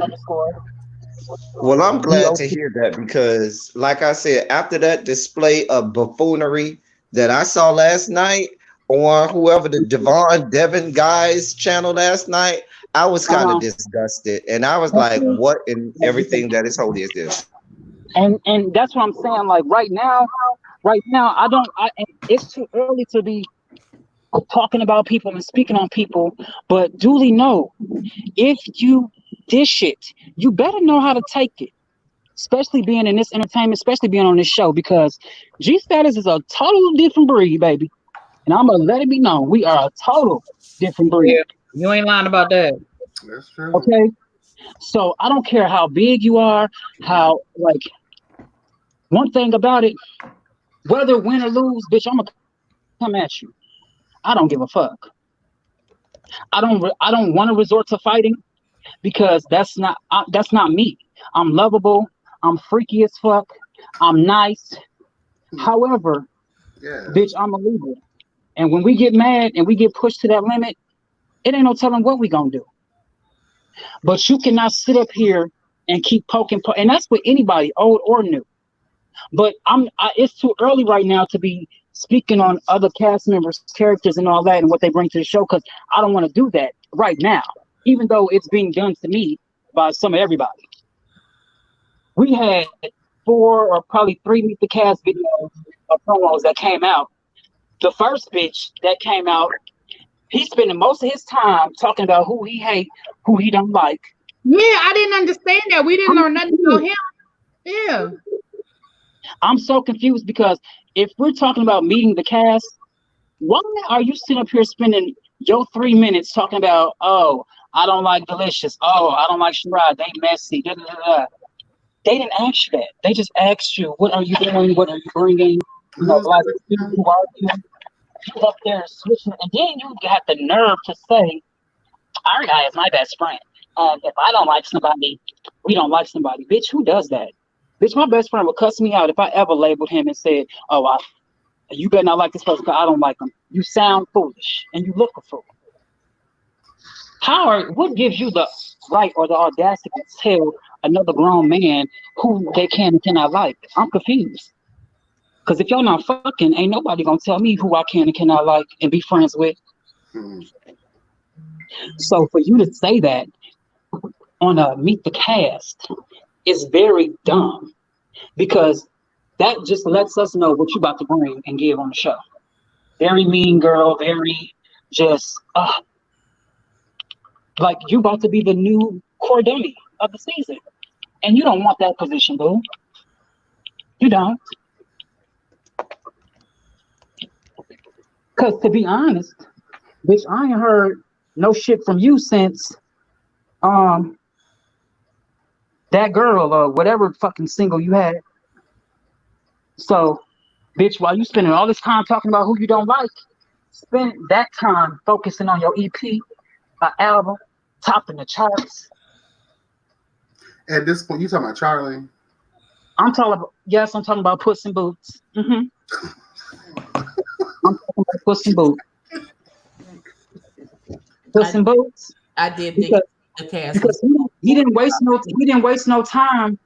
Well, I'm glad to hear that, because like I said, after that display of buffoonery that I saw last night on whoever the Devon guy's channel last night, I was kind of disgusted, and I was like, what in everything that is holy is this? And that's what I'm saying. Like right now, it's too early to be talking about people and speaking on people, but duly know, if you dish it, you better know how to take it, especially being in this entertainment, especially being on this show, because G Status is a total different breed, baby. And I'm gonna let it be known, we are a total different breed. Yeah, you ain't lying about that. That's true. Okay, so I don't care how big you are, one thing about it, whether win or lose, bitch, I'm gonna come at you. I don't give a fuck. I don't want to resort to fighting, because that's not me. I'm lovable. I'm freaky as fuck. I'm nice. However, bitch, I'm a leader. And when we get mad and we get pushed to that limit, it ain't no telling what we gonna do. But you cannot sit up here and keep poking, and that's with anybody, old or new. But it's too early right now to be speaking on other cast members' characters and all that and what they bring to the show, because I don't want to do that right now, even though it's being done to me by some of everybody. We had 4 or probably 3 Meet the Cast videos of promos that came out. The first bitch that came out, he's spending most of his time talking about who he hate, who he don't like. Yeah, I didn't understand that. We didn't learn nothing about him. Yeah. I'm so confused, because if we're talking about meeting the cast, why are you sitting up here spending your 3 minutes talking about, oh, I don't like Delicious, oh, I don't like SHERROD, they messy, da, da, da, da. They didn't ask you that. They just asked you, what are you doing? What are you bringing? Who are you? You up there switching, and then you got the nerve to say, our guy is my best friend. If I don't like somebody, we don't like somebody. Bitch, who does that? Bitch, my best friend would cuss me out if I ever labeled him and said, oh, you better not like this person because I don't like him. You sound foolish and you look a fool. What gives you the right or the audacity to tell another grown man who they can and cannot like? I'm confused. Because if y'all not fucking, ain't nobody gonna tell me who I can and cannot like and be friends with. So for you to say that on a Meet the Cast is very dumb, because that just lets us know what you about to bring and give on the show. Very mean girl, very just like you about to be the new Cordoni of the season. And you don't want that position, boo. You don't. Because to be honest, bitch, I ain't heard no shit from you since that girl or whatever fucking single you had. So, bitch, while you spending all this time talking about who you don't like, spend that time focusing on your EP, album, topping the charts, At this point, you talking about Charlie? I'm talking about Puss in Boots. I'm talking about Puss in Boots. Puss in Boots. I did think Because, the cast because he didn't waste no time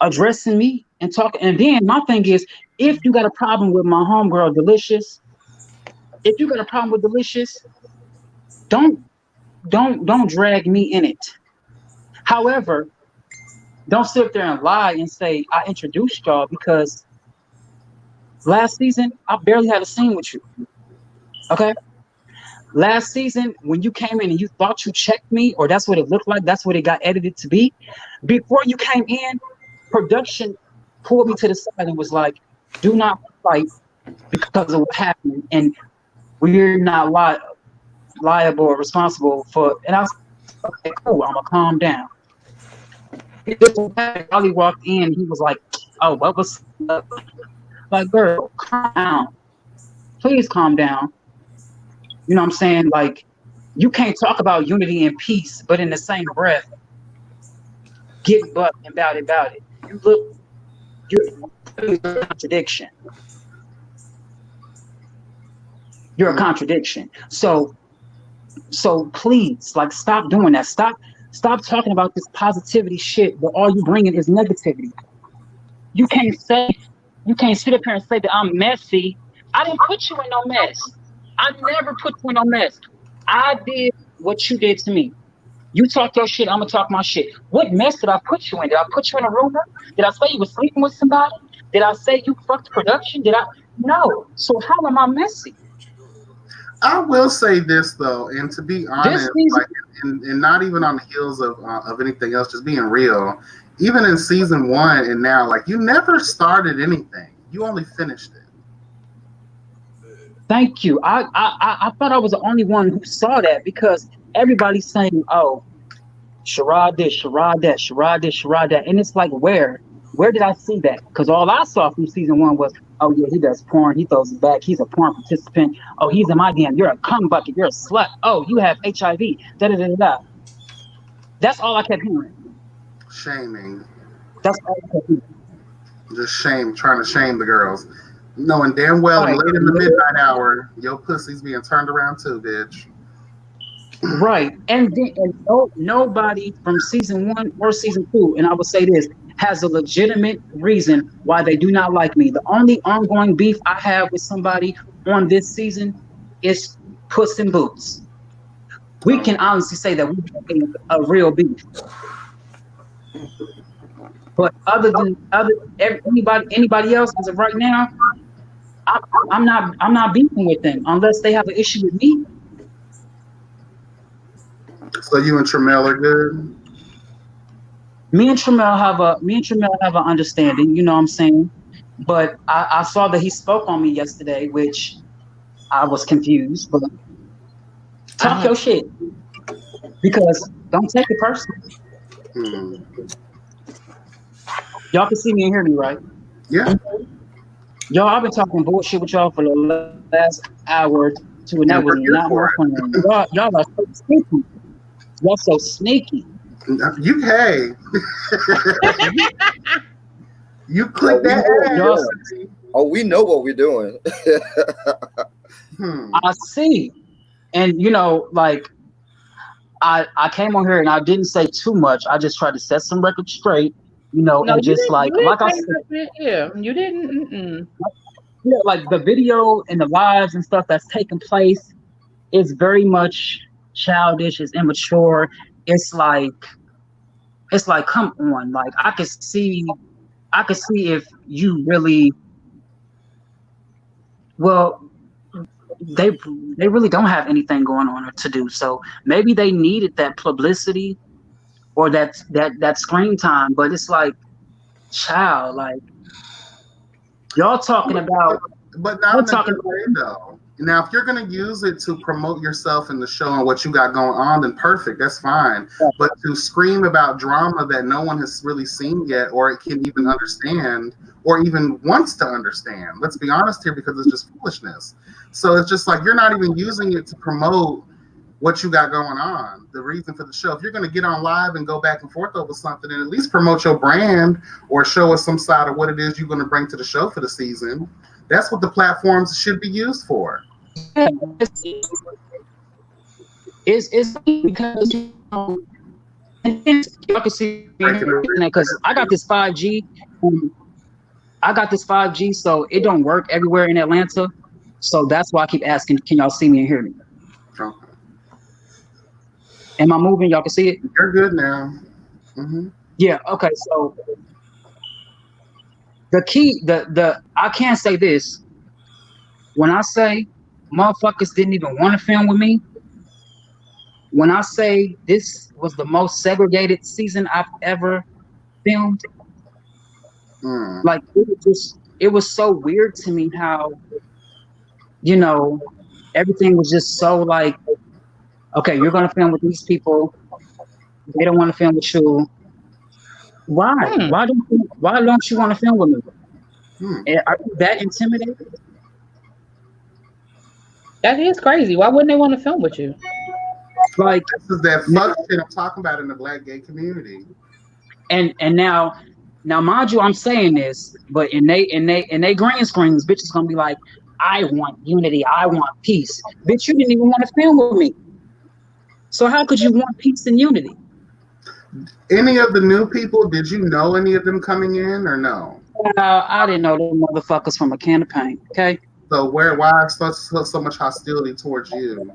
addressing me and talking. And then my thing is, if you got a problem with my homegirl Delicious, don't drag me in it. However, don't sit up there and lie and say I introduced y'all, because last season I barely had a scene with you. Okay? Last season, when you came in and you thought you checked me, or that's what it looked like, that's what it got edited to be. Before you came in, production pulled me to the side and was like, do not fight because of what happened, and we're not liable or responsible for. And I was like, okay, cool, I'm gonna calm down. Charlie walked in, he was like, oh, what was up? Like, girl, calm down. Please calm down. You know what I'm saying? Like, you can't talk about unity and peace, but in the same breath, get butt and about it. You're a contradiction. You're a contradiction. So please, like, stop doing that. Stop talking about this positivity shit, but all you bringing is negativity. You can't sit up here and say that I'm messy. I didn't put you in no mess. I never put you in no mess. I did what you did to me. You talk your shit, I'm gonna talk my shit. What mess did I put you in? Did I put you in a rumor? Did I say you were sleeping with somebody? Did I say you fucked production? No. So how am I messy? I will say this though, and to be honest, like, and not even on the heels of anything else, just being real. Even in season 1 and now, like, you never started anything. You only finished it. Thank you. I thought I was the only one who saw that, because everybody's saying, oh, Sherrod this, Sherrod that, Sherrod this, Sherrod that. And it's like, where did I see that? Because all I saw from season 1 was, oh yeah, he does porn, he throws it back, he's a porn participant, oh, he's in my DM, you're a cum bucket, you're a slut, oh, you have HIV, da-da-da-da. That's all I kept hearing. Shaming. That's all I kept hearing. Just trying to shame the girls. Knowing damn well, right, late in the midnight hour, your pussy's being turned around too, bitch. Right. And nobody from season 1 or season 2, and I would say this, has a legitimate reason why they do not like me. The only ongoing beef I have with somebody on this season is Puss in Boots. We can honestly say that we have a real beef. But anybody else as of right now, I'm not beefing with them unless they have an issue with me. So you and Tramel are good? Me and Tramel have an understanding, you know what I'm saying? But I saw that he spoke on me yesterday, which I was confused. But talk your shit, because don't take it personally. Y'all can see me and hear me, right? Yeah. Y'all, I've been talking bullshit with y'all for the last hour to an hour. Not more fun. Y'all are so sneaky. Y'all so sneaky. Hey. You click that. Oh, we know what we're doing. I see. And, you know, like, I came on here and I didn't say too much. I just tried to set some records straight, you know, and just like I said. Yeah, you didn't. Yeah, like the video and the lives and stuff that's taking place is very much childish, it's immature. It's like, come on, like I could see if you really, well, they really don't have anything going on to do. So maybe they needed that publicity or that screen time. But it's like, child, like y'all talking about. But not in a good way, though. Now, if you're going to use it to promote yourself in the show and what you got going on, then perfect. That's fine. But to scream about drama that no one has really seen yet, or it can even understand, or even wants to understand. Let's be honest here, because it's just foolishness. So it's just like you're not even using it to promote what you got going on, the reason for the show. If you're going to get on live and go back and forth over something, and at least promote your brand or show us some side of what it is you're going to bring to the show for the season, that's what the platforms should be used for. Yeah, it's because y'all can see because I got this 5G. So it don't work everywhere in Atlanta. So that's why I keep asking, can y'all see me and hear me? Okay. Am I moving? Y'all can see it? You're good now. Mm-hmm. Yeah, okay. So the key, I can't say this. When I say motherfuckers didn't even want to film with me, when I say this was the most segregated season I've ever filmed, like it was so weird to me how, you know, everything was just so like, okay, you're gonna film with these people. They don't want to film with you. Why? Why don't you want to film with me? Are you that intimidated? That is crazy. Why wouldn't they want to film with you? Like, this is that fuck shit I'm talking about in the Black gay community. And now, mind you, I'm saying this, but in they green screens, bitch is gonna be like, I want unity, I want peace. Bitch, you didn't even want to film with me. So how could you want peace and unity? Any of the new people, did you know any of them coming in or no? I didn't know them motherfuckers from a can of paint, okay? So why so much hostility towards you?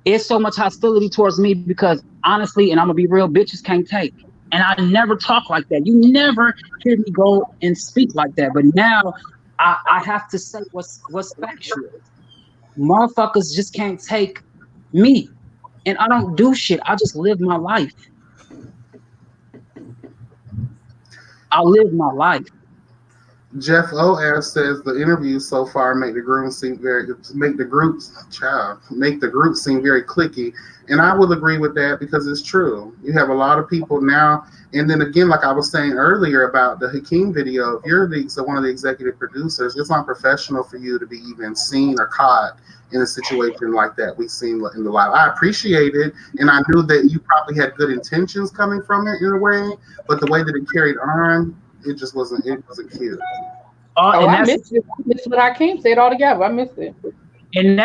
It's so much hostility towards me because honestly, and I'm gonna be real, bitches can't take. And I never talk like that. You never hear me go and speak like that. But now I have to say what's factual. Motherfuckers just can't take me. And I don't do shit. I just live my life. I live my life. Jeff O.S. says the interviews so far make the group seem very cliquey, and I will agree with that because it's true. You have a lot of people now, and then again, like I was saying earlier about the Hakeem video, if you're one of the executive producers, it's unprofessional for you to be even seen or caught in a situation like that we've seen in the live. I appreciate it, and I knew that you probably had good intentions coming from it in a way, but the way that it carried on, it just wasn't cute. I missed it. I missed what Hakeem said altogether. I missed it. And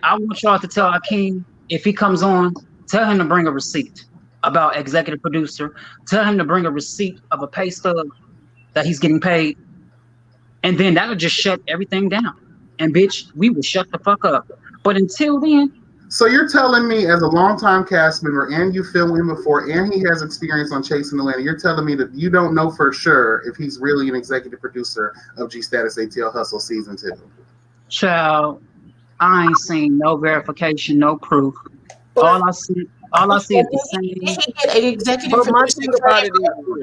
I want y'all to tell Hakeem, if he comes on, tell him to bring a receipt about executive producer. Tell him to bring a receipt of a pay stub that he's getting paid. And then that'll just shut everything down. And bitch, we will shut the fuck up. But until then. So you're telling me, as a longtime cast member, and you filmed him before, and he has experience on Chasing Atlanta, you're telling me that you don't know for sure if he's really an executive producer of G Status ATL Hustle Season 2? Child, I ain't seen no verification, no proof. All I see is the same. An executive producer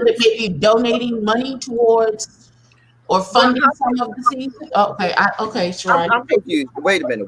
maybe donating money towards or funding some of the season. Okay, sure. I'm confused. Wait a minute.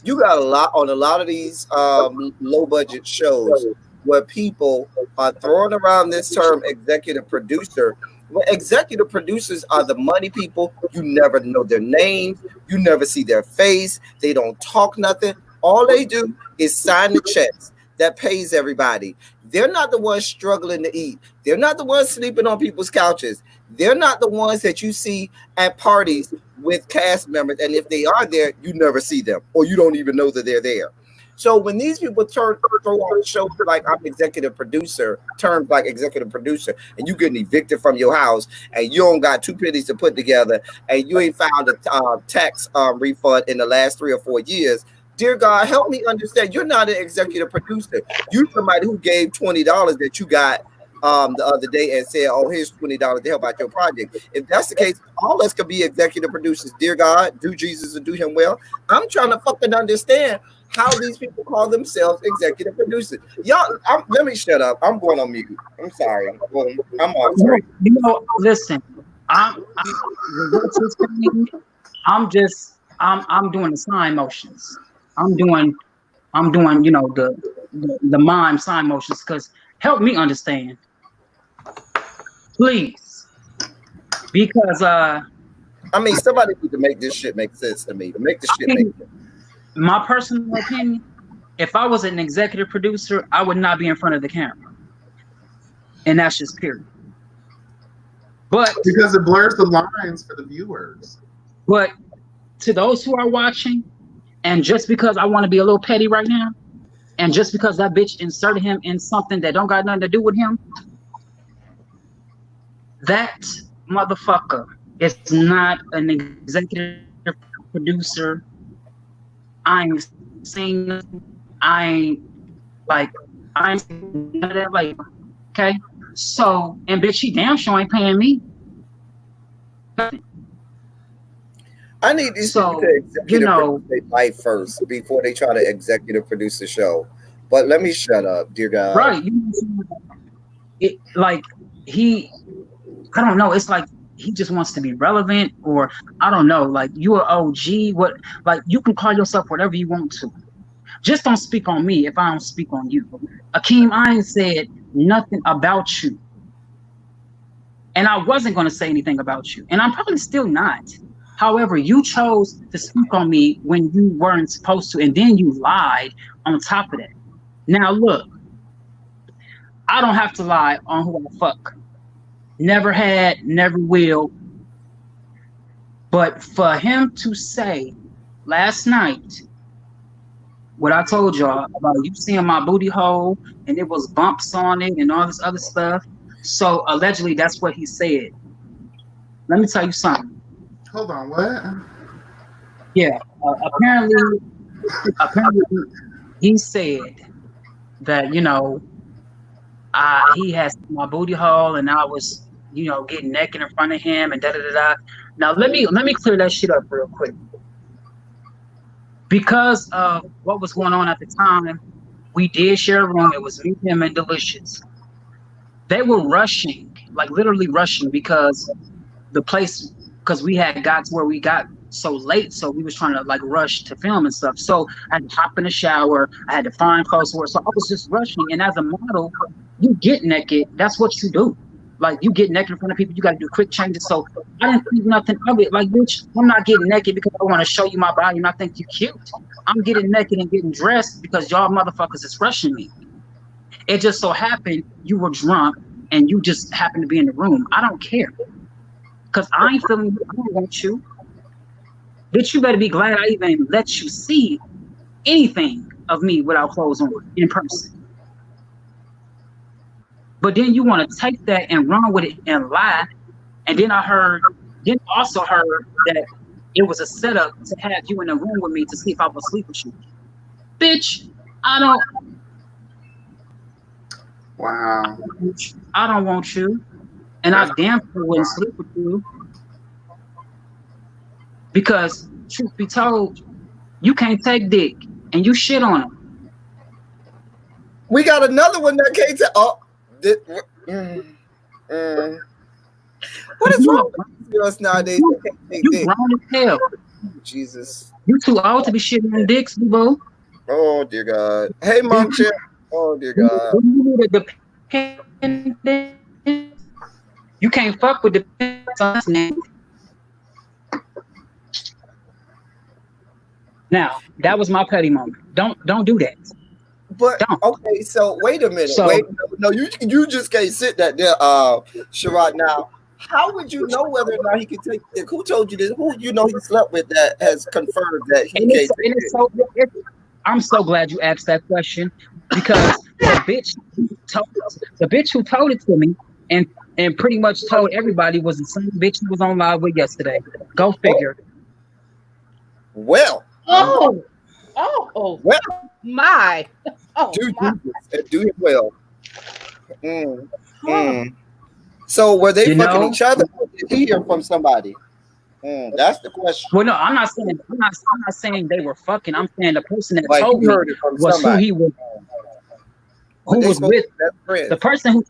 You got a lot of these low budget shows where people are throwing around this term executive producer. Well, executive producers are the money people. You never know their names. You never see their face. They don't talk nothing. All they do is sign the checks that pays everybody. They're not the ones struggling to eat. They're not the ones sleeping on people's couches. They're not the ones that you see at parties with cast members. And if they are there, you never see them, or you don't even know that they're there. So when these people throw on shows like I'm executive producer, terms like executive producer, and you getting evicted from your house, and you don't got 2 pennies to put together, and you ain't found a tax refund in the last 3 or 4 years, dear God, help me understand. You're not an executive producer. You're somebody who gave $20 that you got the other day and said, oh, here's $20 to help out your project. If that's the case, all of us could be executive producers. Dear God, do Jesus and do him well. I'm trying to fucking understand how these people call themselves executive producers. Y'all, let me shut up. I'm going on mute. I'm sorry. I'm off. Sorry. You know, listen, I'm doing the sign motions. I'm doing, you know, the mime sign motions, because help me understand, please, because I mean, somebody need to make this shit make sense to me. To make this shit make sense. my personal opinion, if I was an executive producer, I would not be in front of the camera. And that's just period. But because it blurs the lines for the viewers. But to those who are watching, and just because I want to be a little petty right now, and just because that bitch inserted him in something that don't got nothing to do with him, that motherfucker is not an executive producer. I ain't saying, I ain't like, okay? So, and bitch, she damn sure ain't paying me. I need these people to executive produce their life first before they try to executive produce the show. But let me shut up, dear God. Right. It, like, I don't know. It's like he just wants to be relevant, or I don't know. Like, you're OG. What? Like, you can call yourself whatever you want to. Just don't speak on me if I don't speak on you. Akeem, I ain't said nothing about you. And I wasn't going to say anything about you. And I'm probably still not. However, you chose to speak on me when you weren't supposed to, and then you lied on top of that. Now, look, I don't have to lie on who I fuck. Never had, never will. But for him to say last night what I told y'all about you seeing my booty hole and it was bumps on it and all this other stuff, so allegedly that's what he said. Let me tell you something. Hold on, what? Yeah, apparently he said that, you know, he has my booty hole and I was, you know, getting naked in front of him and da da da da. Now let me clear that shit up real quick. Because of what was going on at the time, we did share a room. It was me, him, and Delicious. They were rushing, like literally rushing, because we had got to where we got so late, so we was trying to like rush to film and stuff. So I had to hop in the shower, I had to find clothes for it. So I was just rushing. And as a model, you get naked, that's what you do. Like, you get naked in front of people, you got to do quick changes. So I didn't think nothing of it. Like, bitch, I'm not getting naked because I want to show you my body and I think you're cute. I'm getting naked and getting dressed because y'all motherfuckers is rushing me. It just so happened you were drunk and you just happened to be in the room. I don't care. Because I ain't feeling you. I don't want you. Bitch, you better be glad I even let you see anything of me without clothes on in person. But then you want to take that and run with it and lie. And then I also heard that it was a setup to have you in the room with me to see if I would sleep with you. Bitch, I don't. Wow. I don't want you. And I damn sure wouldn't sleep with you. Because, truth be told, you can't take dick and you shit on him. We got another one that can't take. Oh. What is wrong with us nowadays? You grown as hell. Jesus. You too old to be shitting on dicks, boo. Oh dear God. Hey, Mom Chip. Oh dear God. You can't fuck with the name. Now, that was my petty moment. Don't do that. But okay, so wait a minute. No, you just can't sit that there, Sherrod. Now, how would you know whether or not he can take it? Who told you this? Who you know he slept with that has confirmed that he can't take it? I'm so glad you asked that question, because the bitch who told it to me and pretty much told everybody was the same bitch who was on live with yesterday. Go figure. Well. Well. My. Do it well. So were they fucking each other? Or did he hear from somebody? That's the question. Well, no, I'm not saying they were fucking. I'm saying the person that told me was somebody. Who was with. The person who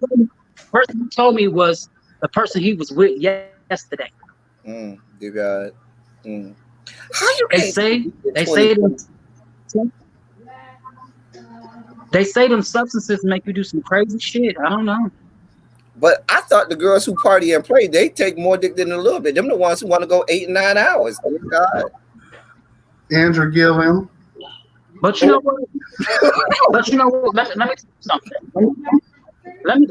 told me was the person he was with yesterday. Dear God. How you They say them substances make you do some crazy shit. I don't know. But I thought the girls who party and play, they take more dick than a little bit. Them the ones who want to go 8 and 9 hours. Oh God. Andrew Gilliam. But you know what? But you know what? Let me tell you something. Let me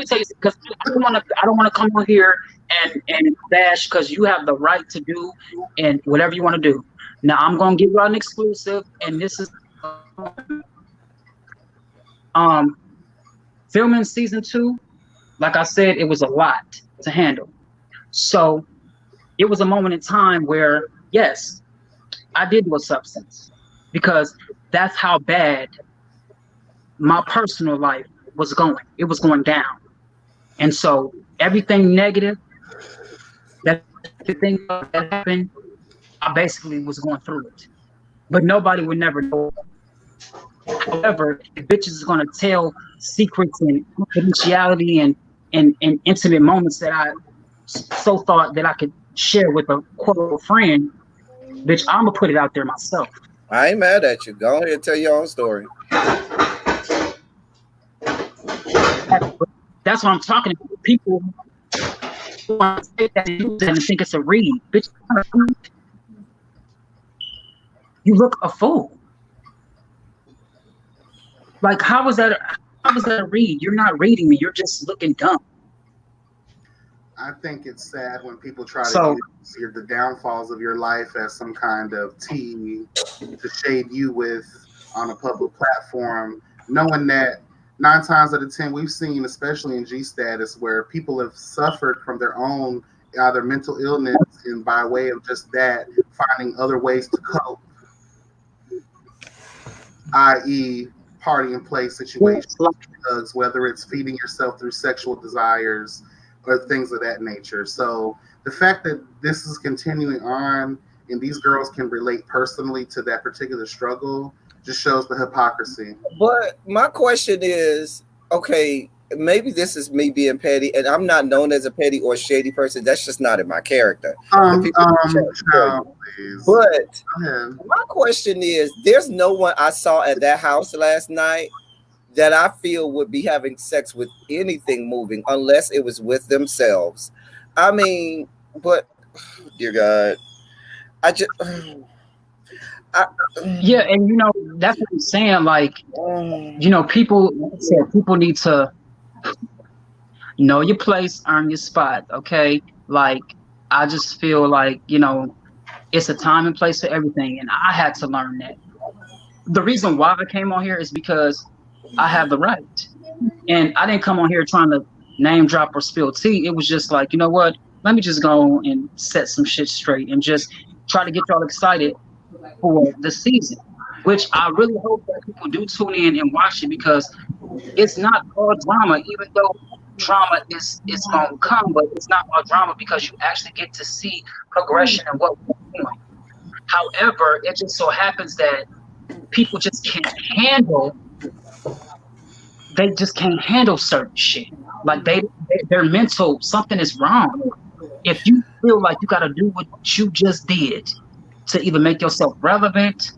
tell you, because I don't want to come on here and bash, because you have the right to do and whatever you want to do. Now I'm gonna give you an exclusive, and this is filming season 2. Like I said, it was a lot to handle. So it was a moment in time where, yes, I did do a substance, because that's how bad my personal life was going. It was going down. And so everything negative, everything that happened, I basically was going through it. But nobody would never know. However, if bitches is going to tell secrets and confidentiality and intimate moments that I so thought that I could share with a quote friend, bitch, I'm going to put it out there myself. I ain't mad at you. Go ahead and tell your own story. That's what I'm talking about. People want to take that and think it's a read. Bitch, you look a fool. Like, how was that a read? You're not reading me. You're just looking dumb. I think it's sad when people try to use the downfalls of your life as some kind of tea to shade you with on a public platform, knowing that 9 times out of 10 we've seen, especially in G status, where people have suffered from their own either mental illness, and by way of just that, finding other ways to cope, i.e. party and play situations, drugs, whether it's feeding yourself through sexual desires or things of that nature. So the fact that this is continuing on and these girls can relate personally to that particular struggle just shows the hypocrisy. But my question is, okay, maybe this is me being petty, and I'm not known as a petty or shady person. That's just not in my character. No, but my question is, there's no one I saw at that house last night that I feel would be having sex with anything moving unless it was with themselves. I mean, but dear God, yeah, and you know, that's what I'm saying. Like, you know, people need to know your place, earn your spot. Okay, like, I just feel like, you know, it's a time and place for everything, and I had to learn that. The reason why I came on here is because I have the right, and I didn't come on here trying to name drop or spill tea. It was just like, you know what? Let me just go and set some shit straight and just try to get y'all excited for the season, which I really hope that people do tune in and watch it, because it's not all drama, even though drama is gonna come, but it's not all drama because you actually get to see progression and what we're doing. However, it just so happens that people just can't handle certain shit. Like, their mental, something is wrong. If you feel like you got to do what you just did to either make yourself relevant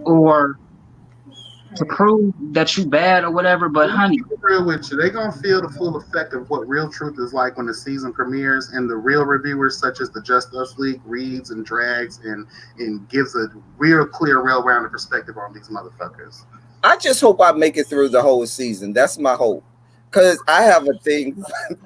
or to prove that you bad or whatever, but honey, real with you, they gonna feel the full effect of what real truth is like when the season premieres, and the real reviewers such as the Just Us League reads and drags and gives a real clear, well-rounded perspective on these motherfuckers. I just hope I make it through the whole season. That's my hope. Because I have a thing,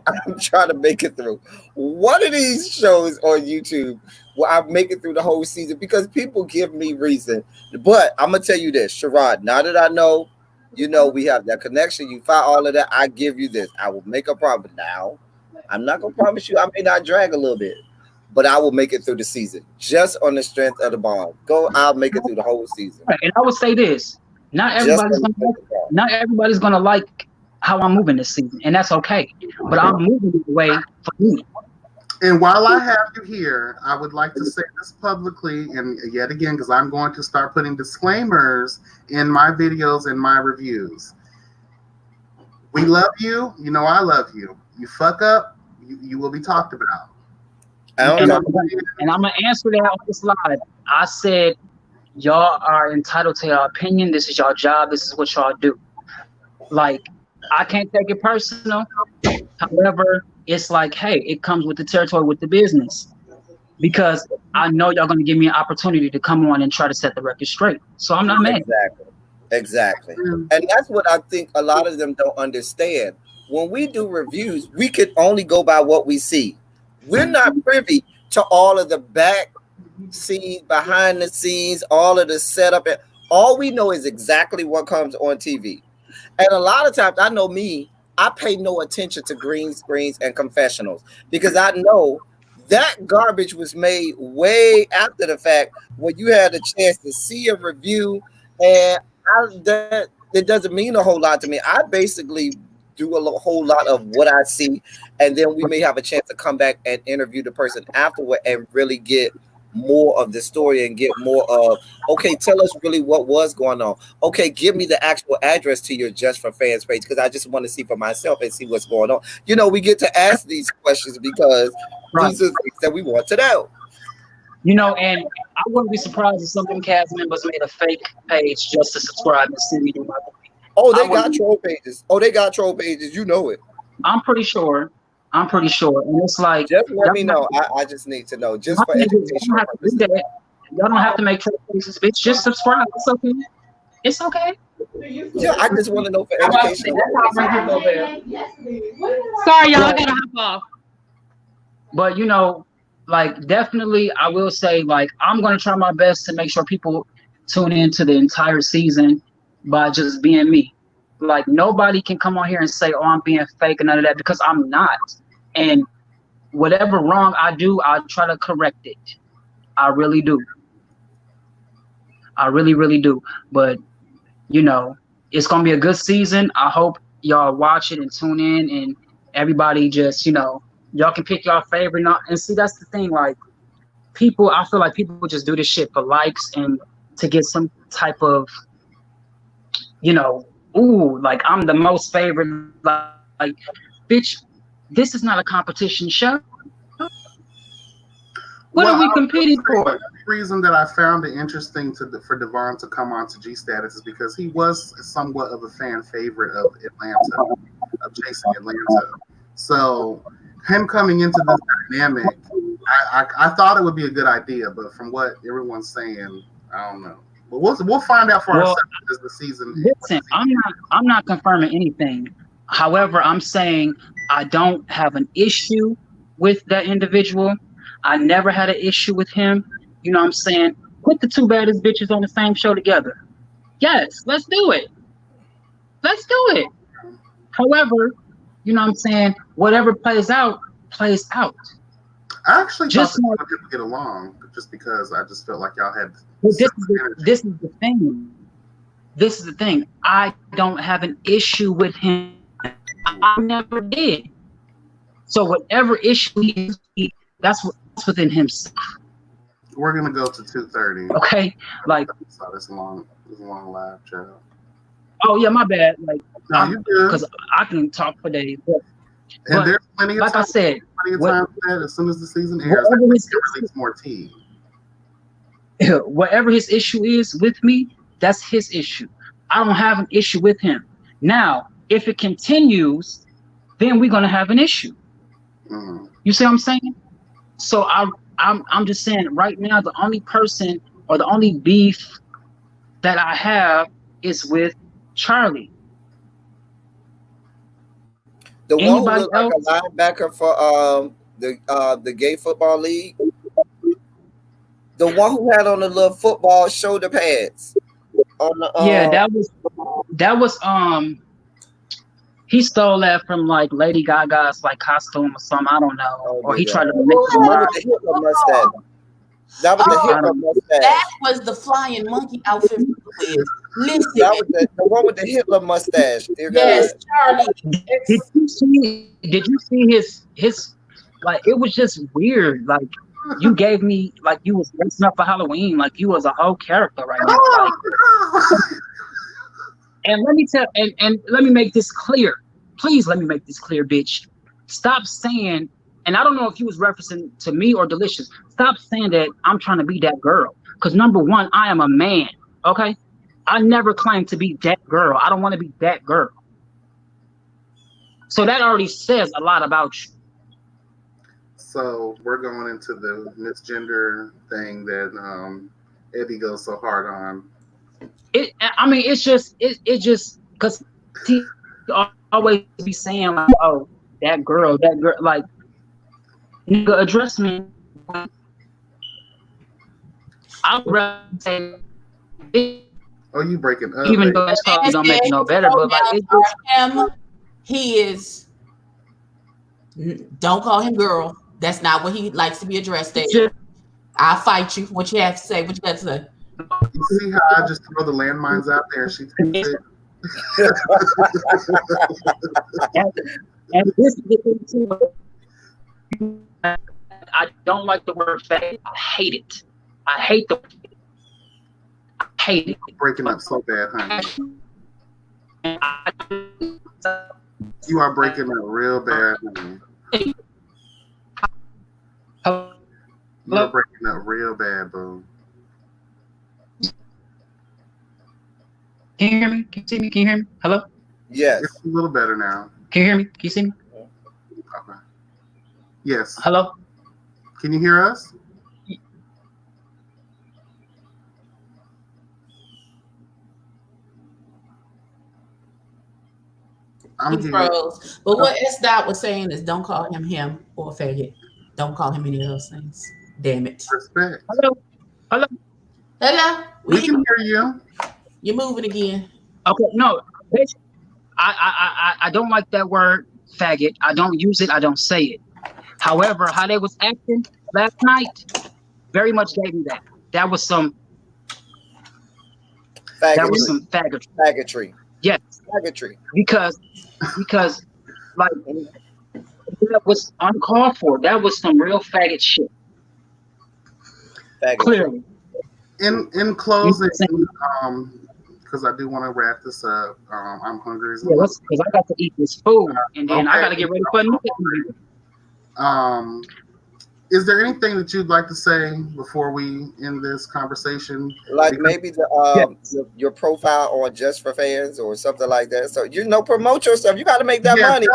I'm trying to make it through one of these shows on YouTube where I make it through the whole season, because people give me reason. But I'm going to tell you this, Sherrod, now that I know, you know, we have that connection, you find all of that, I give you this. I will make a promise. Now, I'm not going to promise you I may not drag a little bit, but I will make it through the season just on the strength of the bond. I'll make it through the whole season. And I would say this, not everybody's gonna like how I'm moving this season, and that's okay. But I'm moving the way for me. And while I have you here, I would like to say this publicly, and yet again, because I'm going to start putting disclaimers in my videos and my reviews. We love you. You know I love you. You fuck up, you will be talked about. And I'm gonna answer that on this live. I said, y'all are entitled to your opinion. This is your job. This is what y'all do. Like, I can't take it personal. However, it's like, hey, it comes with the territory, with the business. Because I know y'all gonna give me an opportunity to come on and try to set the record straight. So I'm not mad. Exactly. And that's what I think a lot of them don't understand. When we do reviews, we can only go by what we see. We're not privy to all of the back scenes, behind the scenes, all of the setup. And all we know is exactly what comes on TV. And a lot of times, I know me, I pay no attention to green screens and confessionals because I know that garbage was made way after the fact when you had a chance to see a review. And that it doesn't mean a whole lot to me. I basically do a whole lot of what I see, and then we may have a chance to come back and interview the person afterward and really get more of the story and get more of, okay, tell us really what was going on. Okay, give me the actual address to your Just for Fans page because I just want to see for myself and see what's going on. You know, we get to ask these questions because these are things that we want to know. You know, and I wouldn't be surprised if some of them cast members made a fake page just to subscribe and see me do my thing. Oh, they got troll pages. Oh, they got troll pages. You know it. I'm pretty sure. And it's like, just let me know. I just need to know. Just for education. Y'all don't have to make troll pages, bitch. Just subscribe. It's okay. It's okay. Yeah, I just want to know for education. Sorry, y'all. I gotta hop off. But you know, like, definitely, I will say, like, I'm going to try my best to make sure people tune into the entire season by just being me. Like, nobody can come on here and say, oh, I'm being fake and none of that, because I'm not. And whatever wrong I do, I'll try to correct it. I really do. I really, really do. But, you know, it's going to be a good season. I hope y'all watch it and tune in, and everybody just, you know, y'all can pick y'all favorite. And see, that's the thing. Like, people, I feel like people just do this shit for likes and to get some type of, you know, ooh, like, I'm the most favorite. Like, bitch, this is not a competition show. What are we competing for? The reason that I found it interesting for Devon to come on to G Status is because he was somewhat of a fan favorite of Atlanta, of Jason Atlanta. So him coming into this dynamic, I thought it would be a good idea, but from what everyone's saying, I don't know. But we'll find out for ourselves as the season. Listen, I'm not confirming anything. However, I'm saying I don't have an issue with that individual. I never had an issue with him. You know what I'm saying? Put the two baddest bitches on the same show together. Yes, let's do it. Let's do it. However, you know what I'm saying? Whatever plays out, plays out. I actually just thought that people get along just because I just felt like y'all had. This is the thing. This is the thing. I don't have an issue with him. I never did. So whatever issue that's within himself. We're gonna go to 2:30. Okay, like. So this long live chat. Oh yeah, my bad. Like, no, you good? Because I can talk for days. But there's plenty of like time. I said, plenty of time for that. As soon as the season airs, release more tea. Whatever his issue is with me, that's his issue. I don't have an issue with him. Now, if it continues, then we're gonna have an issue. Mm-hmm. You see what I'm saying? So I'm just saying right now, the only person or the only beef that I have is with Charlie. The one who looked like a linebacker for the gay football league. The one who had on the little football shoulder pads. On the, yeah, that was he stole that from like Lady Gaga's like costume or something. I don't know. Or he tried to make the Hitler mustache. That was the Hitler mustache. That was the flying monkey outfit. Listen, that was the one with the Hitler mustache. Yes, Charlie. Did you see his like, it was just weird. Like, you gave me like you was dressing up for Halloween, like you was a whole character right now. Like, and let me tell and let me make this clear. Please let me make this clear, bitch. Stop saying, and I don't know if you was referencing to me or Delicious. Stop saying that I'm trying to be that girl. Because number one, I am a man. Okay? I never claimed to be that girl. I don't want to be that girl. So that already says a lot about you. So we're going into the misgender thing that Eddie goes so hard on. I mean, it's just because he always be saying like, "Oh, that girl," like, nigga, address me. I would rather say, Oh, you breaking up, even baby. though that's probably don't make it no His better, but like, pronouns it's just are him. He is. Don't call him girl. That's not what he likes to be addressed as. just I'll fight you. What you have to say? What you got to say? You see how I just throw the landmines out there and she takes it? and this is the thing too. I don't like the word faggot. I hate it. I hate it. Breaking up so bad, honey. You are breaking up real bad, honey. You're breaking up real bad, boo. Can you hear me? Can you see me? Can you hear me? Hello? Yes. It's a little better now. Can you hear me? Can you see me? Okay. Yes. Hello? Can you hear us? I'm He here. froze. But what SDOT was saying is don't call him or faggot. Don't call him any of those things. Damn it. Respect. Hello? Hello? Hello? We can hear you. You're moving again. Okay, no. I don't like that word faggot. I don't use it. I don't say it. However, how they was acting last night very much gave me that. That was some faggotry. Faggotry. Yes. Faggotry. Because like that was uncalled for. That was some real faggot shit. Faggotry. Clearly. In closing, because I do want to wrap this up. I'm hungry as Yeah, because I got to eat this food, and then I got to get ready for another. Is there anything that you'd like to say before we end this conversation? Like maybe your profile on Just for Fans or something like that. So promote yourself. You got to make that money.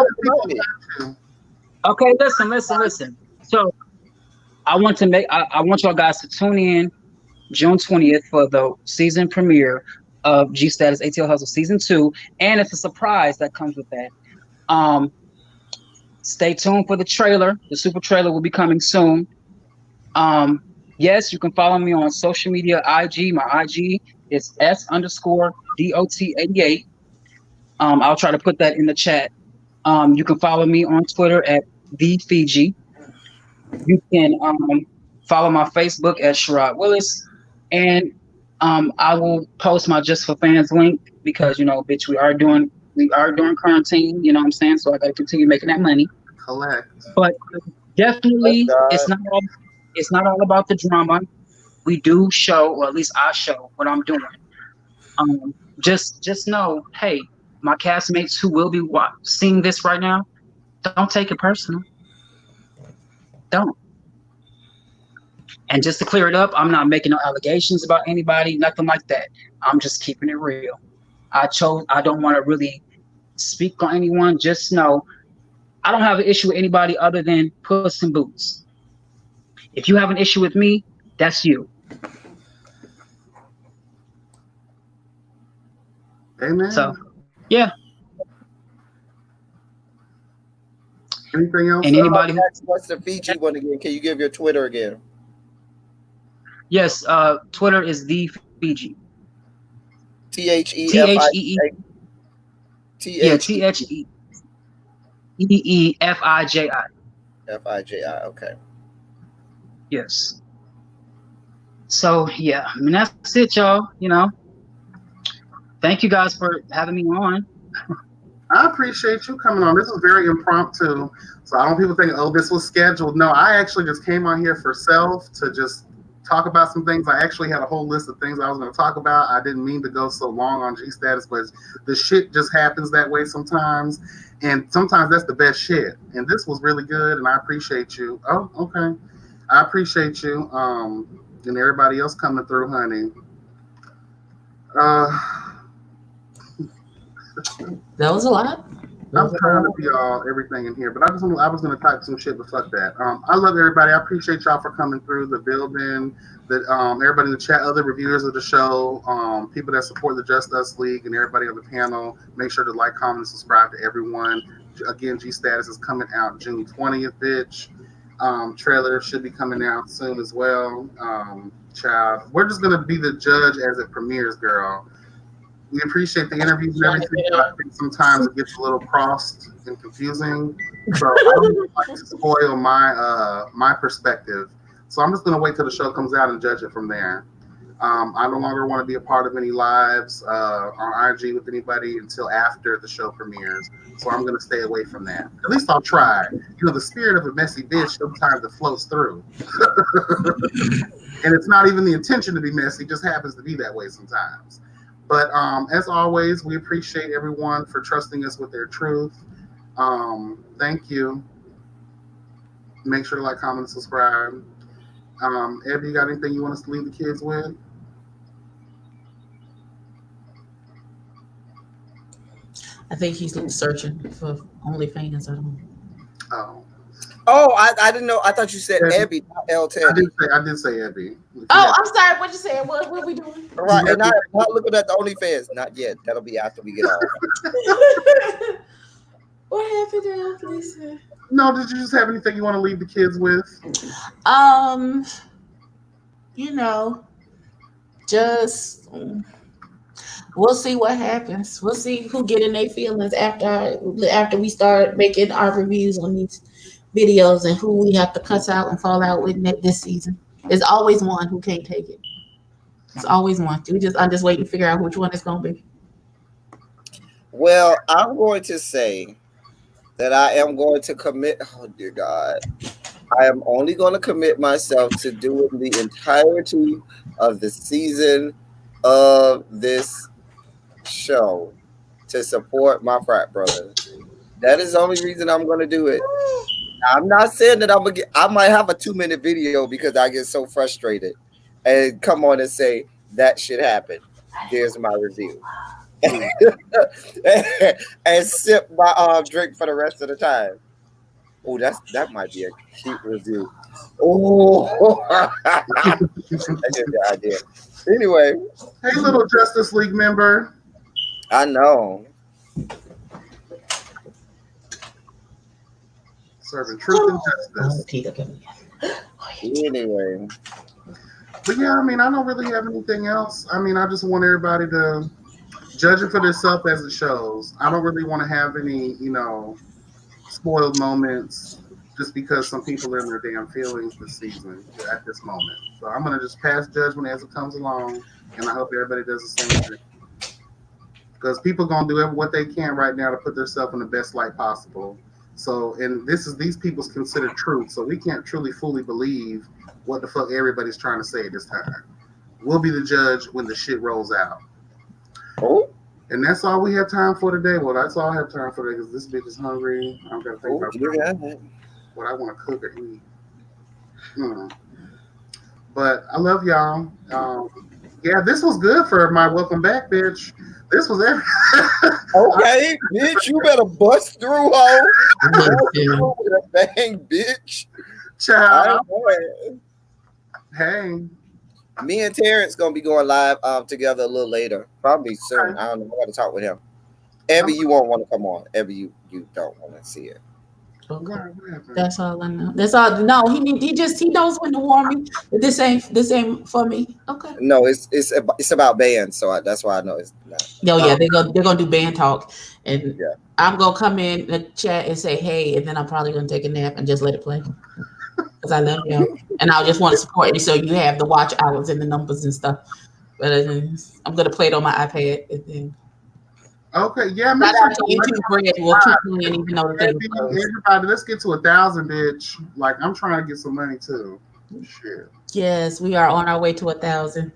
Okay, listen. So I want y'all guys to tune in June 20th for the season premiere of G Status ATL Hustle Season 2, and it's a surprise that comes with that. Stay tuned for the trailer. The super trailer will be coming soon. Yes, you can follow me on social media, IG. My IG is S_DOT88. I'll try to put that in the chat. You can follow me on Twitter at TheFiji. You can follow my Facebook at SHERROD Willis. And I will post my Just for Fans link because, bitch, we are doing quarantine, you know what I'm saying? So I got to continue making that money. Collect. But definitely, it's not all about the drama. We do show, or at least I show what I'm doing. Just know, hey, my castmates who will be seeing this right now, don't take it personal. Don't. And just to clear it up, I'm not making no allegations about anybody, nothing like that. I'm just keeping it real. I don't want to really speak on anyone. Just know I don't have an issue with anybody other than Puss in Boots. If you have an issue with me, that's you. Amen. So, yeah. Anything else? And anybody what's the Fiji one again? Can you give your Twitter again? Yes, Twitter is the Fiji. THEEEEFIJI. FIJI. Okay. Yes. So yeah, I mean that's it, y'all. Thank you guys for having me on. I appreciate you coming on. This was very impromptu. So I don't want people think, oh, this was scheduled. No, I actually just came on here for self to just talk about some things. I actually had a whole list of things I was going to talk about. I didn't mean to go so long on G Status, but the shit just happens that way sometimes. And sometimes that's the best shit. And this was really good, and I appreciate you. Oh, okay. I appreciate you. And everybody else coming through, honey. That was a lot. I'm trying to be all everything in here, but I was gonna type some shit, but fuck that. I love everybody. I appreciate y'all for coming through the building. The everybody in the chat, other reviewers of the show, people that support the Just Us League, and everybody on the panel. Make sure to like, comment, and subscribe to everyone. Again, G Status is coming out June 20th, bitch. Trailer should be coming out soon as well. Child, we're just gonna be the judge as it premieres, girl. We appreciate the interviews and everything, but I think sometimes it gets a little crossed and confusing. So I don't like to spoil my perspective. So I'm just gonna wait till the show comes out and judge it from there. I no longer want to be a part of any lives on IG with anybody until after the show premieres. So I'm gonna stay away from that. At least I'll try. You know, the spirit of a messy bitch sometimes it flows through. And it's not even the intention to be messy, it just happens to be that way sometimes. But as always, we appreciate everyone for trusting us with their truth. Thank you. Make sure to like, comment, and subscribe. Abby, you got anything you want us to leave the kids with? I think he's searching for OnlyFans. I don't know. Oh. Oh, I didn't know. I thought you said Abby, not L10. I did say Abby. Oh, I'm sorry. What you saying? What we doing? Right, and I'm not looking at the OnlyFans. Not yet. That'll be after we get off. What happened to Lisa? No, did you just have anything you want to leave the kids with? You know, just we'll see what happens. We'll see who get in their feelings after we start making our reviews on these videos and who we have to cuss out and fall out with this season. There's always one who can't take it. It's always one. I'm just waiting to figure out which one it's gonna be. Well, I'm going to say that I am going to commit. Oh dear God, I am only going to commit myself to doing the entirety of the season of this show to support my frat brother. That is the only reason I'm going to do it. I'm not saying that I might have a 2-minute video because I get so frustrated and come on and say that shit happened. There's my review. And sip my drink for the rest of the time. Oh, that might be a cute review. Oh, that's the idea. Anyway, hey, little Justice League member. I know. Serving truth and justice. Anyway. But yeah, I mean, I don't really have anything else. I mean, I just want everybody to judge it for themselves as it shows. I don't really want to have any, spoiled moments just because some people are in their damn feelings this season at this moment. So I'm going to just pass judgment as it comes along, and I hope everybody does the same thing. Because people going to do what they can right now to put themselves in the best light possible. So, and these people's considered truth, so we can't truly fully believe what the fuck everybody's trying to say at this time. We'll be the judge when the shit rolls out. Oh. And that's all we have time for today. Well, that's all I have time for today because this bitch is hungry. I'm going to think about what I want to cook or eat. But I love y'all. Yeah, this was good for my welcome back, bitch. This was everything. Okay, bitch, you better bust through, ho. With a bang, bitch. Child. Hey. Me and Terrence gonna be going live together a little later, probably soon. Okay. I don't know. I gotta talk with him. Abby, you won't want to come on. Abby, you don't want to see it. Okay. That's all I know. That's all. No, he knows when to warn me. This ain't for me. Okay. No, it's about bands, so that's why I know it's not. No, yeah, they're gonna do band talk, and yeah. I'm gonna come in the chat and say hey, and then I'm probably gonna take a nap and just let it play because I love you, and I just want to support you, so you have the watch hours and the numbers and stuff. But I'm gonna play it on my iPad and then. Okay, yeah. Shout out to YouTube Bread. We'll keep playing even though the thing is closed. Everybody, let's get to 1,000, bitch. Like, I'm trying to get some money too. Shit. Yes, we are on our way to 1,000.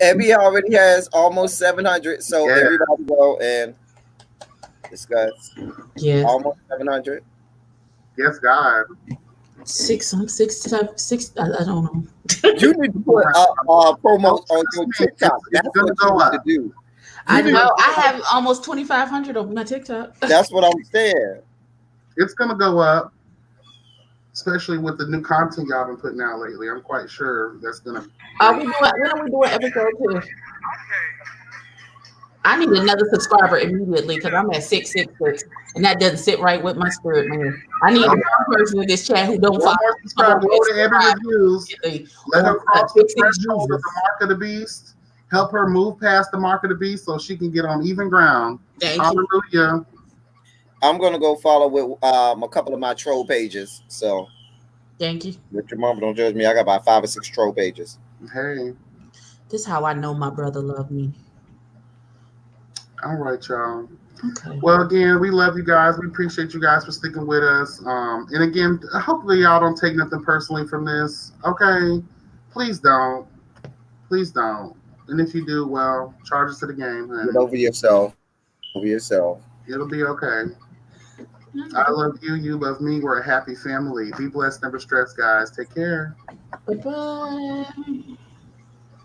Abby already has almost 700, so everybody go and discuss. Yes. Almost 700. Yes, God. Six. I don't know. You need to put promos on your TikTok. That's what you need to do. I know. I have almost 2,500 on my TikTok. That's what I'm saying. It's gonna go up, especially with the new content y'all been putting out lately. I'm quite sure that's gonna. When are we doing episode 2? I need another subscriber immediately because I'm at 666, and that doesn't sit right with my spirit, man. I need one person in this chat who don't follow. More subscribers. Go to Every Reviews. Let her cross the threshold of the mark of the beast. Help her move past the mark of the beast so she can get on even ground. Hallelujah. I'm gonna go follow with a couple of my troll pages. So thank you. With your mama, don't judge me. I got about 5 or 6 troll pages. Hey. This is how I know my brother loved me. All right, y'all. Okay. Well, again, we love you guys. We appreciate you guys for sticking with us. And again, hopefully y'all don't take nothing personally from this. Okay? Please don't. Please don't. And if you do, well, charge us to the game, honey. Get over yourself. Over yourself. It'll be okay. I love you. You love me. We're a happy family. Be blessed, never stressed, guys. Take care. Bye-bye.